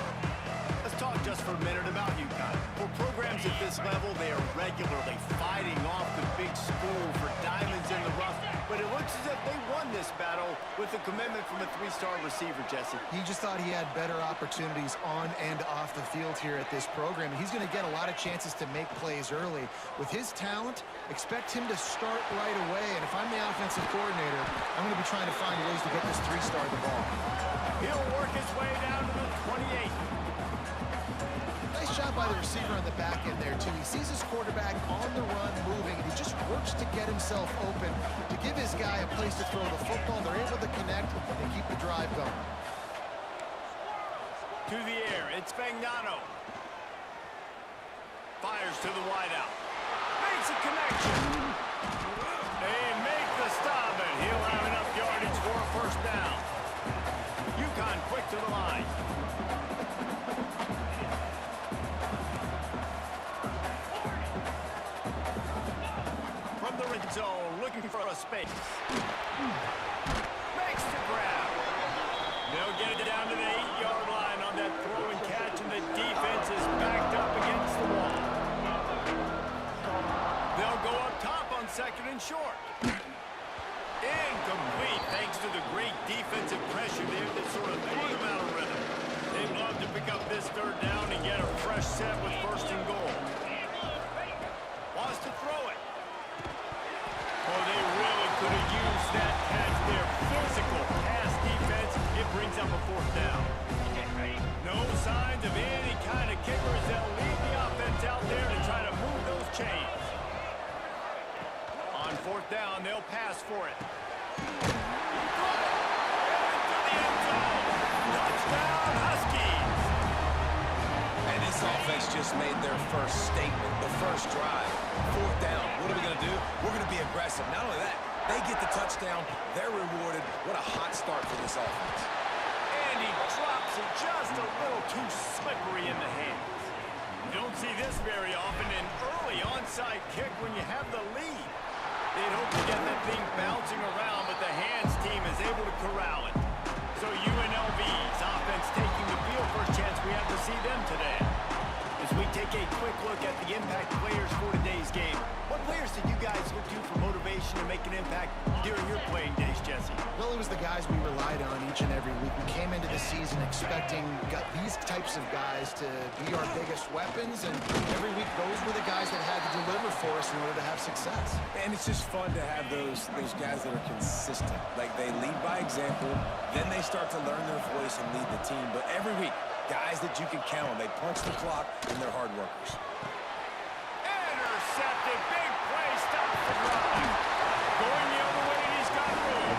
Let's talk just for a minute about UConn. For programs at this level, they are regularly fighting off the big school for diamonds in the rough. But it looks as if they won this battle with a commitment from a three-star receiver, Jesse. He just thought he had better opportunities on and off the field here at this program. He's going to get a lot of chances to make plays early. With his talent, expect him to start right away. And if I'm the offensive coordinator, I'm going to be trying to find ways to get this three-star the ball. He'll work his way down to the 28. Nice job by the receiver on the back end there, too. He sees his quarterback on the run moving, and he just works to get himself open to give his guy a place to throw the football. They're able to connect and keep the drive going. To the air, it's Fagnano. Fires to the wideout. Makes a connection. They make the stop, and he'll have enough yardage for a first down. UConn quick to the line. From the red zone, looking for a space. Makes the grab. They'll get it down to the 8-yard line on that throw and catch, and the defense is backed up against the wall. They'll go up top on second and short. Incomplete, thanks to the great defensive pressure there that sort of threw them out of rhythm. They'd love to pick up this third down and get a fresh set with first and goal. Wants to throw it. Oh, they really could have used that catch there. Physical pass defense. It brings up a fourth down. No signs of any kind of kickers. They'll leave the offense out there to try to move those chains. On fourth down, they'll pass for it. Touchdown, Huskies! And this offense just made their first statement, the first drive. Fourth down. What are we going to do? We're going to be aggressive. Not only that, they get the touchdown. They're rewarded. What a hot start for this offense. And he drops it just a little too slippery in the hands. You don't see this very often, an early onside kick when you have the lead. They'd hope to get that thing bouncing around, but the hands team is able to corral it. So UNLV's offense taking the field. First chance we have to see them today. As we take a quick quick look at the impact players for today's game. What players did you guys look to for motivation to make an impact during your playing days, Jesse? Well, it was the guys we relied on each and every week. We came into the season expecting these types of guys to be our biggest weapons, and every week those were the guys that had to deliver for us in order to have success. And it's just fun to have those guys that are consistent. Like, they lead by example, then they start to learn their voice and lead the team. But every week, guys that you can count on, they punch the clock, and they're hard workers. Intercepted, big play, stops the drive. Going the other way, and he's got room.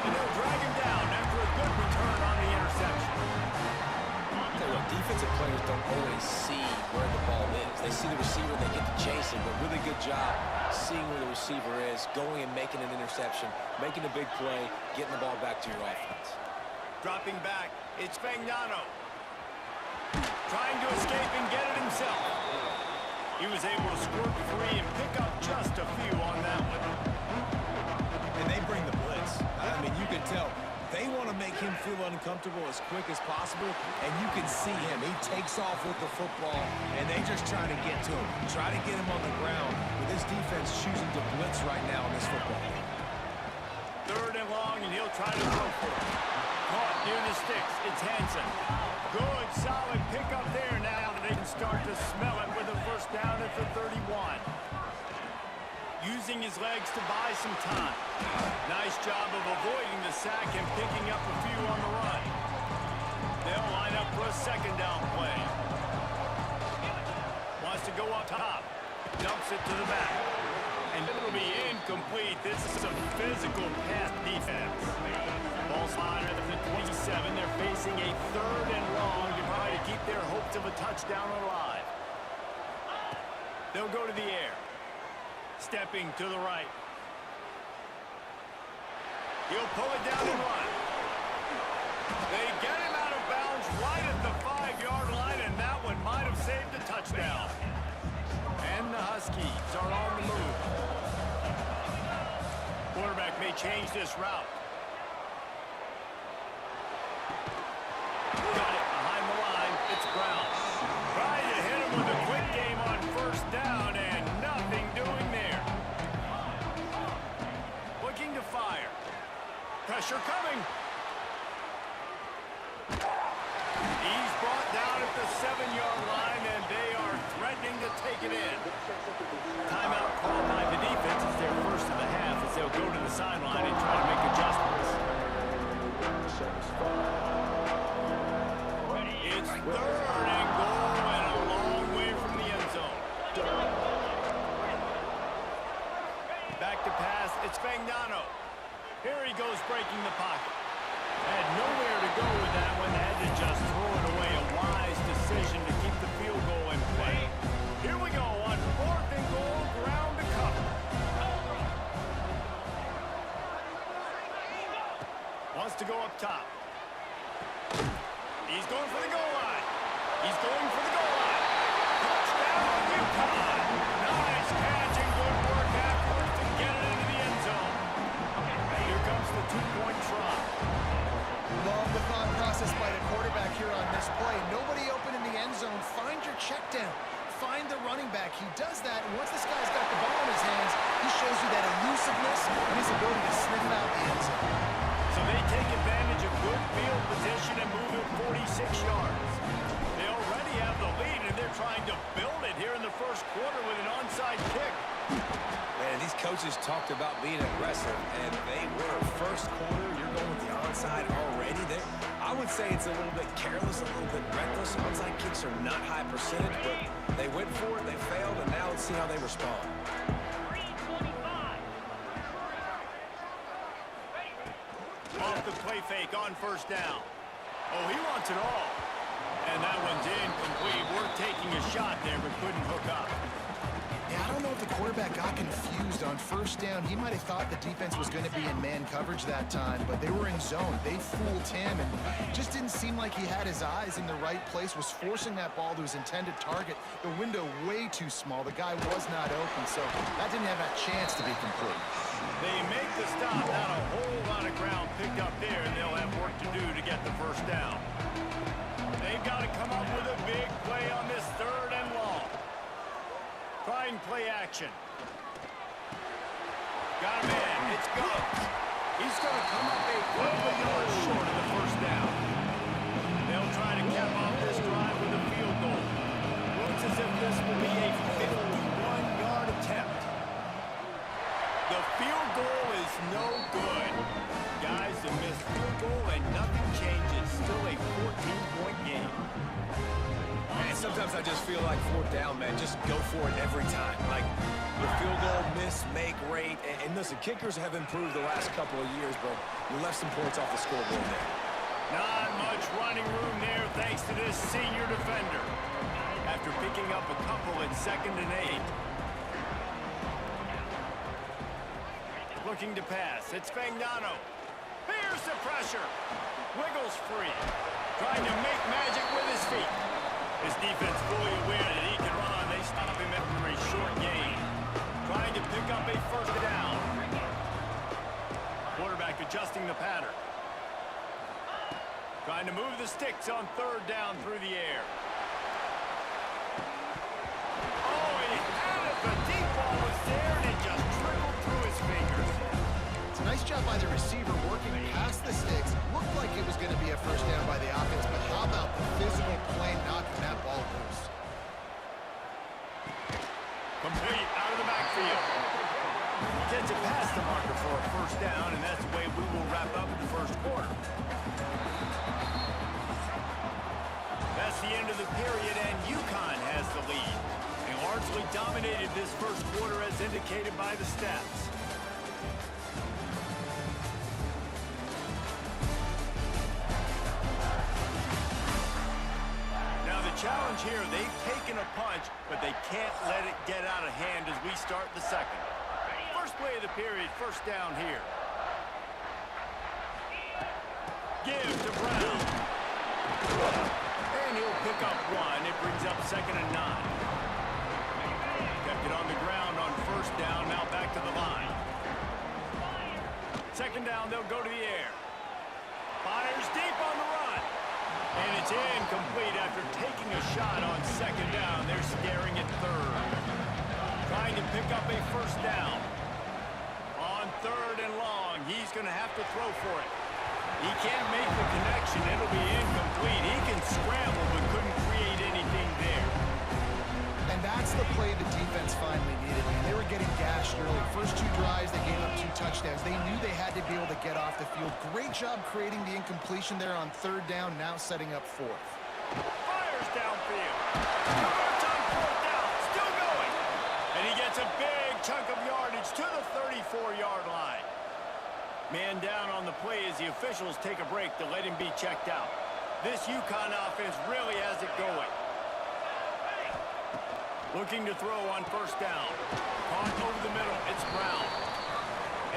And they'll drag him down after a good return on the interception. Tell you what, defensive players don't always see where the ball is. They see the receiver, they get to chase him, but really good job seeing where the receiver is, going and making an interception, making a big play, getting the ball back to your offense. Dropping back, it's Fagnano. Trying to escape and get it himself. He was able to squirt free and pick up just a few on that one. And they bring the blitz. I mean, you can tell. They want to make him feel uncomfortable as quick as possible, and you can see him. He takes off with the football, and they just try to get to him. Try to get him on the ground, with this defense choosing to blitz right now in this football game. 3rd and long, and he'll try to throw for it. Caught near the sticks. It's Hansen. Good, solid pickup there now that they can start to smell it with a first down at the 31. Using his legs to buy some time. Nice job of avoiding the sack and picking up a few on the run. They'll line up for a 2nd down play. Wants to go up top. Dumps it to the back. And it'll be incomplete. This is a physical pass defense. Ball spotted at the 27. They're facing a 3rd and long to try to keep their hopes of a touchdown alive. They'll go to the air. Stepping to the right. He'll pull it down and run. They get him out of bounds right at the 5-yard line, and that one might have saved a touchdown. And the Huskies are on the move. Quarterback may change this route. Got it behind the line. It's Brown. Trying to hit him with a quick game on 1st down, and nothing doing there. Looking to fire. Pressure coming. He's brought down at the 7-yard line, and they are threatening to take it in. Timeout called by the defense is their first of the half as they'll go to the sideline and try to make adjustments. It's 3rd and goal and a long way from the end zone. Back to pass, it's Fagnano. Here he goes breaking the pocket. Had nowhere to go with that one, had to just throw it away. A wise decision to keep the field goal in play. Here we go on 4th and goal, ground to cover. Wants to go up top. He's going for the goal line. He's going for the goal line. Touchdown, UConn. Nice catch and good work afterwards to get it into the end zone. Here comes the 2-point try. Love the thought process by the quarterback here on this play. Nobody open in the end zone. Find your check down. Find the running back. He does that, and once this guy's got the ball in his hands, he shows you that elusiveness and his ability to sniff out the end zone. So they take advantage of good field position and move it 46 yards. They already have the lead, and they're trying to build it here in the 1st quarter with an onside kick. Man, these coaches talked about being aggressive, and they were. 1st quarter, you're going with the onside already. I would say it's a little bit careless, a little bit reckless. Onside kicks are not high percentage, but they went for it, they failed, and now let's see how they respond. Off the play fake on 1st down. Oh, he wants it all. And that one's incomplete. We're taking a shot there, but couldn't hook up. Yeah, I don't know if the quarterback got confused on 1st down. He might have thought the defense was going to be in man coverage that time, but they were in zone. They fooled him, and just didn't seem like he had his eyes in the right place, was forcing that ball to his intended target. The window way too small. The guy was not open, so that didn't have a chance to be complete. They make the stop, not a whole lot of ground picked up there, and they'll have work to do to get the 1st down. They've got to come up with a big play on this 3rd and long. play action. Got him in. It's goes. He's going to come up a couple of yards short of the first down. They'll try to cap off this drive with a field goal. Looks as if this will be a 51-yard attempt. The field goal is no good. Guys, the missed field goal and nothing changes. Still a 14-point game. And sometimes I just feel like fourth down, man, just go for it every time. Like, the field goal, miss, make, rate. And listen, kickers have improved the last couple of years, but you left some points off the scoreboard there. Not much running room there thanks to this senior defender. After picking up a couple at 2nd and 8. Looking to pass. It's Fagnano. Here's the pressure. Wiggles free. Trying to make magic with his feet. His defense fully aware that he can run. They stop him after a short gain. Trying to pick up a first down. Quarterback adjusting the pattern. Trying to move the sticks on 3rd down through the air. Oh, he had it. The deep ball was there, and it just trickled through his fingers. It's a nice job by the receiver working past the sticks. Looked like it was going to be a first down by the offense, but how about the physical play knocking that ball loose? Complete out of the backfield. Gets it past the marker for a first down, and that's the way we will wrap up the first quarter. That's the end of the period, and UConn has the lead. They largely dominated this first quarter as indicated by the stats. Challenge here, they've taken a punch, but they can't let it get out of hand as we start the second. First play of the period, first down here. Give to Brown. And he'll pick up 1. It brings up 2nd and 9. Kept it on the ground on first down, now back to the line. 2nd down, they'll go to the air. Fires deep on the run. And it's incomplete after taking a shot on 2nd down. They're scaring it 3rd. Trying to pick up a first down. On 3rd and long, he's going to have to throw for it. He can't make the connection. It'll be incomplete. He can scramble but couldn't create anything there. And that's the play the defense finally needed, man. They were getting gashed early. First 2 drives, they gave up 2 touchdowns. They knew they had to be able to get off the field. Great job creating the incompletion there on 3rd down, now setting up 4th. Fires downfield. Yards on 4th down. Still going. And he gets a big chunk of yardage to the 34-yard line. Man down on the play as the officials take a break to let him be checked out. This UConn offense really has it going. Looking to throw on first down. Caught over the middle. It's Brown.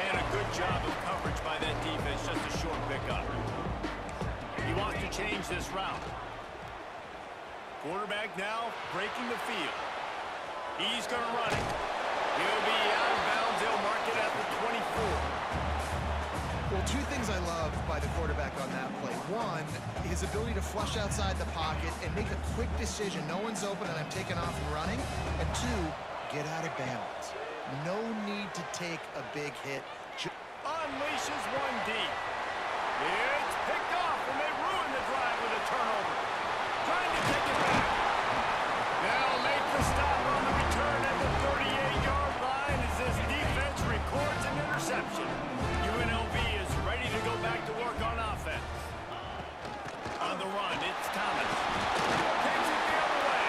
And a good job of coverage by that defense. Just a short pickup. He wants to change this route. Quarterback now breaking the field. He's going to run it. He'll be out of bounds. They'll mark it at the 24. Well, 2 things I love by the quarterback on that play. 1, his ability to flush outside the pocket and make a quick decision. No one's open and I'm taking off and running. And 2, get out of bounds. No need to take a big hit. Unleashes 1 deep. It's picked off and they ruin the drive with a turnover. Trying to take it back. They'll make the stop on the return at the 38-yard line as this defense records an interception. UNLV is ready to go back to work on offense. On the run, it's Thomas. Takes it the other way.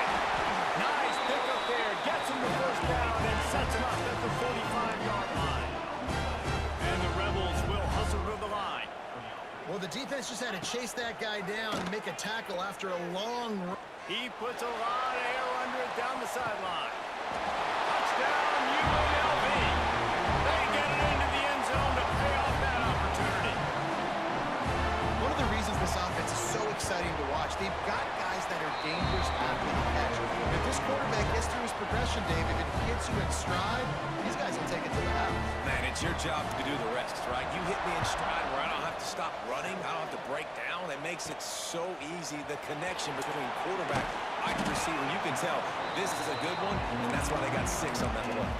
Nice pickup there. Gets him the first down and sets him up at the 45-yard line. And the Rebels will hustle to the line. Well, the defense just had to chase that guy down and make a tackle after a long run. He puts a lot of air under it down the sideline. Touchdown, UNLV. They get it into the end zone to pay off that opportunity. One of the reasons this offense is so exciting to watch, they've got guys that are dangerous after the catch. If this quarterback gets through his progression, Dave, if it hits you in stride, these guys will take it to the house. Man, it's your job to do the rest, right? You hit me in stride where I don't have to stop running. I don't have to break down. It makes it so easy. The connection between quarterback and receiver, you can tell this is a good one, and that's why they got 6 on that play.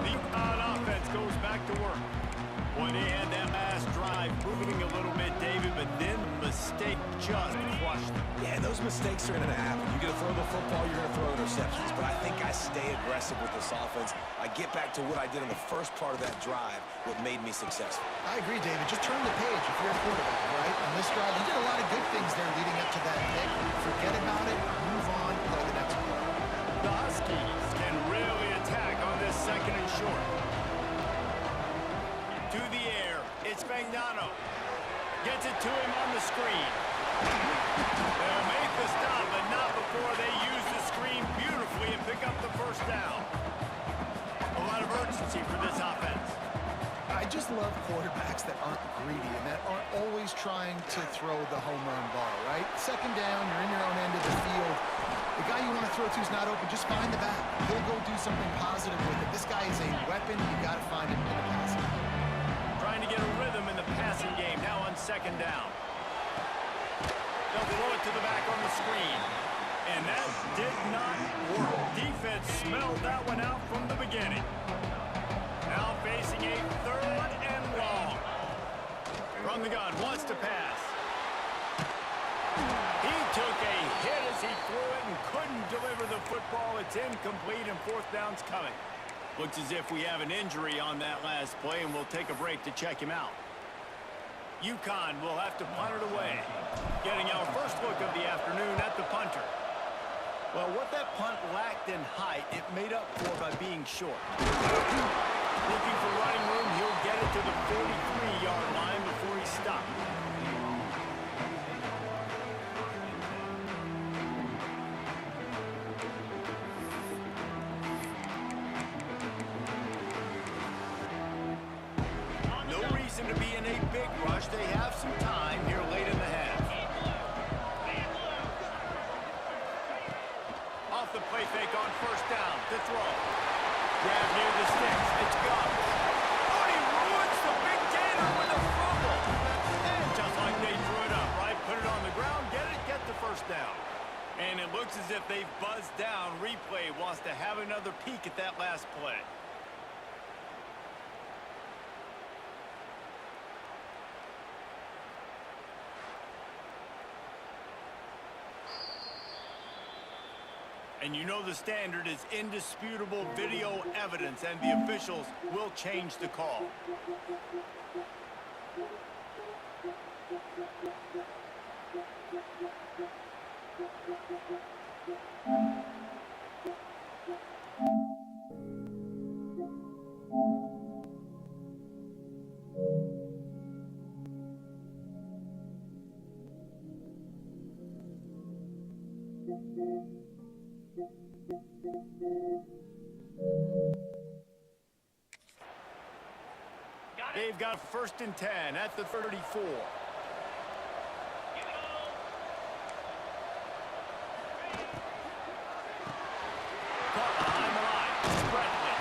The UConn offense goes back to work. Boy, they had that last drive moving a little bit, David, but then the mistake just crushed them. Yeah, those mistakes are going to happen. You're going to throw the football, you're going to throw interceptions. But I think I stay aggressive with this offense. I get back to what I did in the first part of that drive, what made me successful. I agree, David. Just turn the page if you're a quarterback, right? On this drive, you did a lot of good things there leading up to that pick. Forget about it, move on, play the next play. The Huskies can really attack on this 2nd and short. To the air, it's Magnano. Gets it to him on the screen. They'll make the stop, but not before they use the screen beautifully and pick up the first down. A lot of urgency for this offense. I just love quarterbacks that aren't greedy and that aren't always trying to throw the home run ball, right? 2nd down, you're in your own end of the field. The guy you want to throw to is not open. Just find the back. He'll go do something positive with it. This guy is a weapon. You got to find him in the passing game. Trying to get a rhythm in the passing game now on 2nd down. They'll throw it to the back on the screen. And that did not work. Defense smelled that one out from the beginning. Now facing a 3rd and long. From the gun, wants to pass. He took a hit as he threw it and couldn't deliver the football. It's incomplete and 4th down's coming. Looks as if we have an injury on that last play, and we'll take a break to check him out. UConn will have to punt it away. Getting our first look of the afternoon at the punter. Well, what that punt lacked in height, it made up for by being short. Looking for running room, he'll get it to the 43-yard line before he stopped. To be in a big rush. They have some time here late in the half. Off the play fake on 1st down to throw. Grab near the sticks. It's gone. Oh, he ruins the big gainer with a fumble. And just like they threw it up, right? Put it on the ground, get the 1st down. And it looks as if they've buzzed down. Replay wants to have another peek at that last play. And you know the standard is indisputable video evidence, and the officials will change the call. They've got 1st and 10 at the 34. Caught behind the line. Bradley.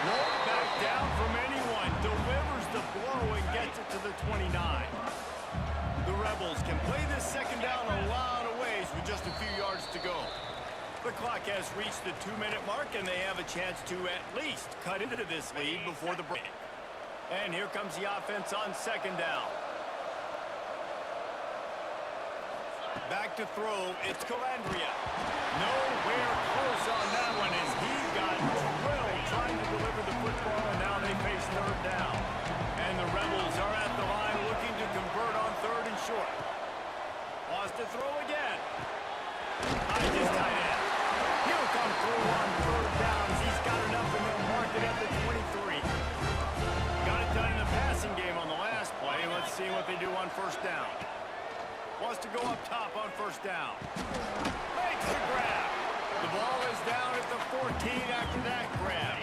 Won't back down from anyone. Delivers the blow and gets it to the 29. The Rebels can play this 2nd down a lot of ways with just a few yards to go. The clock has reached the 2-minute mark, and they have a chance to at least cut into this lead before the break. And here comes the offense on 2nd down. Back to throw, it's Calandria. Nowhere close on that one as he got drilled trying to deliver the football, and now they face 3rd down. And the Rebels are at the line looking to convert on 3rd and short. Wants to throw again. High this tight end. He'll come through on 3rd downs. He's got enough, and they'll mark it at the 23. Got it done in the passing game on the last play. Let's see what they do on 1st down. Wants to go up top on 1st down. Makes the grab. The ball is down at the 14 after that grab.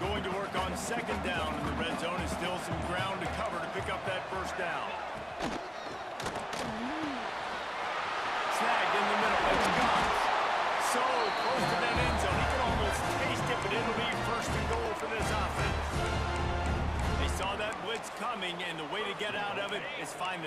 Going to work on 2nd down in the red zone, and still some ground to cover to pick up that 1st down.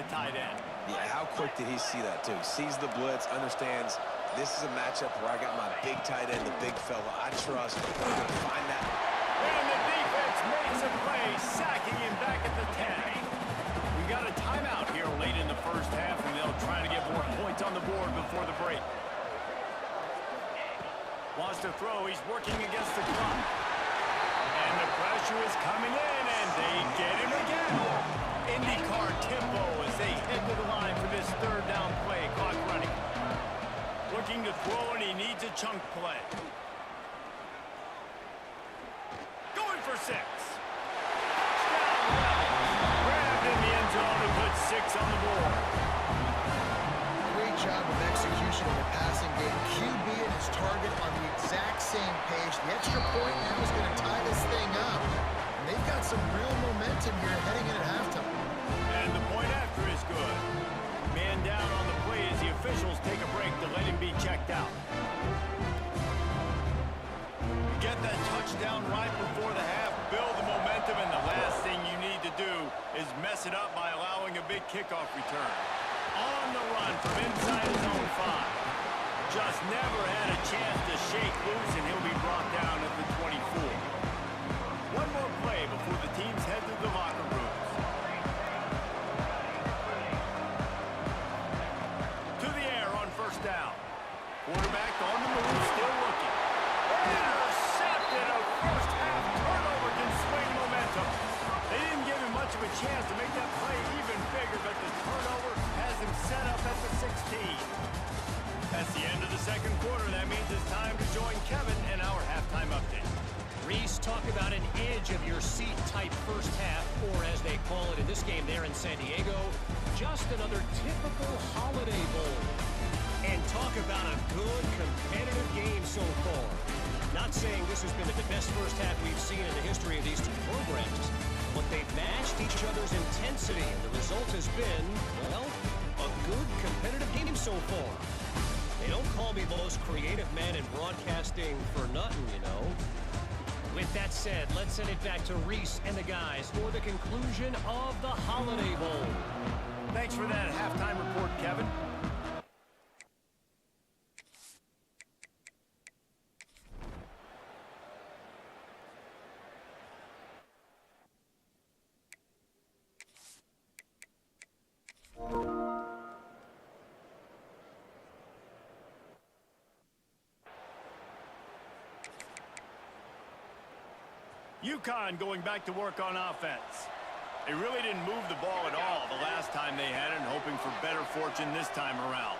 tight end. Yeah, how quick did he see that, too? Sees the blitz, understands this is a matchup where I got my big tight end, the big fella I trust. I'm going to find that. And the defense makes a play, sacking him back at the 10. We got a timeout here late in the first half, and they'll try to get more points on the board before the break. Wants to throw. He's working against the clock. And the pressure is coming in, and they get him again. IndyCar tempo as they head to the line for this third down play. Clock running. Looking to throw, and he needs a chunk play. Going for 6. Grabbed in the end zone and put 6 on the board. Great job of execution in the passing game. QB and his target on the exact same page. The extra point now is going to tie this thing up. And they've got some real momentum here heading in at halftime. And the point after is good. Man down on the play as the officials take a break to let him be checked out. You get that touchdown right before the half, build the momentum, and the last thing you need to do is mess it up by allowing a big kickoff return. On the run from inside his own 5. Just never had a chance to shake loose, and he'll be brought down at the 24. One more play before the teams head to the locker rooms. To the air on first down. Quarterback on the move, still looking. Intercepted. A first half turnover can swing momentum. They didn't give him much of a chance to make that play even bigger, but the turnover has him set up at the 16. That's the end of the second quarter. That means it's time to join Kevin in our halftime update. Reese, talk about an edge-of-your-seat type first half, or as they call it in this game there in San Diego, just another typical Holiday Bowl. And talk about a good competitive game so far. Not saying this has been the best first half we've seen in the history of these two programs, but they've matched each other's intensity, and the result has been, well, a good competitive game so far. They don't call me the most creative man in broadcasting for nothing, you know. With that said, let's send it back to Reese and the guys for the conclusion of the Holiday Bowl. Thanks for that halftime report, Kevin. UConn going back to work on offense. They really didn't move the ball at all the last time they had it, and hoping for better fortune this time around.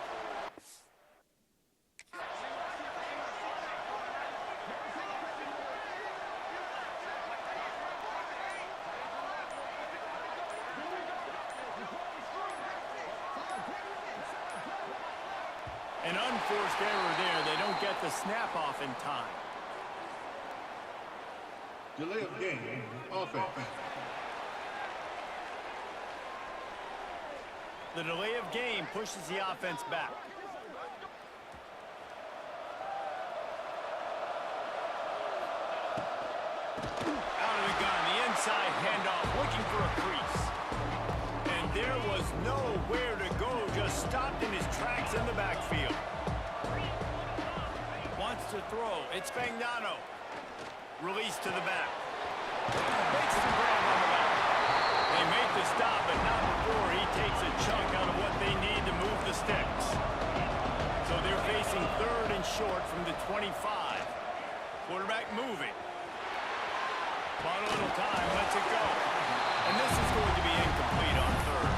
An unforced error there. They don't get the snap off in time. Delay of game, offense. The delay of game pushes the offense back. Out of the gun, the inside handoff, looking for a crease. And there was nowhere to go, just stopped in his tracks in the backfield. Wants to throw, it's Fagnano. Release to the back. Makes the grab on the back. They make the stop, but not before he takes a chunk out of what they need to move the sticks. So they're facing third and short from the 25. Quarterback moving. Bought a little time, lets it go. And this is going to be incomplete on third.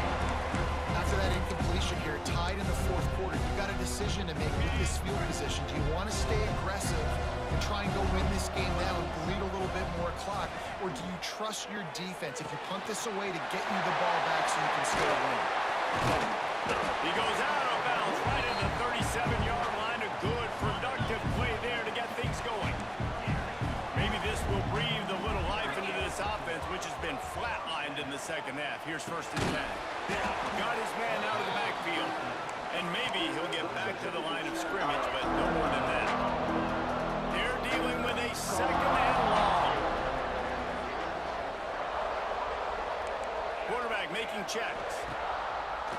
After that incompletion here, tied in the fourth quarter, you've got a decision to make with this field position. Do you want to stay aggressive and try and go win this game now and bleed a little bit more clock, or do you trust your defense if you punt this away to get you the ball back so you can still win? He goes out of bounds right at the 37-yard line. A good, productive play there to get things going. Maybe this will breathe a little life into this offense, which has been flatlined in the second half. Here's first and 10. Got his man out of the backfield, and maybe he'll get back to the line of scrimmage, but no more than that. They're dealing with a second and long. Quarterback making checks.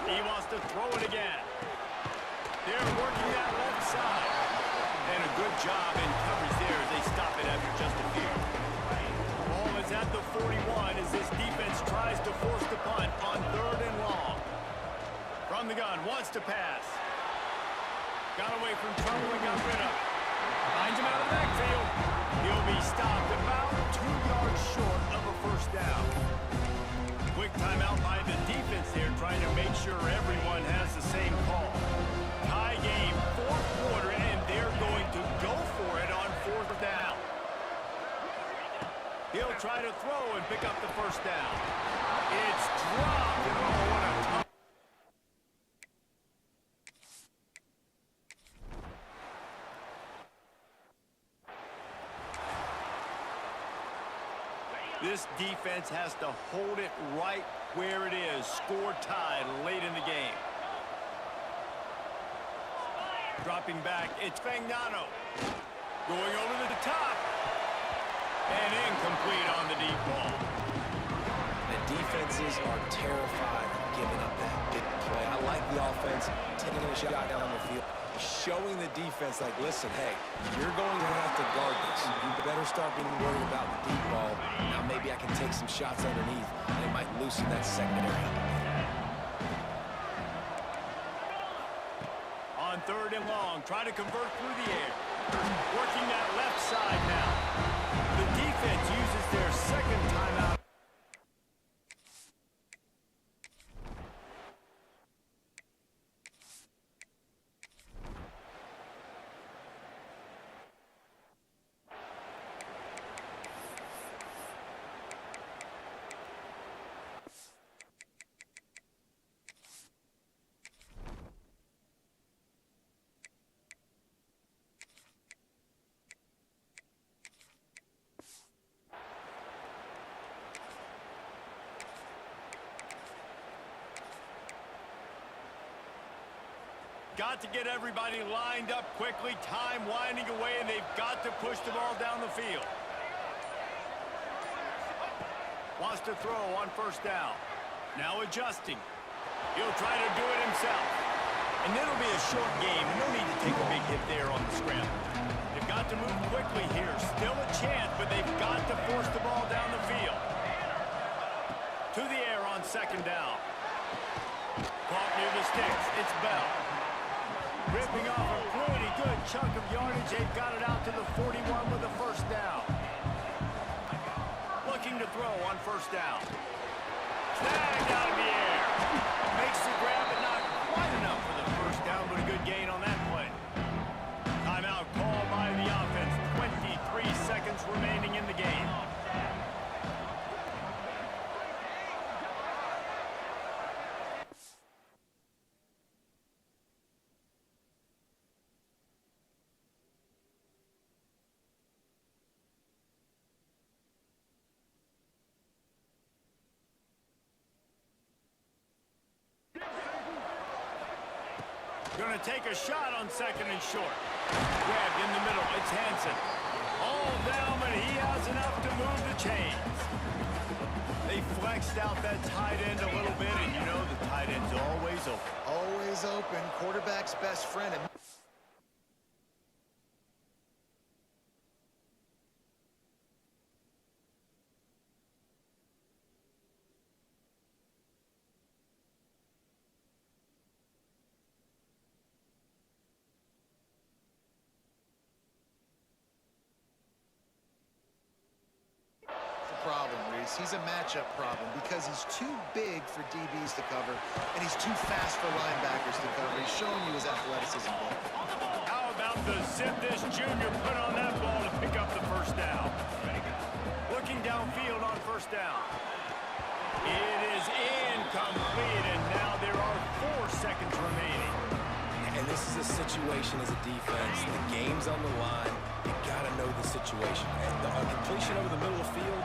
He wants to throw it again. They're working that left side. And a good job in coverage there as they stop it after just a few. Ball is at the 41 as this defense tries to force the punt on 3rd and long. From the gun, wants to pass. Got away from trouble and got rid of it. Finds him out of the backfield. He'll be stopped about 2 yards short of a first down. Quick timeout by the defense there, trying to make sure everyone has the same call. Tie game, 4th quarter, and they're going to go for it on 4th down. He'll try to throw and pick up the first down. It's dropped. And oh, what a tough. This defense has to hold it right where it is. Score tied late in the game. Dropping back, it's Fagnano. Going over the top. And incomplete on the deep ball. The defenses are terrified of giving up that big play. I like the offense taking a shot down the field, showing the defense, like, listen, hey, you're going to have to guard this. You better start being worried about the deep ball. Now maybe I can take some shots underneath, and it might loosen that secondary. On 3rd and long, try to convert through the air. Working that left side now. The defense uses their second timeout. Got to get everybody lined up quickly. Time winding away, and they've got to push the ball down the field. Wants to throw on 1st down. Now adjusting. He'll try to do it himself. And it'll be a short game. No need to take a big hit there on the scramble. They've got to move quickly here. Still a chance, but they've got to force the ball down the field. To the air on 2nd down. Caught near the sticks. It's Bell. Ripping off a pretty good chunk of yardage. They've got it out to the 41 with a 1st down. Looking to throw on 1st down. Snagged out of the air. Makes the grab, but not quite enough for the 1st down, but a good gain on that play. Timeout called by the offense. 23 seconds remaining in the game. Going to take a shot on 2nd and short. Grabbed in the middle. It's Hansen. All down, but he has enough to move the chains. They flexed out that tight end a little bit, and you know the tight end's always open. Always open. Quarterback's best friend. He's a matchup problem because he's too big for DBs to cover, and he's too fast for linebackers to cover. He's showing you his athleticism. How about the zip this junior put on that ball to pick up the 1st down? Looking downfield on 1st down. It is incomplete, and now there are 4 seconds remaining. And this is a situation as a defense. The game's on the line. You got to know the situation. And the completion over the middle of the field.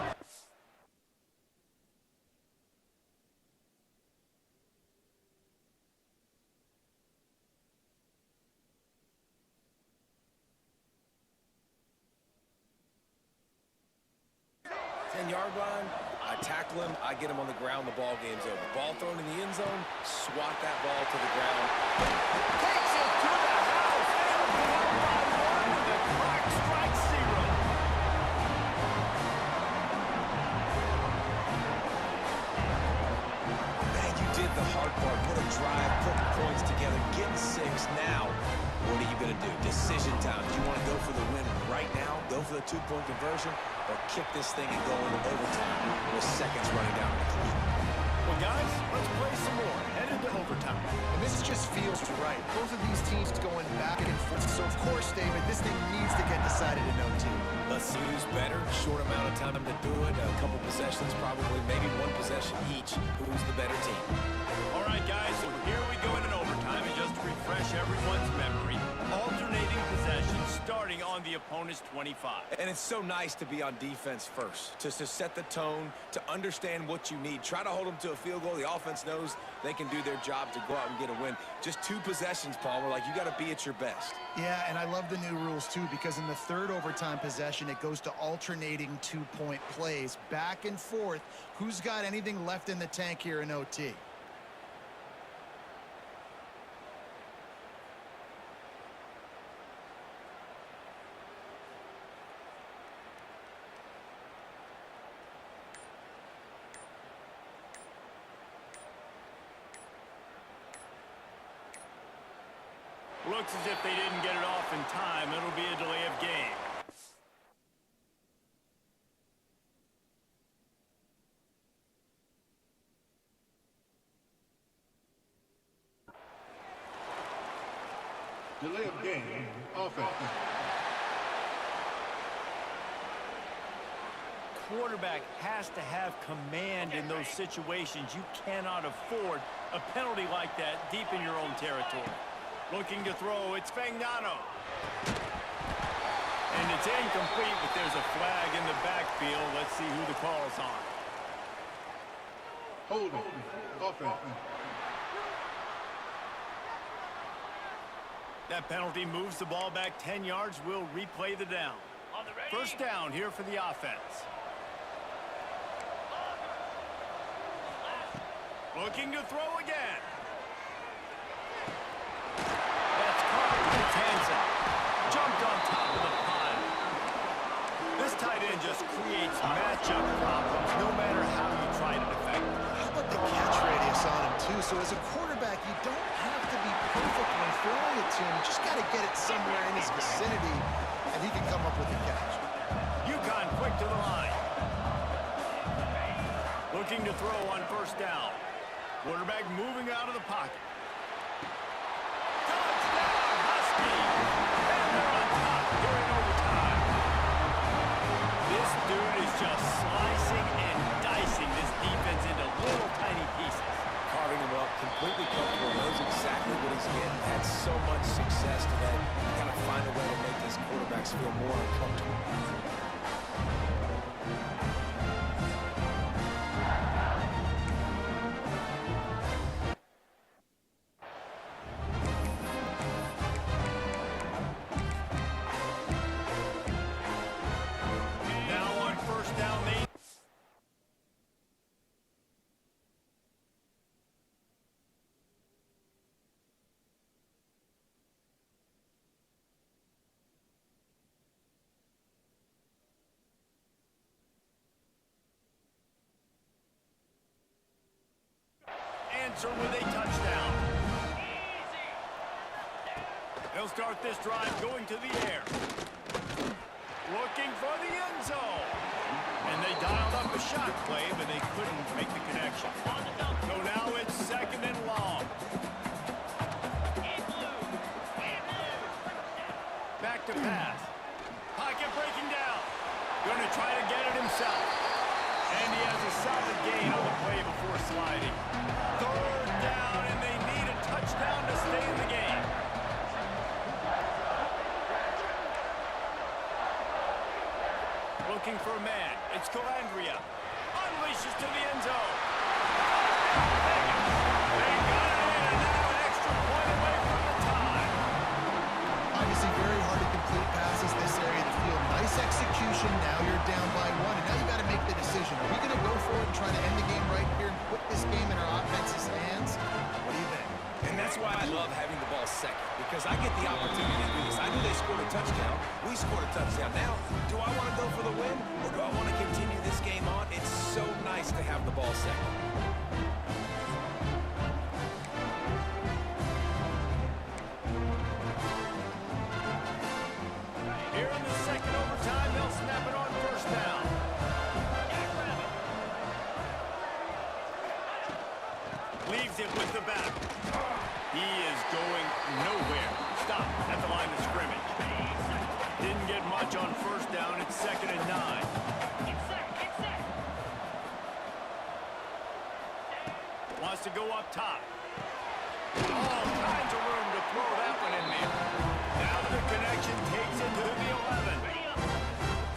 Yard line, I tackle him, I get him on the ground, the ball game's over. Ball thrown in the end zone, swat that ball to the ground. Takes it to the house. And one, the clock strikes 0. Man, you did the hard part. What a drive, putting points together, getting 6. Now, what are you going to do? Decision time. Do you want to go for the win right now, go for the 2-point conversion, or kick this thing and go into overtime with seconds running down the clock? Well, guys, let's play some more. Head into overtime. And this just feels right. Both of these teams going back and forth. So, of course, David, this thing needs to get decided in OT. Let's see who's better. Short amount of time to do it. A couple possessions, probably maybe 1 possession each. Who's the better team? All right, guys, so here we go in overtime. And just to refresh everyone's memory, alternating possessions starting on the opponent's 25. And it's so nice to be on defense first, to set the tone, to understand what you need. Try to hold them to a field goal. The offense knows they can do their job to go out and get a win. Just 2 possessions, Palmer. Like, you got to be at your best. Yeah, and I love the new rules, too, because in the 3rd overtime possession, it goes to alternating 2-point plays. Back and forth. Who's got anything left in the tank here in OT? Looks as if they didn't get it off in time. It'll be a delay of game. Delay of game, offense. Quarterback has to have command in those situations. You cannot afford a penalty like that deep in your own territory. Looking to throw, it's Fagnano. And it's incomplete, but there's a flag in the backfield. Let's see who the call's on. Holding, offense. That penalty moves the ball back 10 yards. We'll replay the down. First down here for the offense. Looking to throw again. That's caught with his hands up. Jumped on top of the pile. This tight end just creates matchup problems no matter how you try to defend. How about the catch radius on him, too? So as a quarterback, you don't have to be perfect when throwing it to him. You just got to get it somewhere in his vicinity, and he can come up with the catch. UConn quick to the line. Looking to throw on first down. Quarterback moving out of the pocket. Touchdown, Huskies! And they're on top here in overtime. This dude is just slicing and dicing this defense into little tiny pieces. Carving him up, completely comfortable, knows exactly what he's getting. Had so much success today. You got to find a way to make these quarterbacks feel more uncomfortable. With a touchdown. They'll start this drive going to the air. Looking for the end zone. And they dialed up a shot play, but they couldn't make the connection. So now it's 2nd and long. Back to pass. Pocket breaking down. Going to try to get it himself. And he has a solid gain on the play before sliding. 3rd down, and they need a touchdown to stay in the game. Looking for a man. It's Calandria. Unleashes to the end zone. They got it in, and now an extra point away from the tie. Obviously very hard to complete passes this area of the field. Nice execution. Now you're down by 1, and now you got to make the decision. Are we going to go for it and try That's why I love having the ball second, because I get the opportunity to do this. I knew they scored a touchdown. We scored a touchdown. Now, do I want to go for the win, or do I want to continue this game on? It's so nice to have the ball second. Here in the second overtime, they'll snap it on first down. Leaves it with the back. He is going nowhere. Stop at the line of scrimmage. Didn't get much on first down. It's 2nd and 9. Wants to go up top. All kinds of room to throw that one in there. Now the connection takes it to the 11.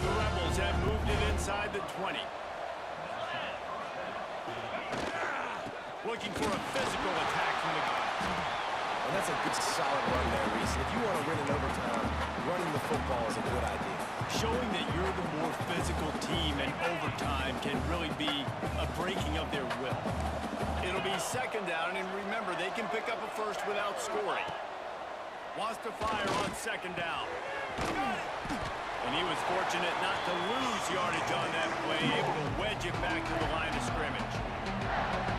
The Rebels have moved it inside the 20. Looking for a physical attack from the guy. Well, that's a good, solid run there, Reese. If you want to win in overtime, running the football is a good idea. Showing that you're the more physical team in overtime can really be a breaking of their will. It'll be 2nd down, and remember, they can pick up a first without scoring. Wants to fire on 2nd down. And he was fortunate not to lose yardage on that play, able to wedge it back to the line of scrimmage.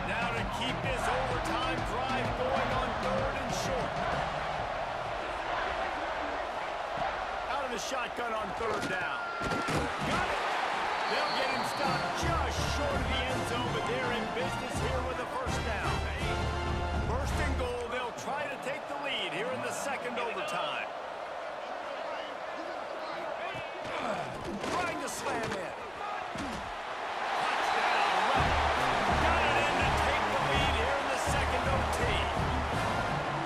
Now to keep this overtime drive going on 3rd and short. Out of the shotgun on 3rd down. Got it! They'll get him stopped just short of the end zone, but they're in business here with a first down. 1st and goal, they'll try to take the lead here in the 2nd overtime. Trying to slam in.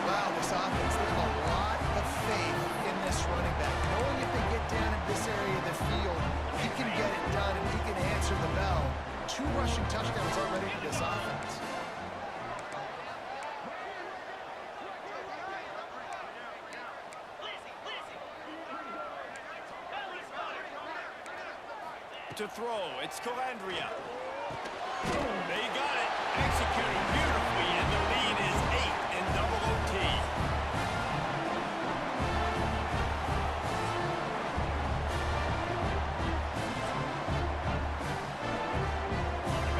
Wow, this offense, they have a lot of faith in this running back. Knowing if they get down in this area of the field, he can get it done and he can answer the bell. 2 rushing touchdowns already for this offense. To throw, it's Calandria. They got it, executed beautifully, and the lead is 8 in double OT.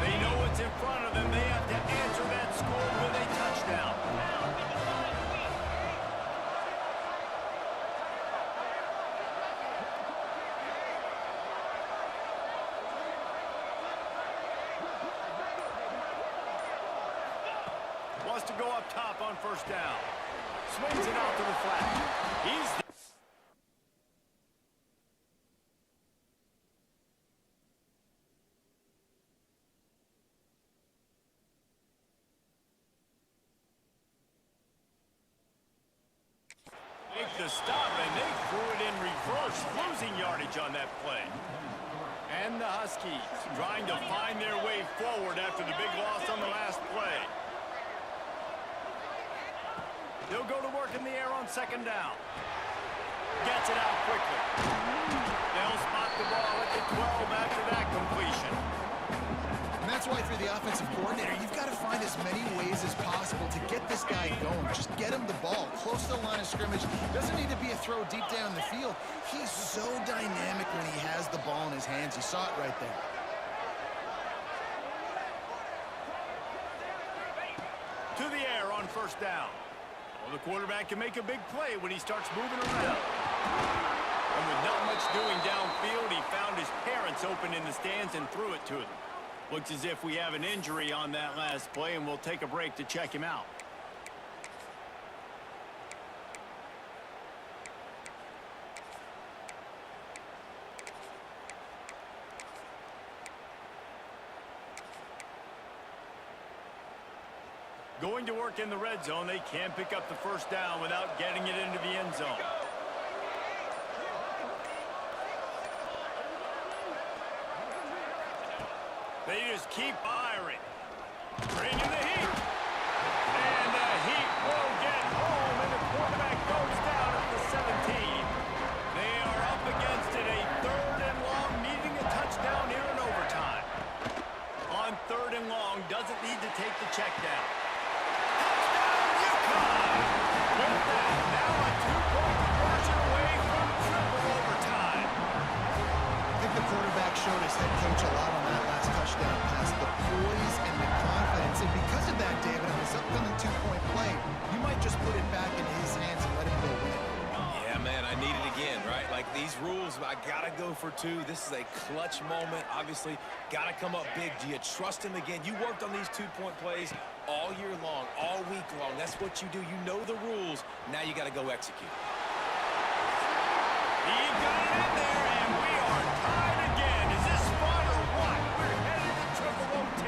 They know what's in front of them. They have to answer that score with a touchdown. Wants to go up top on 1st down. Swings it out to the flat. He's make the stop, and they threw it in reverse, losing yardage on that play. And the Huskies trying to find their way forward after the big loss on the last play. They'll go to work in the air on 2nd down. Gets it out quickly. They'll spot the ball at the 12 after that completion. And that's why, for the offensive coordinator, you've got to find as many ways as possible to get this guy going. Just get him the ball close to the line of scrimmage. Doesn't need to be a throw deep down the field. He's so dynamic when he has the ball in his hands. You saw it right there. To the air on 1st down. Well, the quarterback can make a big play when he starts moving around. And with not much doing downfield, he found his parents open in the stands and threw it to them. Looks as if we have an injury on that last play, and we'll take a break to check him out. Going to work in the red zone, they can't pick up the 1st down without getting it into the end zone. They just keep firing. Bringing the heat. And the heat will get home, and the quarterback goes down at the 17. They are up against it, a 3rd and long, needing a touchdown here in overtime. On 3rd and long, doesn't need to take the check down. Touchdown, UConn! just put it back in his hands and let him go win. Yeah, man, I need it again, right? Like these rules, I gotta go for 2. This is a clutch moment. Obviously, gotta come up big. Do you trust him again? You worked on these 2-point plays all year long, all week long. That's what you do. You know the rules. Now you gotta go execute. He got it in there, and we are tied again. Is this fun or what? We're headed to triple OT.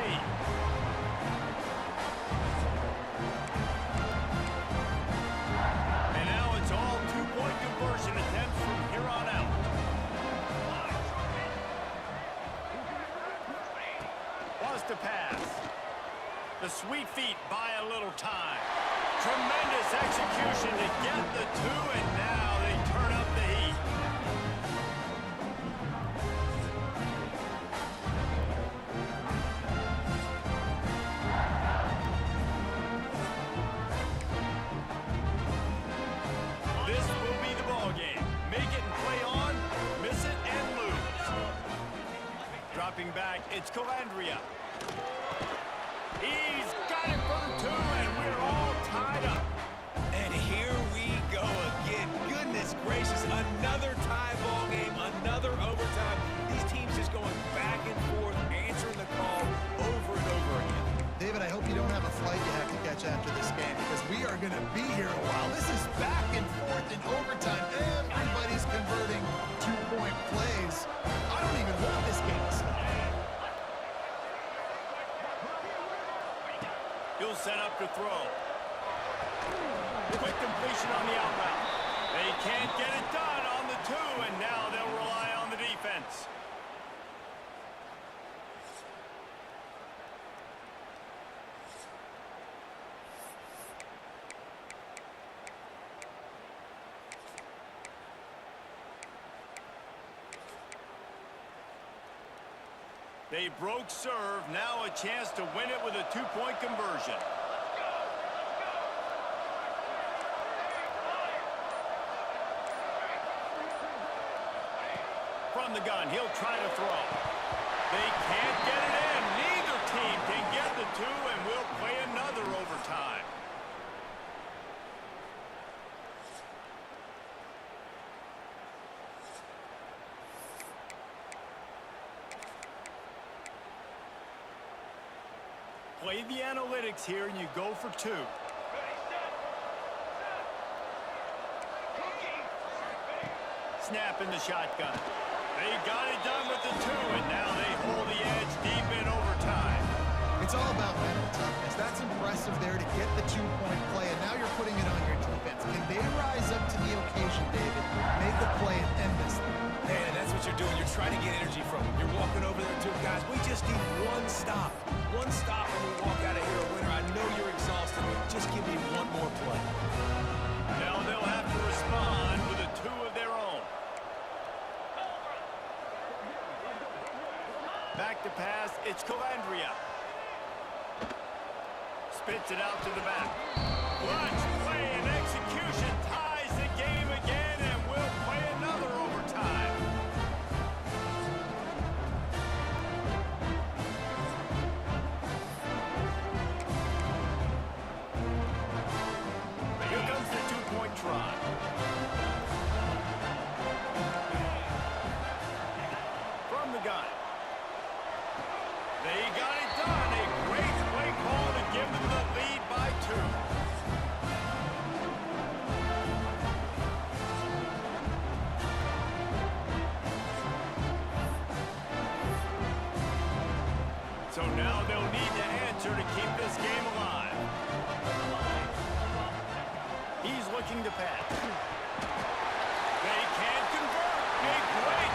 And now it's all 2-point conversion attempts from here on out. Wants to pass. The sweet feet buy a little time. Tremendous execution to get the 2, and now they turn up the heat. This will be the ball game. Make it and play on, miss it and lose. Dropping back, it's Calandria. He's got it for the 2, and we're all tied up. And here we go again. Goodness gracious, another tie ball game, another overtime. These teams just going back and forth, answering the call over and over again. David, I hope you don't have a flight you have to catch after this game, because we are going to be here a while. This is back and forth in overtime. Everybody's converting 2-point plays. I don't even want this game to stop. He'll set up to throw. Quick completion on the out route. They can't get it done on the 2, and now they'll rely on the defense. They broke serve, now a chance to win it with a 2-point conversion. From the gun, he'll try to throw. They can't get it in. Neither team can get the 2, and we'll play another overtime. Play the analytics here, and you go for 2. Snap in the shotgun. They got it done with the 2, and now they hold the edge deep in overtime. It's all about mental toughness. That's impressive there to get the 2-point play, and now you're putting it on your defense. Can they rise up to the occasion, David? Make a play and end this thing. Man, that's what you're doing. You're trying to get energy from them. You're walking over there to them. Guys, we just need one stop. One stop and we walk out of here a winner. I know you're exhausted. Just give me one more play. Now they'll have to respond with a 2 of their own. Back to pass, it's Calandria. Spits it out to the back. Clutch play and execution ties the game again, and we'll play another overtime. Here comes the 2-point try. From the gun. They got it done. A great play call to give them the lead by 2. So now they'll need to answer to keep this game alive. He's looking to pass. They can't convert. A great